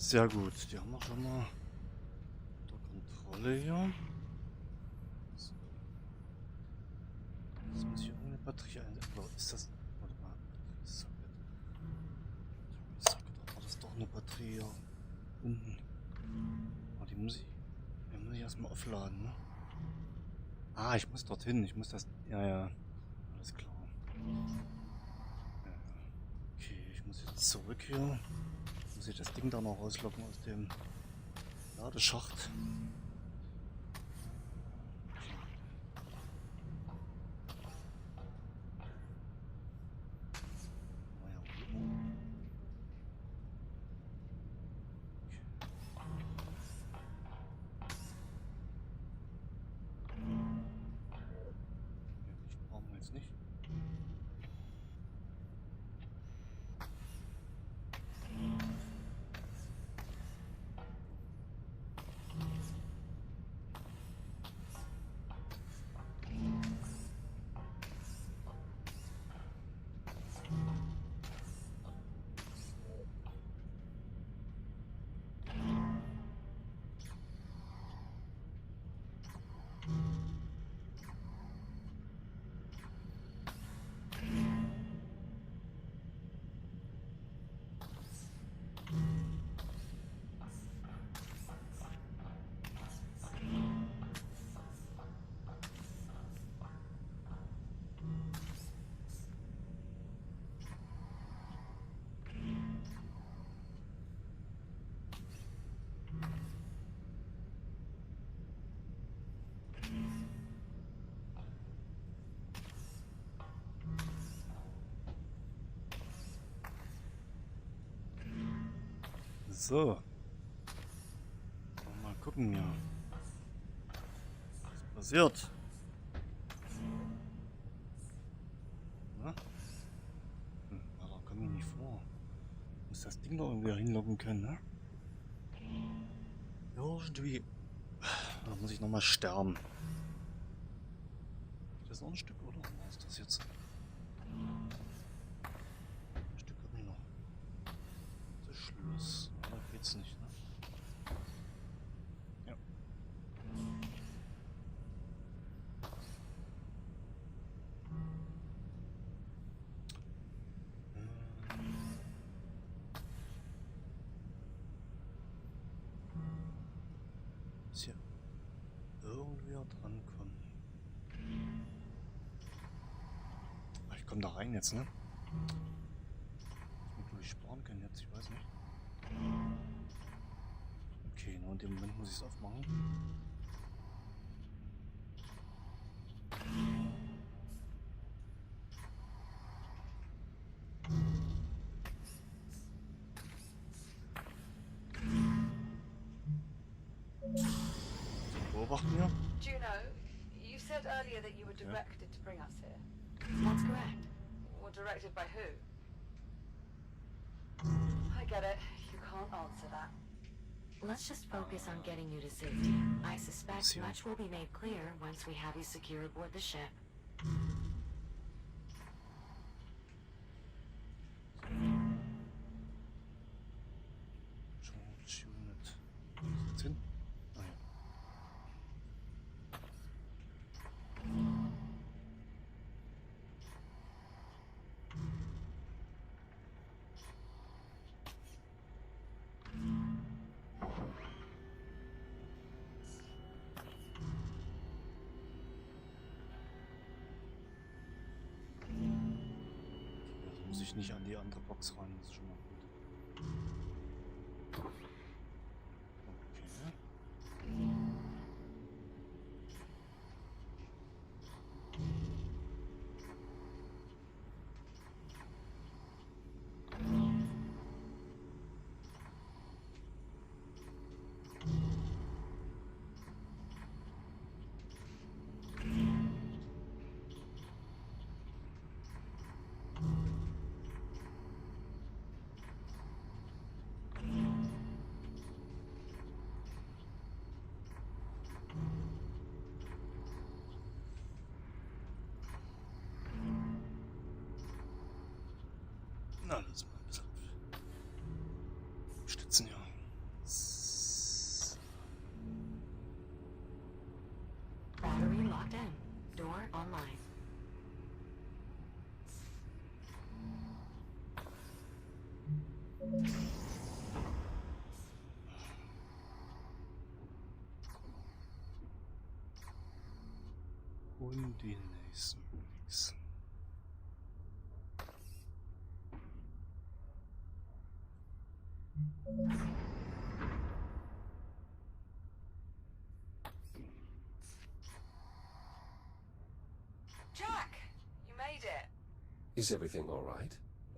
Sehr gut, die haben wir schon mal unter Kontrolle hier. So. Jetzt muss ich irgendeine Batterie einsetzen. Oder ist das... Warte mal, Batterie-Socket. Batterie-Socket, war das doch eine Batterie hier unten. Aber die muss ich erstmal aufladen, ne? Ah, ich muss dorthin, ich muss das... Ja, ja, alles klar. Okay, ich muss jetzt zurück hier. Muss ich das Ding da noch rauslocken aus dem Ladeschacht. Ich brauche jetzt nicht. So. Mal gucken hier. Was passiert? Na? Da komme ich nicht vor. Ich muss das Ding da irgendwie hinloggen können, ne? Irgendwie. Da muss ich nochmal sterben. Ist das noch ein Stück, oder? Was ist das jetzt? Ein Stück hat mir noch. Das ist Schluss. Da geht's nicht, ne? Ja. Muss hier irgendwer drankommen. Ah, ich komme da rein jetzt, ne? Ich muss sparen können jetzt, ich weiß nicht. Okay, nur in dem Moment muss ich es aufmachen. Beobachten wir. Juno, you said earlier that you were directed to bring us here. That's correct. Or directed by who? I get it. You can't answer that. Let's just focus on getting you to safety. I suspect much will be made clear once we have you secure aboard the ship. Muss ich nicht an die andere Box ran, das ist schon mal gut. Okay. Na, lass mal ein bisschen stützen, ja. Und die nächsten X. Jack, you made it. Is everything all right?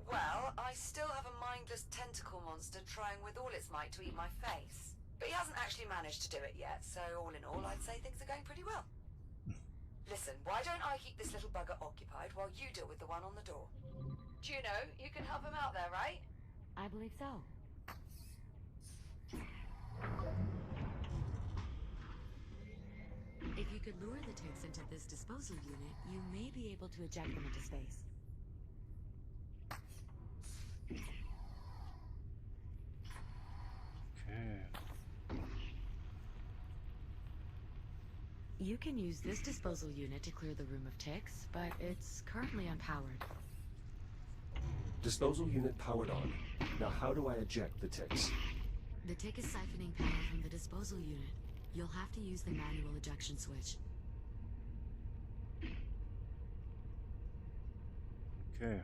Well, I still have a mindless tentacle monster trying with all its might to eat my face. But he hasn't actually managed to do it yet, so all in all, I'd say things are going pretty well. Listen, why don't I keep this little bugger occupied while you deal with the one on the door? Juno, you can help him out there, right? I believe so. If you could lure the ticks into this disposal unit, you may be able to eject them into space. Okay. You can use this disposal unit to clear the room of ticks, but it's currently unpowered. Disposal unit powered on. Now how do I eject the ticks? The tick is siphoning power from the disposal unit. You'll have to use the manual ejection switch. Okay.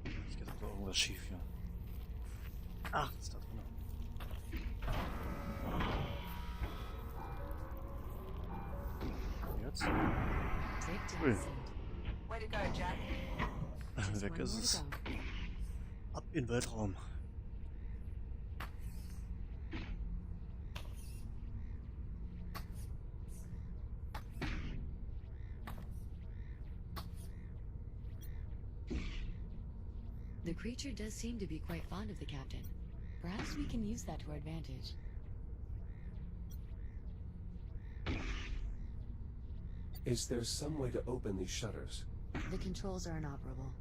Jetzt geht doch irgendwas schief hier. Ach, das ist da drin. Jetzt. Cool. Way to go, Jack. Weg ist es. Ab in den Weltraum. The creature does seem to be quite fond of the captain. Perhaps we can use that to our advantage. Is there some way to open these shutters? The controls are inoperable.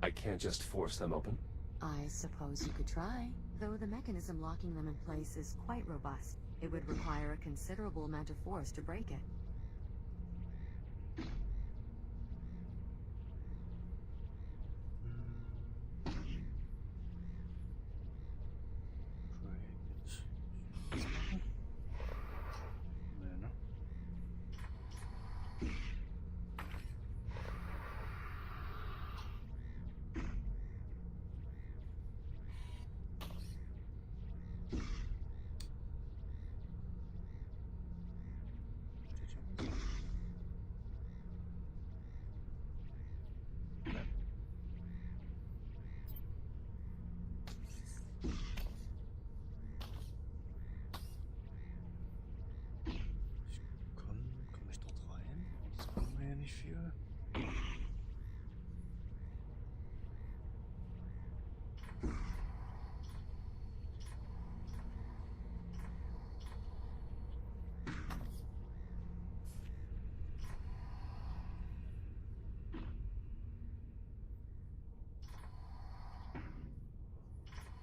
I can't just force them open? I suppose you could try, though the mechanism locking them in place is quite robust. It would require a considerable amount of force to break it. Komm ich dort rein? Das brauchen wir ja nicht viel.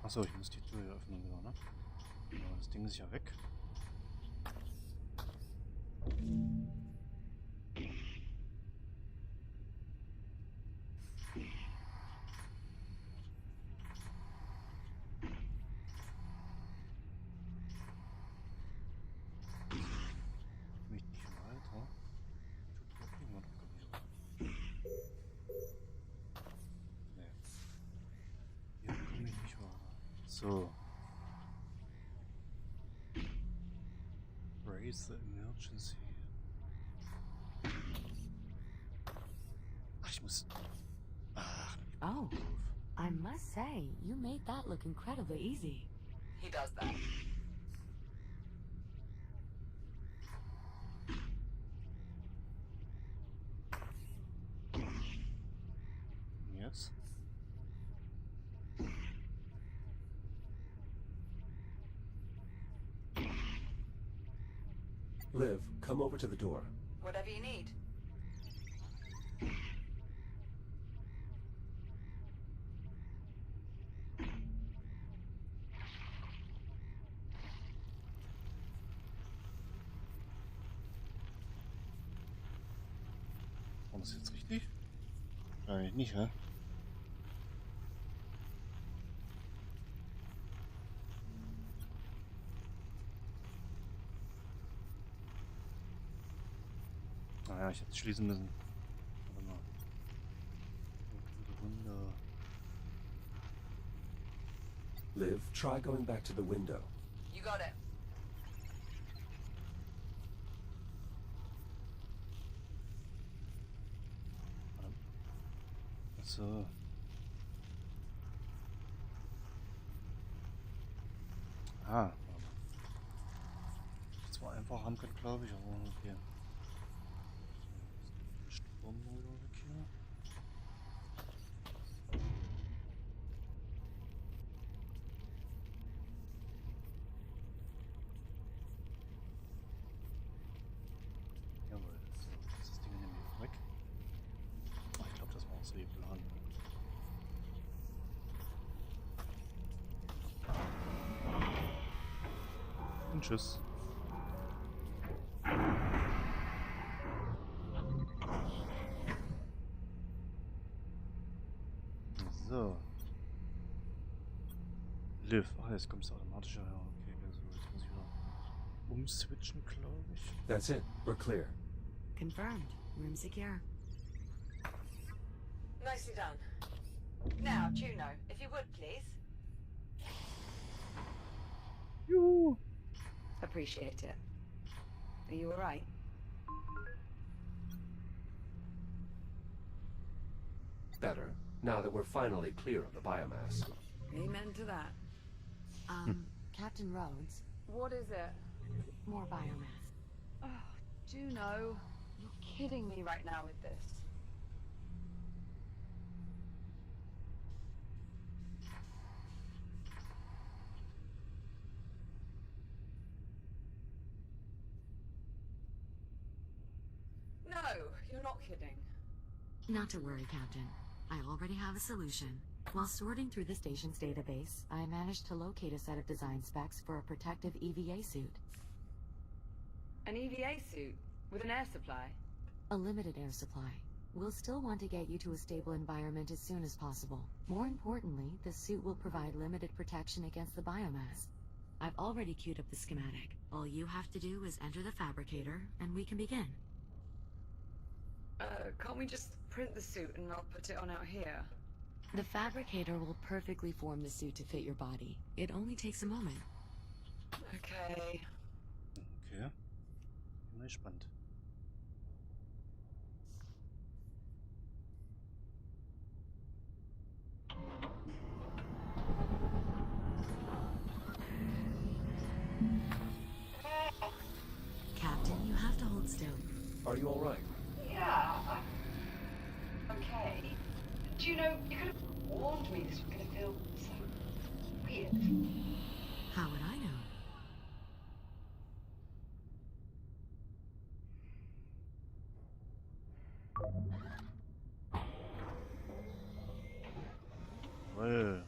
Achso, ich muss die Tür hier öffnen wieder, ne? Aber das Ding ist ja weg. Mich nicht weiter. Tut doch niemand wieder. Nee. Hier komme ich nicht weiter. So. Raise the emergency. Ach, ich muss. Ach. Oh, I must say, you made that look incredibly easy. He does that. Jetzt. Liv, come over to the door. Whatever you need. War das jetzt richtig? Wahrscheinlich nicht, hä? ich hätte schließen müssen. Warte mal. Runde. Liv, try going back to the window. You got it. So. Ah. Das war einfach haben können, glaube ich, aber okay. Sturmmodus weg hier. Jawohl, so, ist das Ding nämlich weg. Oh, ich glaube, das war auch so geplant. Und tschüss. So. Liv. Ah, jetzt kommst du automatisch her. Okay, also jetzt muss ich wieder umswitchen, glaube ich. That's it. We're clear. Confirmed. Room secure. Nicely done. Now, Juno, if you would, please. You. Appreciate it. Are you alright? Better, now that we're finally clear of the biomass. Amen to that. Captain Rhodes, What is it? more biomass. Oh, Juno. You're kidding me right now with this. No, you're not kidding. Not to worry, Captain. I already have a solution. While sorting through the station's database, I managed to locate a set of design specs for a protective EVA suit. An EVA suit with an air supply. A limited air supply. We'll still want to get you to a stable environment as soon as possible. More importantly, the suit will provide limited protection against the biomass. I've already queued up the schematic. All you have to do is enter the fabricator, and we can begin. Can't we just print the suit and I'll put it on out here? The fabricator will perfectly form the suit to fit your body. It only takes a moment. Okay. Okay. Bin mal gespannt. Captain, you have to hold still. Are you all right? Yeah. Okay. Juno, you could have warned me this was going to feel so weird. How would I know? Well.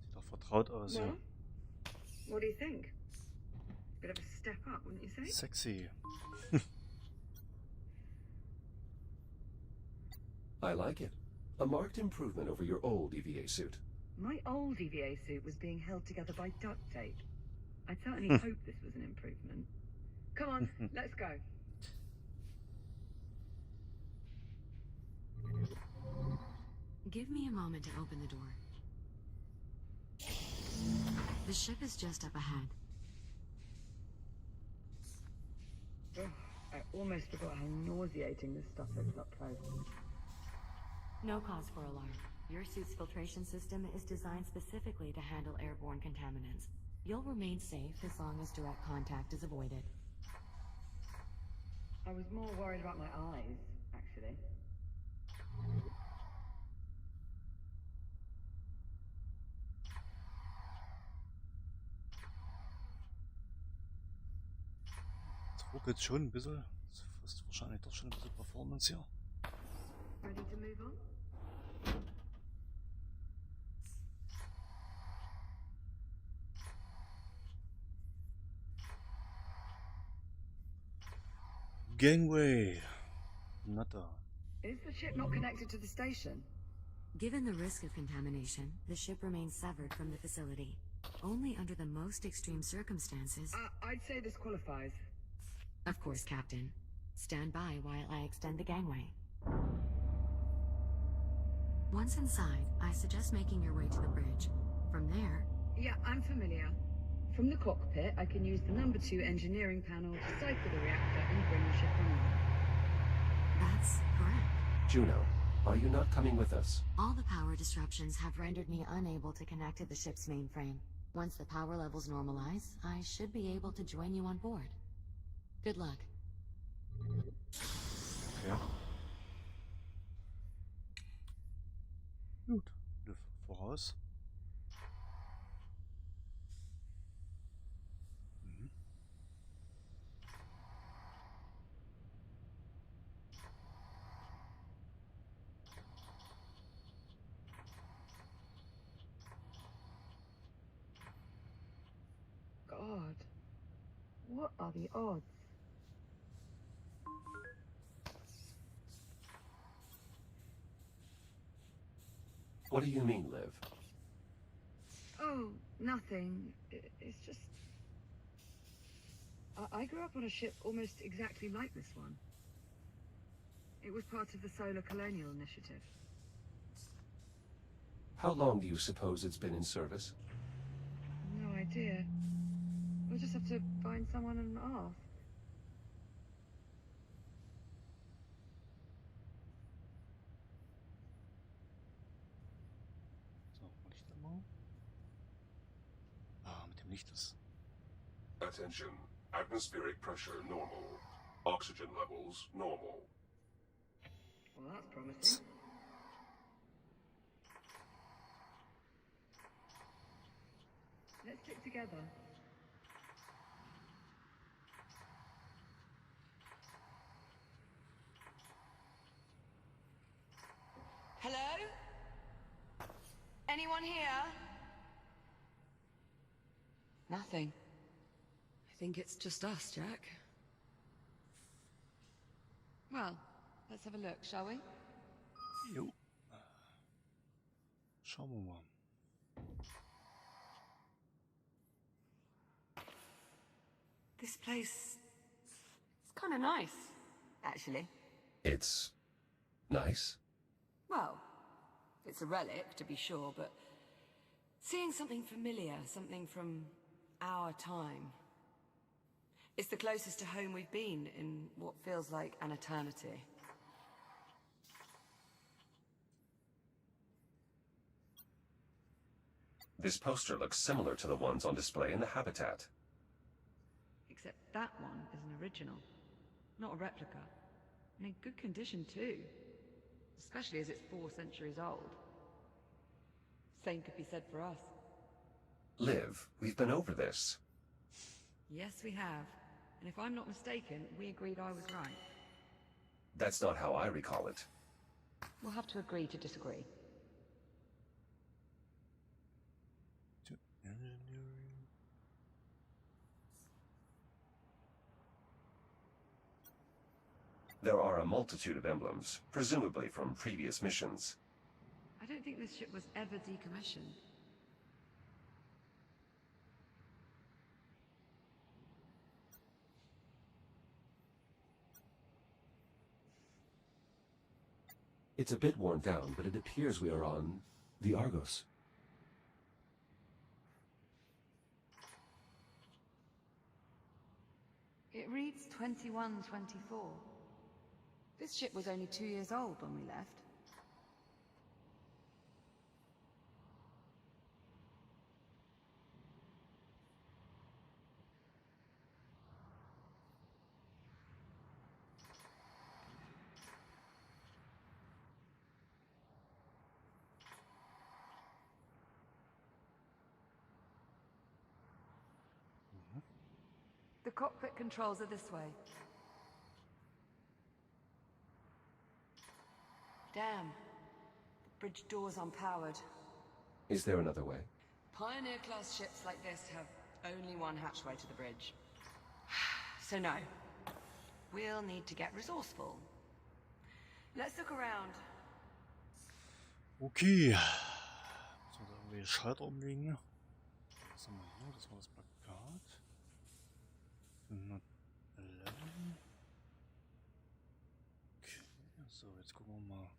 Sieht doch vertraut aus hier. Well, what do you think? Bit of a step up, wouldn't you say? Sexy. I like it. A marked improvement over your old EVA suit. My old EVA suit was being held together by duct tape. I certainly hope this was an improvement. Come on, let's go. Give me a moment to open the door. The ship is just up ahead. Ugh, I almost forgot how nauseating this stuff is up close. No cause for alarm. Your suit's filtration system is designed specifically to handle airborne contaminants. You'll remain safe as long as direct contact is avoided. I was more worried about my eyes, actually. Es ruckelt schon ein bisschen. Das frisst wahrscheinlich doch schon ein bisschen Performance hier. Ready to move on? Gangway. Not da. Is the ship not connected to the station? Given the risk of contamination, the ship remains severed from the facility. Only under the most extreme circumstances... I'd say this qualifies. Of course, Captain. Stand by while I extend the gangway. Once inside, I suggest making your way to the bridge. From there... Yeah, I'm familiar. From the cockpit, I can use the number 2 engineering panel to cycle the reactor and bring the ship online. That's correct. Juno, are you not coming with us? All the power disruptions have rendered me unable to connect to the ship's mainframe. Once the power levels normalize, I should be able to join you on board. Good luck. Ja. Gut, voraus. Mhm. God, what are the odds? What do you mean, Liv? Oh, nothing. It's just... I grew up on a ship almost exactly like this one. It was part of the Solar Colonial Initiative. How long do you suppose it's been in service? No idea. We'll just have to find someone and ask. So, Licht einmal. Ah, mit dem Licht ist... Attention. Atmospheric pressure normal. Oxygen levels normal. Well, that's promising. Let's stick together. Hello? Anyone here? Nothing. I think it's just us, Jack. Well, let's have a look, shall we? Jo. Schauen wir mal. This place... It's kind of nice, actually. It's... nice? Well, it's a relic, to be sure, but... seeing something familiar, something from our time... it's the closest to home we've been in what feels like an eternity. This poster looks similar to the ones on display in the habitat. Except that one is an original, not a replica. And in good condition too. Especially as it's 4 centuries old. Same could be said for us. Liv, we've been over this. Yes, we have. And if I'm not mistaken, we agreed I was right. That's not how I recall it. We'll have to agree to disagree. There are a multitude of emblems, presumably from previous missions. I don't think this ship was ever decommissioned. It's a bit worn down, but it appears we are on the Argos. It reads 2124. This ship was only 2 years old when we left. The cockpit controls are this way. Damn. The bridge door's unpowered. Is there another way? Pioneer-class ships like this have only one hatchway to the bridge. So no. We'll need to get resourceful. Let's look around. Okay. Müssen wir da irgendwie Schalter umlegen? Was haben wir hier? Das war das Plakat. 511. So, jetzt gucken wir mal.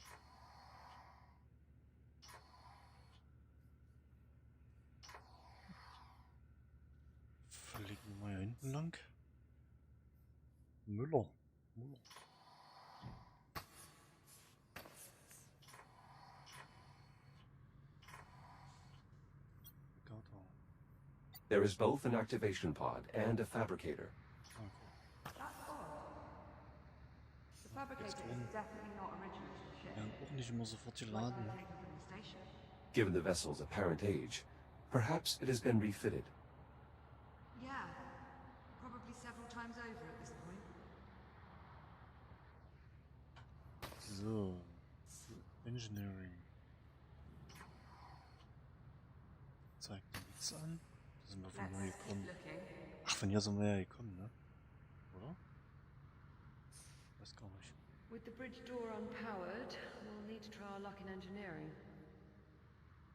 Verlegen wir mal hier hinten lang. Müller. There is both an activation pod and a fabricator. That's odd. The fabricator is definitely not original to the ship. Ja, auch nicht immer sofort geladen. Taken from the station. Given the vessel's apparent age, perhaps it has been refitted. Yeah, probably several times over at this point. So, Engineering. Zeigt mir nichts an. Da sind wir von hier gekommen. Ach, von hier sind wir ja gekommen, ne? Oder? Weiß gar nicht. With the bridge door unpowered, we'll need to try our luck in engineering.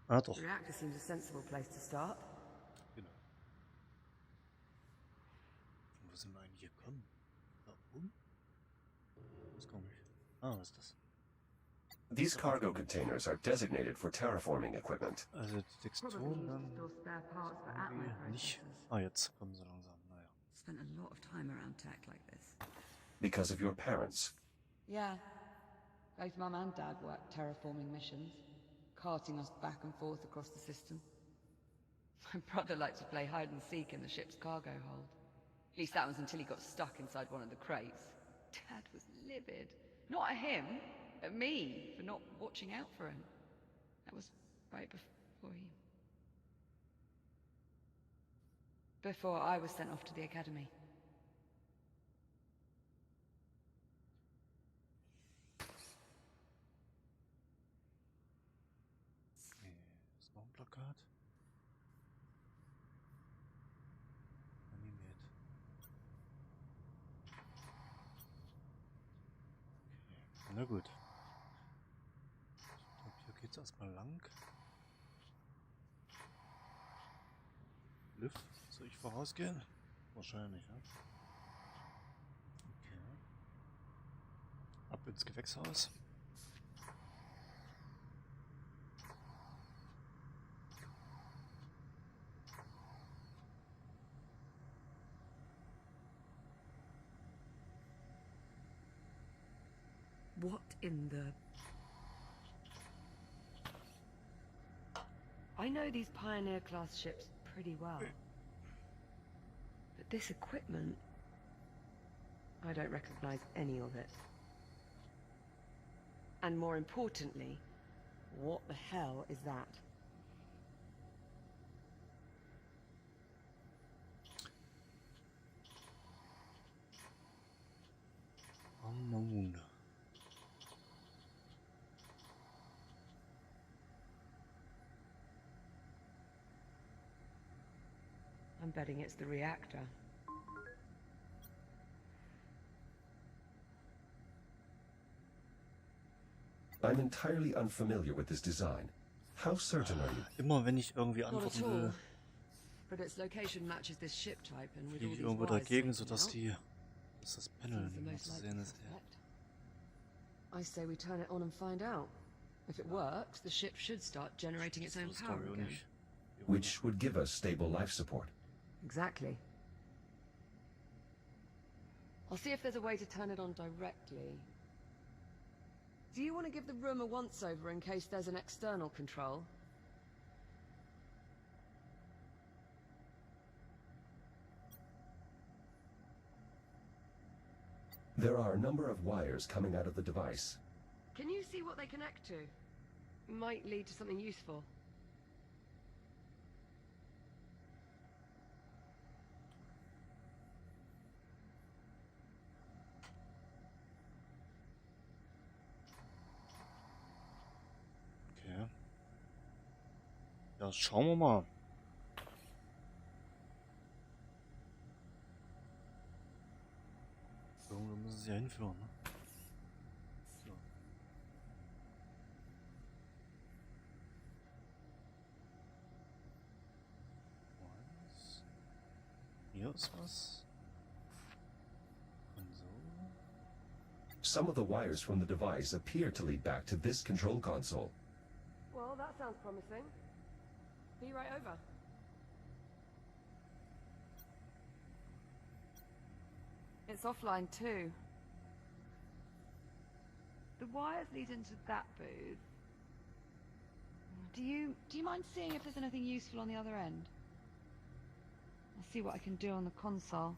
Ah, doch. The reactor seems a sensible place to start. Genau. Von wo sind wir eigentlich gekommen? Da oben? Weiß gar nicht. Ah, was ist das? These cargo containers are designated for terraforming equipment. Also die Texturen dann irgendwie nicht. Ah, jetzt kommen sie langsam. Naja. Spent a lot of time around tech like this. Because of your parents. Yeah. Both Mum and Dad worked terraforming missions, carting us back and forth across the system. My brother liked to play hide and seek in the ship's cargo hold. At least that was until he got stuck inside one of the crates. Dad was livid. Not at him, at me, for not watching out for him. That was right before I was sent off to the academy. Ist noch ein Plakat? Animiert. Okay. Na gut. Ich glaube, hier geht's erstmal lang. Lift, soll ich vorausgehen? Wahrscheinlich, ja. Okay. Ab ins Gewächshaus. What in the... I know these Pioneer-class ships pretty well. But this equipment... I don't recognize any of it. And more importantly, what the hell is that? Unknown. I'm betting it's the reactor. I'm entirely unfamiliar with this design. How certain are you? Immer wenn ich irgendwie Not antworten at all. will, But its location matches this ship type, and with fliege all ich these irgendwo wires dagegen, sticking sodass out, dass das Panel seems the nicht mehr most zu likely sehen ist. suspect. I say we turn it on and find out. If it works, the ship should start generating its own Das power glaube ich auch again. nicht. Which would give us stable life support. Exactly. I'll see if there's a way to turn it on directly. Do you want to give the room a once-over in case there's an external control? There are a number of wires coming out of the device. Can you see what they connect to? Might lead to something useful. Okay. Ja, schauen wir mal. Irgendwo müssen sie ja hinführen, ne? So. Was? Hier ist was. Konsole. Some of the wires from the device appear to lead back to this control console. Well, that sounds promising. Be right over. It's offline too. The wires lead into that booth. Do you mind seeing if there's anything useful on the other end? I'll see what I can do on the console.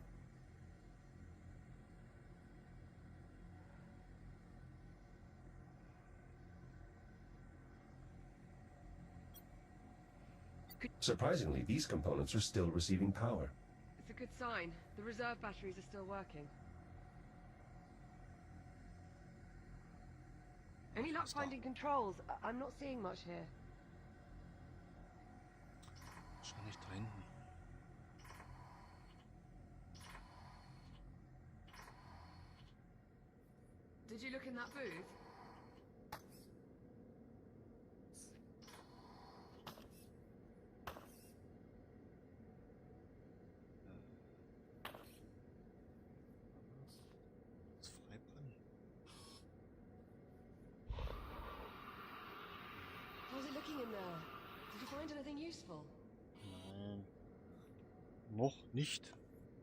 Surprisingly, these components are still receiving power. It's a good sign. The reserve batteries are still working. Any luck finding controls? I'm not seeing much here. Wahrscheinlich da hinten. Did you look in that booth? Ist frei drin. How's it looking in there? Did you find anything useful? Nein. Noch nicht.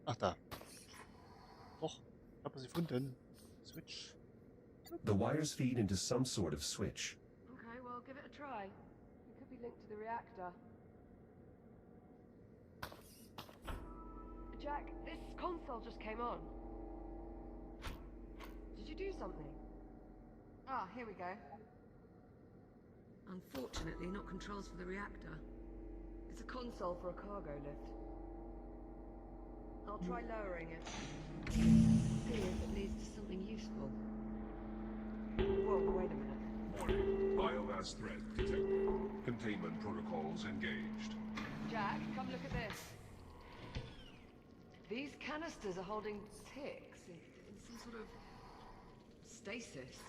Ach da. Doch. Ich habe sie gefunden. Switch. The wires feed into some sort of switch. Okay, well, give it a try. It could be linked to the reactor. Jack, this console just came on. Did you do something? Ah, here we go. Unfortunately, not controls for the reactor. It's a console for a cargo lift. I'll try lowering it. See if it leads to something useful. Whoa, wait a minute. Warning. Biomass threat detected. Containment protocols engaged. Jack, come look at this. These canisters are holding ticks in some sort of stasis.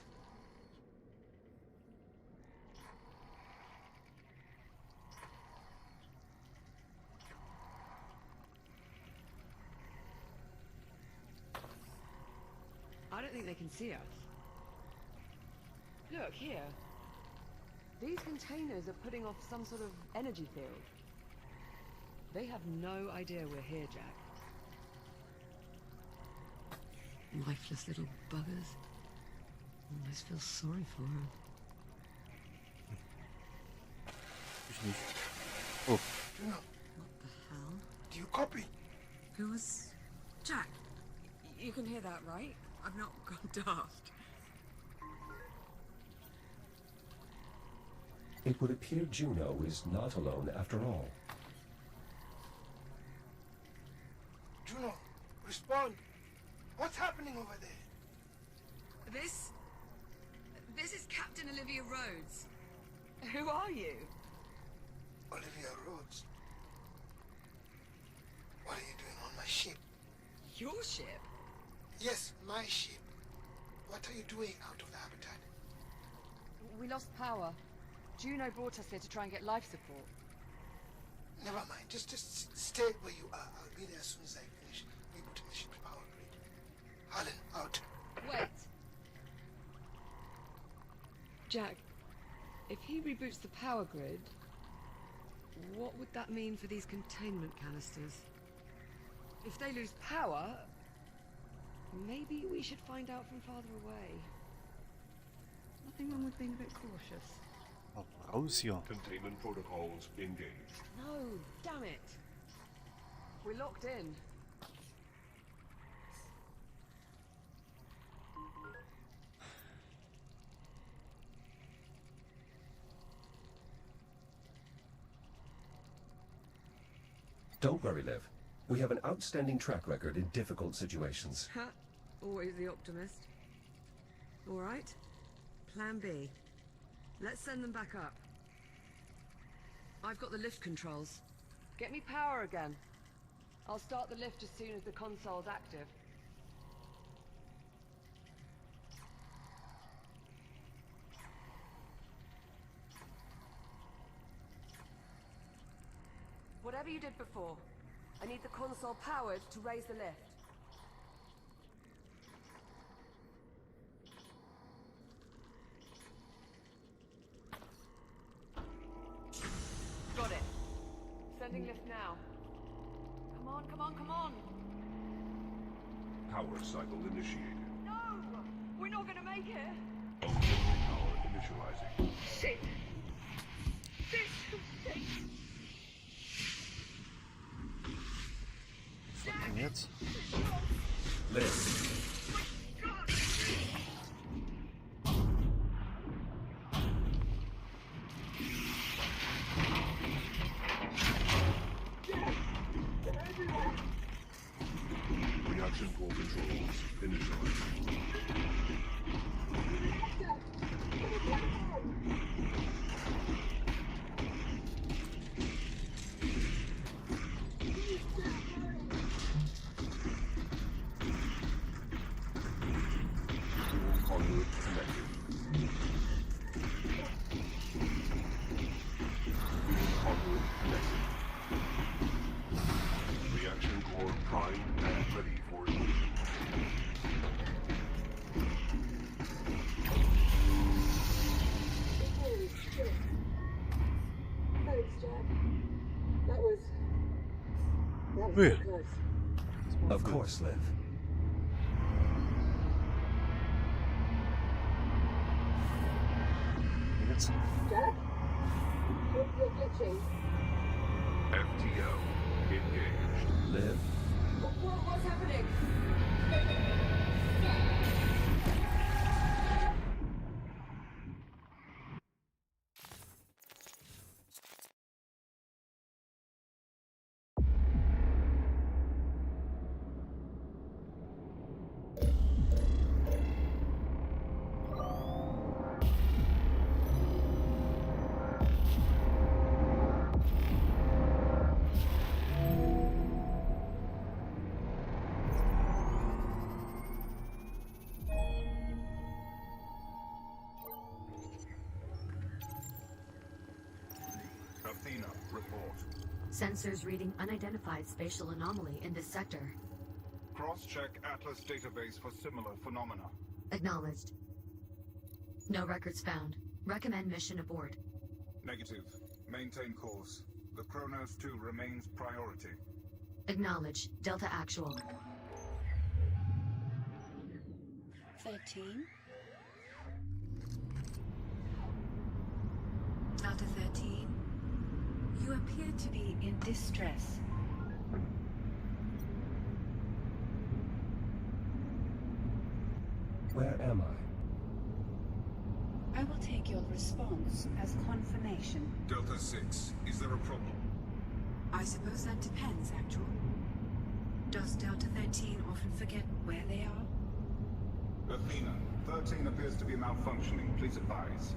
I don't think they can see us. Look, here. These containers are putting off some sort of energy field. They have no idea we're here, Jack. Lifeless little buggers. Almost feel sorry for them. Ich nicht. Oh. What the hell? Do you copy? Who was... Jack, you can hear that, right? I've not gone daft. It would appear Juno is not alone after all. Juno, respond. What's happening over there? This is Captain Olivia Rhodes. Who are you? Olivia Rhodes. What are you doing on my ship? Your ship? Yes, my ship. What are you doing out of the habitat? We lost power. Juno brought us here to try and get life support. Never mind. Just stay where you are. I'll be there as soon as I finish rebooting the ship's power grid. Harlan, out. Wait. Jack, if he reboots the power grid, what would that mean for these containment canisters? If they lose power, maybe we should find out from farther away. Nothing wrong with being a bit cautious. Aber raus hier. Containment protocols engaged. No, damn it. We're locked in. Don't worry, Liv. We have an outstanding track record in difficult situations. Ha! Always the optimist. All right. Plan B. Let's send them back up. I've got the lift controls. Get me power again. I'll start the lift as soon as the console's active. Whatever you did before, I need the console powered to raise the lift. come on. Power cycle initiated. No! We're not gonna make it. Auxiliary power initializing. Shit! Shit! Was war denn jetzt? Liz. Reaction core controls initializing. Conduit connected. Conduit connected. Reaction core primed and ready for ignition. Holy shit. Thanks, Jack. That was Ui. so close. Of course, Liv. Jetzt. Jack? You're glitching. FTL engaged. Liv? What's happening? Athena, report. Sensors reading unidentified spatial anomaly in this sector. Cross-check Atlas database for similar phenomena. Acknowledged. No records found. Recommend mission abort. Negative. Maintain course. The Kronos 2 remains priority. Acknowledge. Delta Actual. 13. Delta 13. You appear to be in distress. Where am I? I will take your response as confirmation. Delta 6, is there a problem? I suppose that depends, Actual. Does Delta 13 often forget where they are? Athena, 13 appears to be malfunctioning. Please advise.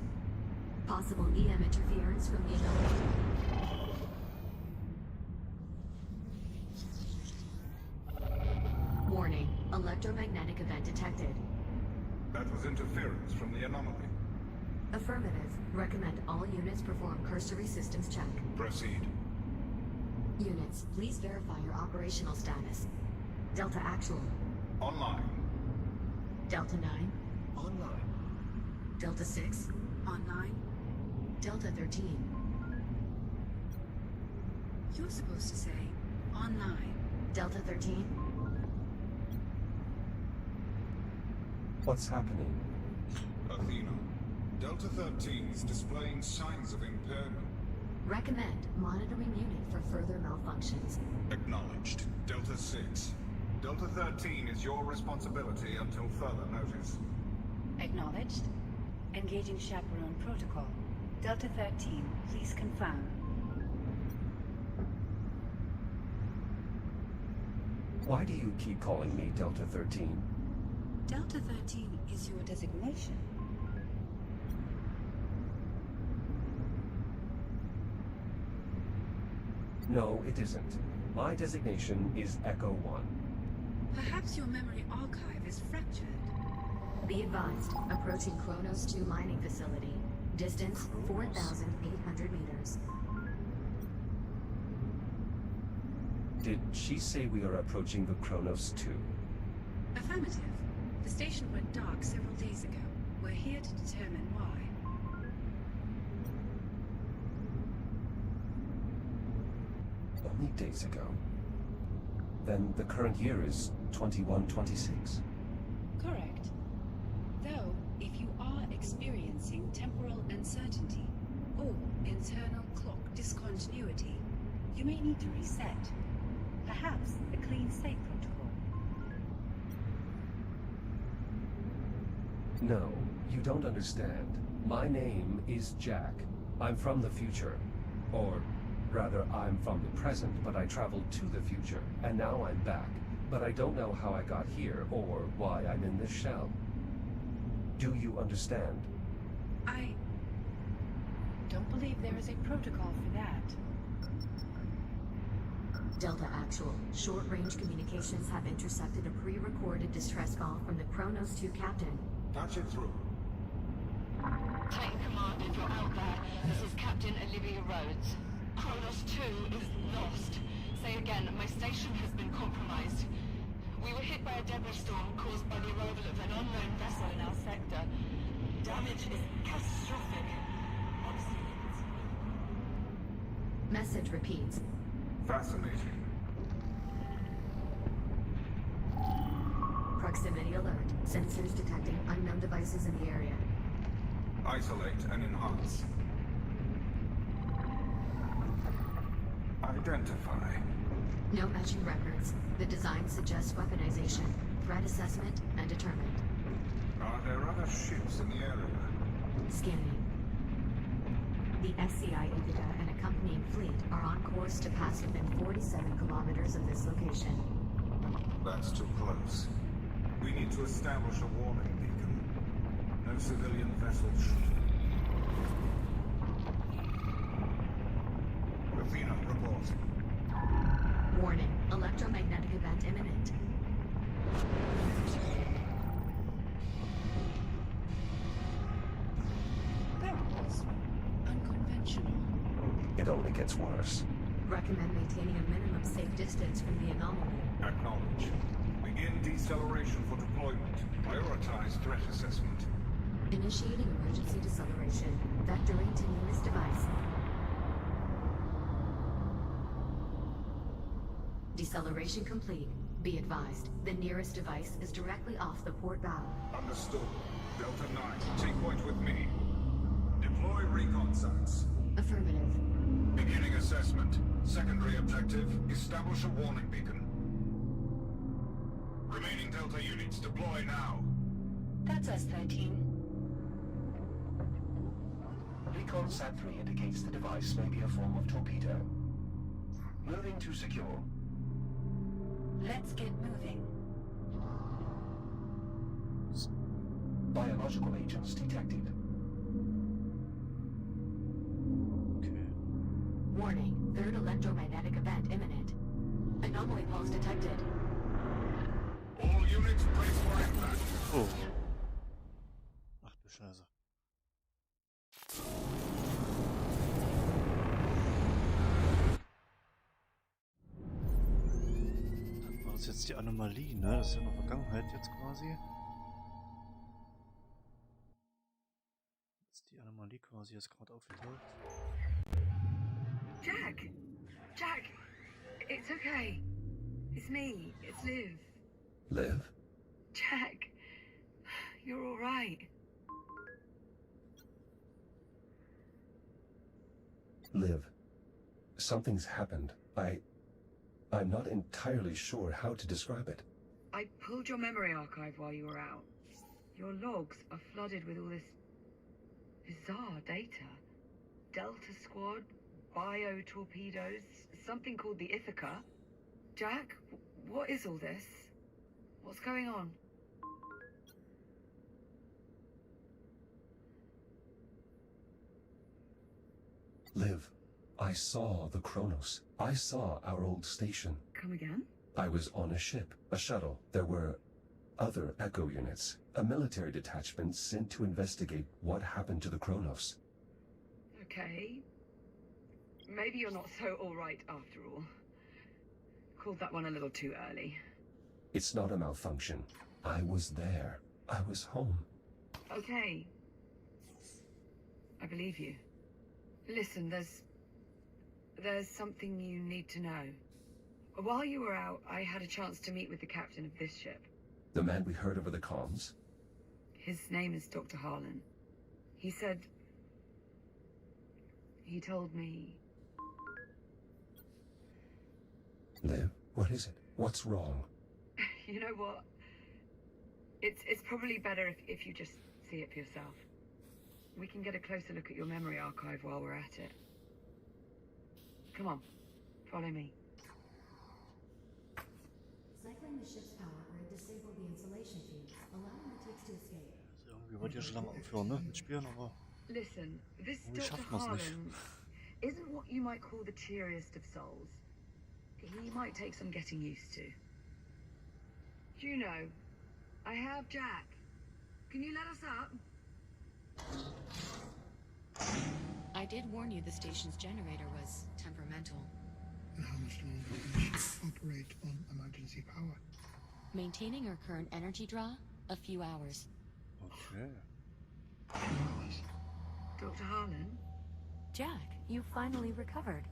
Possible EM interference from the Warning. Electromagnetic event detected. That was interference from the anomaly. Affirmative. Recommend all units perform cursory systems check. Proceed. Units, please verify your operational status. Delta Actual. Online. Delta 9. Online. Delta 6. Online? Delta 13. You're supposed to say online. Delta 13. What's happening? Athena, Delta 13 is displaying signs of impairment. Recommend monitoring unit for further malfunctions. Acknowledged. Delta 6. Delta 13 is your responsibility until further notice. Acknowledged. Engaging chaperone protocol. Delta 13, please confirm. Why do you keep calling me Delta 13? Delta 13 is your designation. No, it isn't. My designation is Echo 1. Perhaps your memory archive is fractured. Be advised, approaching Kronos 2 mining facility. Distance 4,800 meters. Did she say we are approaching the Kronos 2? Affirmative. The station went dark several days ago. We're here to determine why. Only days ago. then the current year is 2126. Correct. Though, if you are experiencing temporal uncertainty or internal clock discontinuity, you may need to reset. Perhaps a clean slate protocol. No, you don't understand. My name is Jack. I'm from the future. Or, rather, I'm from the present, but I traveled to the future, and now I'm back. But I don't know how I got here, or why I'm in this shell. Do you understand? I don't believe there is a protocol for that. Delta Actual, short-range communications have intercepted a pre-recorded distress call from the Kronos 2 captain. Patch it through. Titan Command, if you're out there, this is Captain Olivia Rhodes. Kronos 2 is lost. Say again, my station has been compromised. We were hit by a debris storm caused by the arrival of an unknown vessel in our sector. Damage is catastrophic. Message repeats. Fascinating. Proximity alert. Sensors detecting unknown devices in the area. Isolate and enhance. Identify. No matching records. The design suggests weaponization, threat assessment, and determined. Are there other ships in the area? Scanning. The SCI Indica and accompanying fleet are on course to pass within 47 kilometers of this location. That's too close. We need to establish a warning beacon. No civilian vessels. Athena, report. Warning. Electromagnetic event imminent. That was unconventional. It only gets worse. Recommend maintaining a minimum safe distance from the anomaly. Acknowledge. Begin deceleration for deployment. Prioritize threat assessment. Initiating emergency deceleration. Vectoring to nearest device. Deceleration complete. Be advised, the nearest device is directly off the port bow. Understood. Delta 9, take point with me. Deploy recon sites. Affirmative. Beginning assessment. Secondary objective, establish a warning beacon. Remaining Delta units deploy now. That's us, 13. Recon Sat 3 indicates the device may be a form of torpedo. Moving to secure. Let's get moving. Biological agents detected. Okay. Warning, third electromagnetic event imminent. Anomaly pulse detected. All units brace for impact. Oh. Ach du Scheiße. Dann war das jetzt die Anomalie, ne? Das ist ja noch Vergangenheit jetzt quasi. Ist die Anomalie quasi jetzt gerade aufgetaucht? Jack! Jack! It's okay. It's me. It's Liv. Liv? Jack! You're alright. Liv. Something's happened. I'm not entirely sure how to describe it. I pulled your memory archive while you were out. Your logs are flooded with all this bizarre data. Delta Squad, bio-torpedoes, something called the Ithaca. Jack, what is all this? What's going on? Liv, I saw the Kronos. I saw our old station. Come again? I was on a ship, a shuttle. There were other Echo units, a military detachment sent to investigate what happened to the Kronos. Okay. Maybe you're not so alright after all. Called that one a little too early. It's not a malfunction. I was there. I was home. Okay. I believe you. Listen, there's something you need to know. While you were out, I had a chance to meet with the captain of this ship. The man we heard over the comms? His name is Dr. Harlan. He said... He told me... Liv, what is it? What's wrong? You know what? It's probably better if you just see it for yourself. We can get a closer look at your memory archive while we're at it. Come on, follow me. Cycling the ship's power grid disabled the insulation feed, allowing the ticks to escape. Also irgendwie wollte ich ja schon lange aufhören, ne? Mit Spielen, aber Listen, this irgendwie Dr. schafft man es nicht. Harlan isn't what you might call the cheeriest of souls. He might take some getting used to. Juno, I have Jack. Can you let us up? I did warn you the station's generator was temperamental. And how much longer can the ship operate on emergency power? Maintaining our current energy draw, a few hours. Okay. Dr. Harlan? Jack, you finally recovered.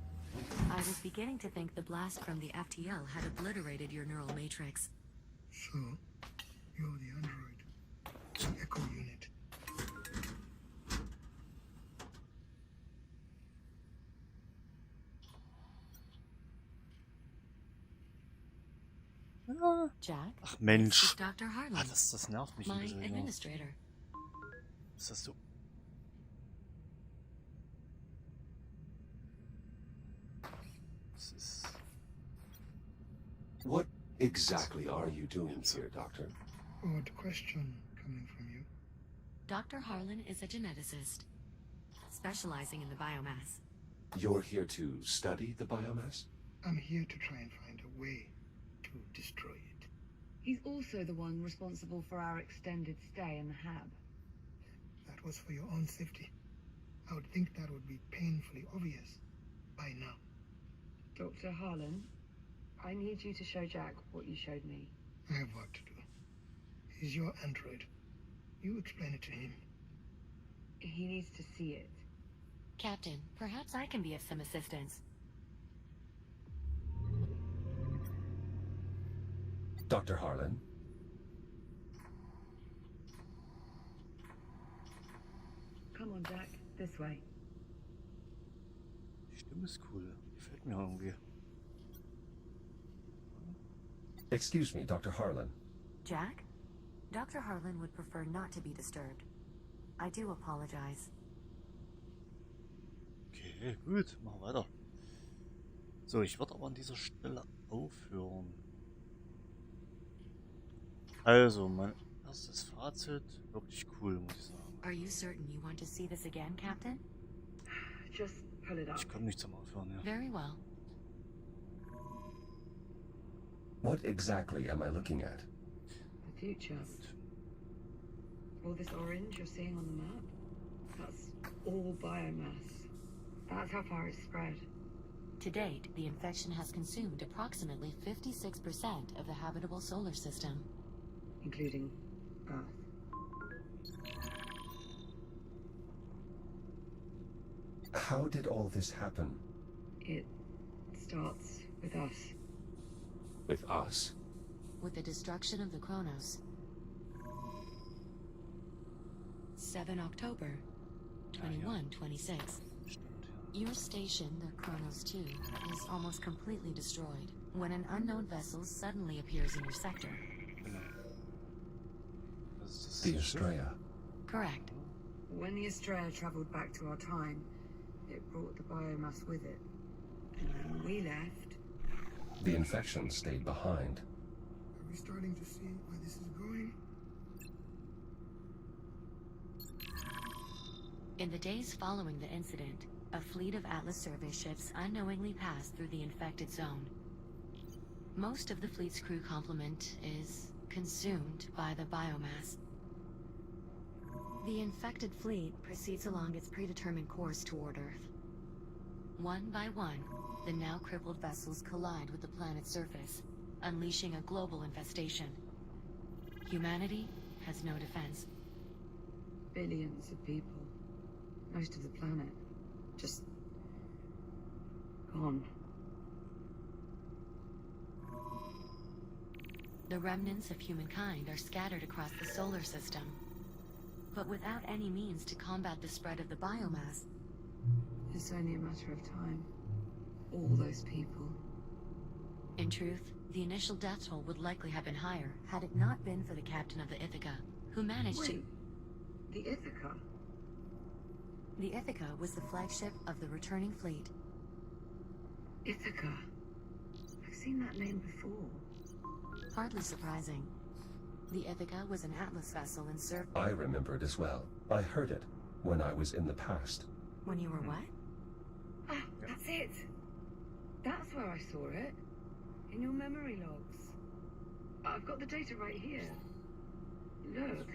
I was beginning to think the blast from the FTL had obliterated your neural matrix. So, you're the android. The Echo unit. Jack? Ach Mensch. This is Dr. Harlan, Ah, das nervt mich ein my bisschen. Ja. administrator. Ist das so? Das ist... What exactly are you doing here, Doctor? Odd question coming from you. Dr. Harlan is a geneticist, specializing in the biomass. You're here to study the biomass? I'm here to try and find a way to destroy it. He's also the one responsible for our extended stay in the hab. That was for your own safety. I would think that would be painfully obvious by now. Dr. Harlan, I need you to show Jack what you showed me. I have work to do. He's your android. You explain it to him. He needs to see it. Captain, perhaps I can be of some assistance. Dr. Harlan? Come on, Jack. This way. Die Stimme ist cool. Gefällt mir irgendwie. Excuse me, Dr. Harlan. Jack? Dr. Harlan would prefer not to be disturbed. I do apologize. Okay, gut. Machen wir weiter. So, ich werde aber an dieser Stelle aufhören. Also, mein erstes Fazit. Wirklich cool, muss ich sagen. Are you certain you want to see this again, Captain? Just pull it up. Ich komme nicht zum Aufhören, ja. Very well. What exactly am I looking at? The future. All this orange you're seeing on the map, that's all biomass. That's how far it's spread. To date, the infection has consumed approximately 56% of the habitable solar system. Including Earth. How did all this happen? It starts with us. With us? With the destruction of the Chronos. 7 October, 2126. Your station, the Chronos 2, is almost completely destroyed when an unknown vessel suddenly appears in your sector. The Estrella. Correct. When the Estrella traveled back to our time, it brought the biomass with it. And when we left... The infection stayed behind. Are we starting to see where this is going? In the days following the incident, a fleet of Atlas survey ships unknowingly passed through the infected zone. Most of the fleet's crew complement is consumed by the biomass. The infected fleet proceeds along its predetermined course toward Earth. One by one, the now crippled vessels collide with the planet's surface, unleashing a global infestation. Humanity has no defense. Billions of people. Most of the planet. Just... gone. The remnants of humankind are scattered across the solar system. But without any means to combat the spread of the biomass, It's only a matter of time. All those people. in truth, the initial death toll would likely have been higher had it not been for the captain of the Ithaca, who managed to... Wait, the Ithaca? The Ithaca was the flagship of the returning fleet. Ithaca. I've seen that name before. Hardly surprising. The Ithaca was an Atlas vessel and served... I remember it as well. I heard it when I was in the past. When you were what? Ah, that's it. That's where I saw it. In your memory logs. I've got the data right here. Look.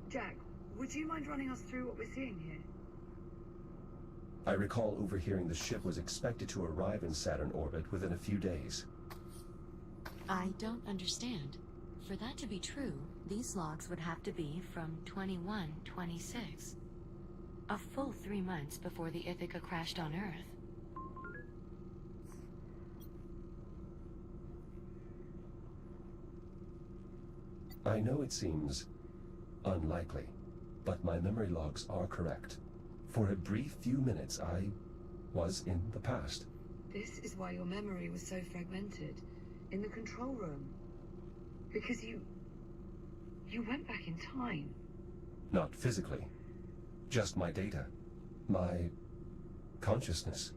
Jack, would you mind running us through what we're seeing here? I recall overhearing the ship was expected to arrive in Saturn orbit within a few days. I don't understand. For that to be true, these logs would have to be from 2126. A full 3 months before the Ithaca crashed on Earth. I know it seems unlikely, but my memory logs are correct. For a brief few minutes, I was in the past. This is why your memory was so fragmented. In the control room. Because you went back in time. Not physically. Just my data. My consciousness.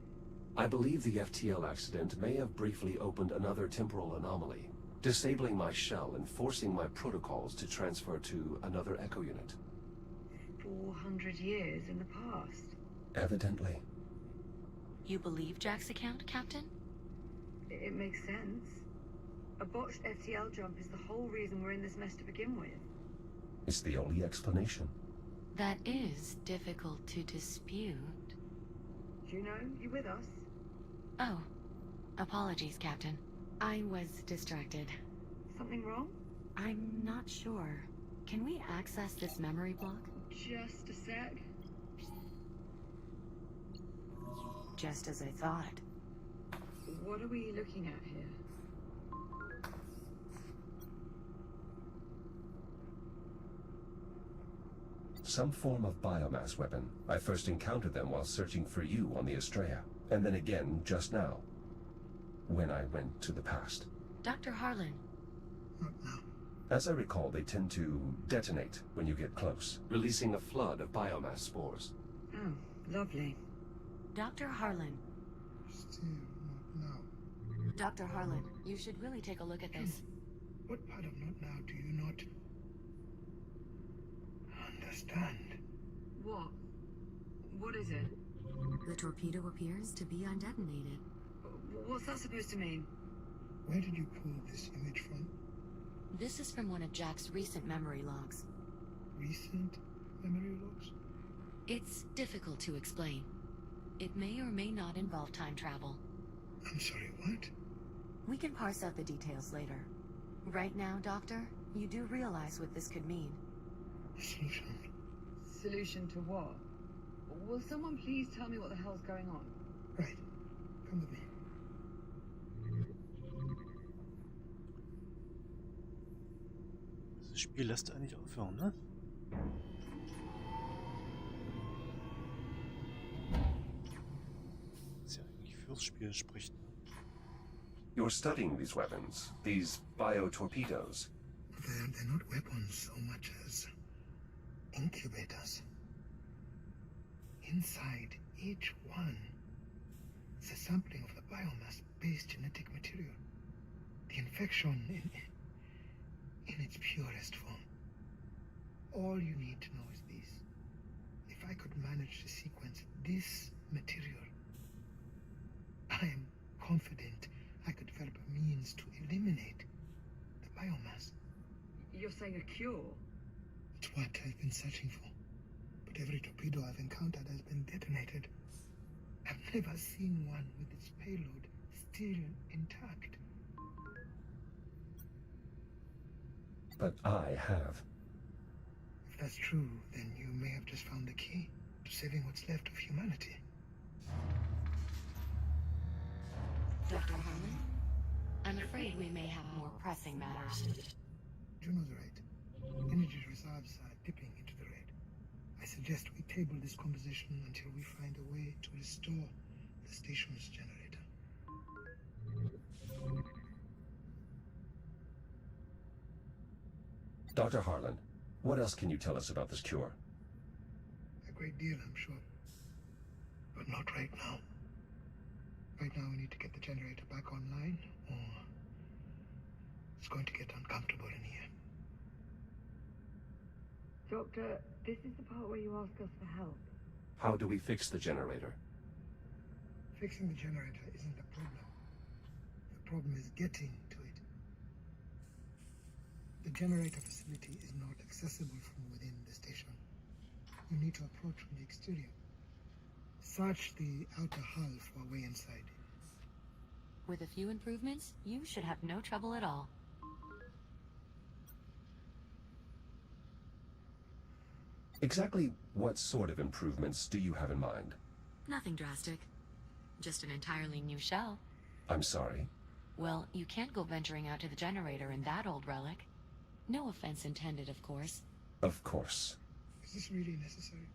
I believe the FTL accident may have briefly opened another temporal anomaly, disabling my shell and forcing my protocols to transfer to another echo unit. 400 years in the past. Evidently. You believe Jack's account, Captain? It makes sense. A botched FTL jump is the whole reason we're in this mess to begin with. It's the only explanation. That is difficult to dispute. Juno, you with us? Oh, apologies, Captain. I was distracted. Something wrong? I'm not sure. Can we access this memory block? Just a sec. Just as I thought. What are we looking at here? Some form of biomass weapon. I first encountered them while searching for you on the Estrella, and then again just now, when I went to the past. Dr. Harlan. Not now. As I recall, they tend to detonate when you get close, releasing a flood of biomass spores. Oh, lovely. Dr. Harlan. Still not now. Dr. Harlan, you should really take a look at this. What part of not now do you not understand? What? What is it? The torpedo appears to be undetonated. What's that supposed to mean? Where did you pull this image from? This is from one of Jack's recent memory logs. Recent memory logs? It's difficult to explain. It may or may not involve time travel. I'm sorry, what? We can parse out the details later. Right now, Doctor, you do realize what this could mean. A solution. Solution to what? Will someone please tell me what the hell's going on? Right. Come with me. Das Spiel lässt eigentlich aufhören, ne? Was ja eigentlich fürs Spiel spricht. You're studying these weapons, these biotorpedoes. They're not weapons so much as incubators. Inside each one is a sampling of the biomass-based genetic material. The infection in its purest form. All you need to know is this. If I could manage to sequence this material, I am confident I could develop a means to eliminate the biomass. You're saying a cure? It's what I've been searching for. But every torpedo I've encountered has been detonated. I've never seen one with its payload still intact. But I have. If that's true, then you may have just found the key to saving what's left of humanity. Dr. Harlan? I'm afraid we may have more pressing matters. Juno's right. Energy reserves are dipping into the red. I suggest we table this conversation until we find a way to restore the station's generator. Dr. Harlan, what else can you tell us about this cure? A great deal, I'm sure. But not right now. Right now we need to get the generator back online, or it's going to get uncomfortable in here. Doctor, this is the part where you ask us for help. How do we fix the generator? Fixing the generator isn't the problem. The problem is getting to it. The generator facility is not accessible from within the station. You need to approach from the exterior. Search the outer hull for a way inside. With a few improvements, you should have no trouble at all. Exactly what sort of improvements do you have in mind? Nothing drastic. Just an entirely new shell. I'm sorry. Well, you can't go venturing out to the generator in that old relic. No offense intended, of course. Of course. Is this really necessary?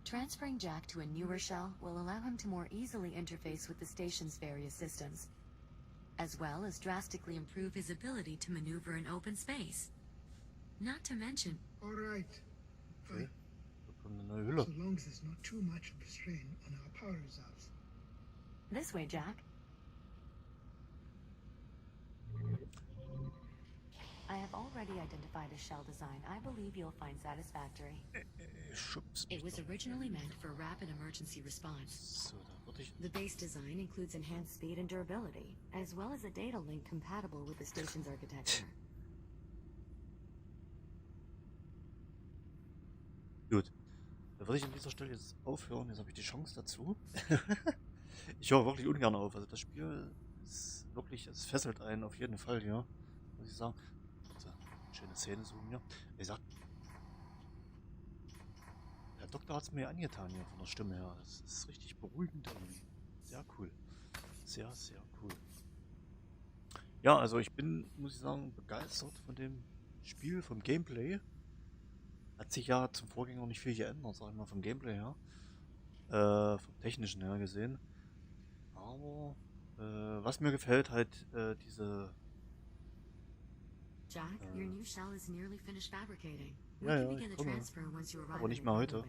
Transferring Jack to a newer shell will allow him to more easily interface with the station's various systems, as well as drastically improve his ability to maneuver in open space. Not to mention... All right. Okay. Da kommt eine neue Hülle. So long as there's not too much of a strain on our power reserves. This way, Jack. I have already identified a shell design I believe you'll find satisfactory. It was originally meant for rapid emergency response. So, da würde ich... The base design includes enhanced speed and durability, as well as a data link compatible with the station's architecture. Gut. Da würde ich an dieser Stelle jetzt aufhören. Jetzt habe ich die Chance dazu. Ich höre wirklich ungern auf. Also das Spiel ist wirklich, es fesselt einen auf jeden Fall hier. Muss ich sagen. Also, schöne Szene so mir. Wie gesagt, der Doktor hat es mir angetan hier von der Stimme her. Das ist richtig beruhigend irgendwie. Sehr cool. Sehr, sehr cool. Ja, also ich bin, muss ich sagen, begeistert von dem Spiel, vom Gameplay. Hat sich ja zum Vorgänger nicht viel geändert, sag ich mal, vom Gameplay her. Vom technischen her gesehen. Aber was mir gefällt, halt diese... Jack, your new shell is nearly finished fabricating. We Ja, can ja, begin ich the komme. transfer once you arrive Aber nicht in mehr heute.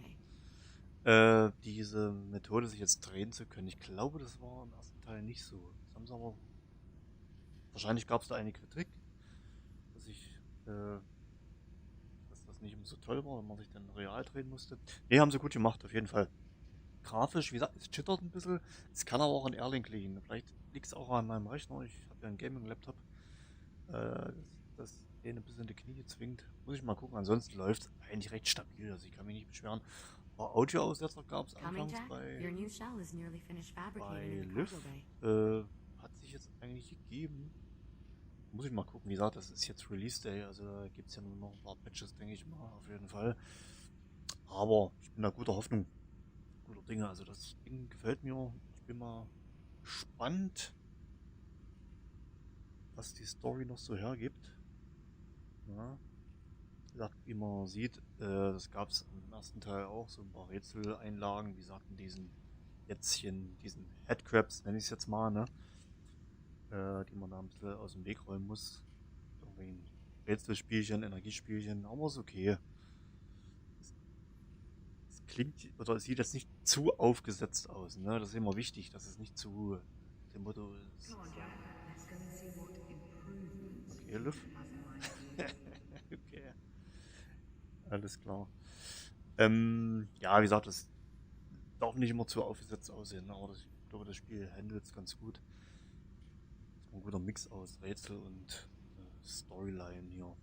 Bay. Diese Methode, sich jetzt drehen zu können. Ich glaube, das war im ersten Teil nicht so. Das haben sie aber... Wahrscheinlich gab es da eine Kritik, dass ich... dass das nicht immer so toll war, wenn man sich dann real drehen musste. Ne, haben sie gut gemacht, auf jeden Fall. Grafisch, wie gesagt, es chittert ein bisschen. Es kann aber auch an Airlink liegen. Vielleicht liegt es auch an meinem Rechner. Ich habe ja einen Gaming-Laptop. Das den ein bisschen in die Knie zwingt. Muss ich mal gucken. Ansonsten läuft es eigentlich recht stabil. Also ich kann mich nicht beschweren. Aber Audioaussetzer gab es anfangs bei Liv. Hat sich jetzt eigentlich gegeben. Muss ich mal gucken. Wie gesagt, das ist jetzt Release Day. Also da gibt es ja nur noch ein paar Patches, denke ich mal. Auf jeden Fall. Aber ich bin da guter Hoffnung. Guter Dinge. Also das Ding gefällt mir. Ich bin mal gespannt, was die Story noch so hergibt. Ja. Wie gesagt, wie man sieht, das gab es im ersten Teil auch, so ein paar Rätseleinlagen, wie gesagt, in diesen diesen Headcrabs, nenne ich es jetzt mal, ne? Die man da ein bisschen aus dem Weg räumen muss. Irgendwie ein Rätselspielchen, Energiespielchen, aber ist okay. Es klingt, oder es sieht jetzt nicht zu aufgesetzt aus, ne? Das ist immer wichtig, dass es nicht zu dem Motto ist. Okay, Liv. Okay. Alles klar. Ja, wie gesagt, das darf nicht immer zu aufgesetzt aussehen, aber ich glaube, das Spiel handelt es ganz gut. Ein guter Mix aus Rätsel und Storyline hier.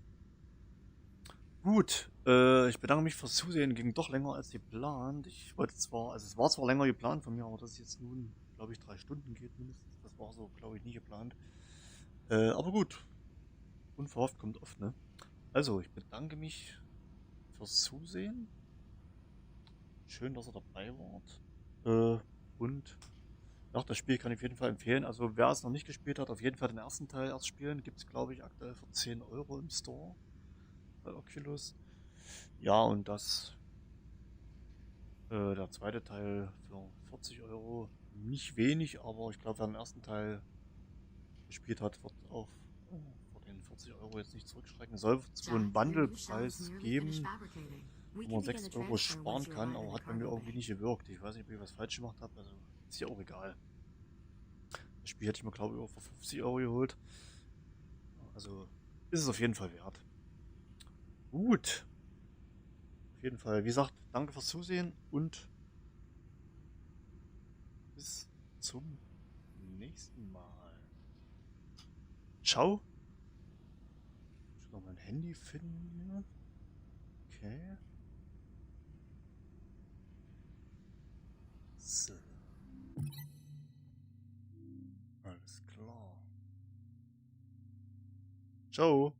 Gut, ich bedanke mich fürs Zusehen. Ging doch länger als geplant. Ich wollte zwar, also es war zwar länger geplant von mir, aber dass es jetzt nun, glaube ich, 3 Stunden geht mindestens. Das war so, glaube ich, nie geplant. Aber gut. Unverhofft kommt oft, ne? Also, ich bedanke mich fürs Zusehen. Schön, dass ihr dabei wart. Und Doch, das Spiel kann ich auf jeden Fall empfehlen. Also wer es noch nicht gespielt hat, auf jeden Fall den ersten Teil erst spielen. Gibt es, glaube ich, aktuell für 10 Euro im Store bei Oculus. Ja, und der zweite Teil für 40 Euro. Nicht wenig, aber ich glaube, wer den ersten Teil gespielt hat, wird auch vor den 40 Euro jetzt nicht zurückschrecken. Soll es wohl einen Bundlepreis geben, wo man 6 Euro sparen kann, aber hat bei mir irgendwie nicht gewirkt. Ich weiß nicht, ob ich was falsch gemacht habe, also ist ja auch egal. Das Spiel hätte ich mir, glaube ich, auch für 50 Euro geholt. Also ist es auf jeden Fall wert. Gut. Auf jeden Fall, wie gesagt, danke fürs Zusehen und bis zum nächsten Mal. Ciao. Ich muss noch mein Handy finden hier. Okay. So. Alles klar. Ciao.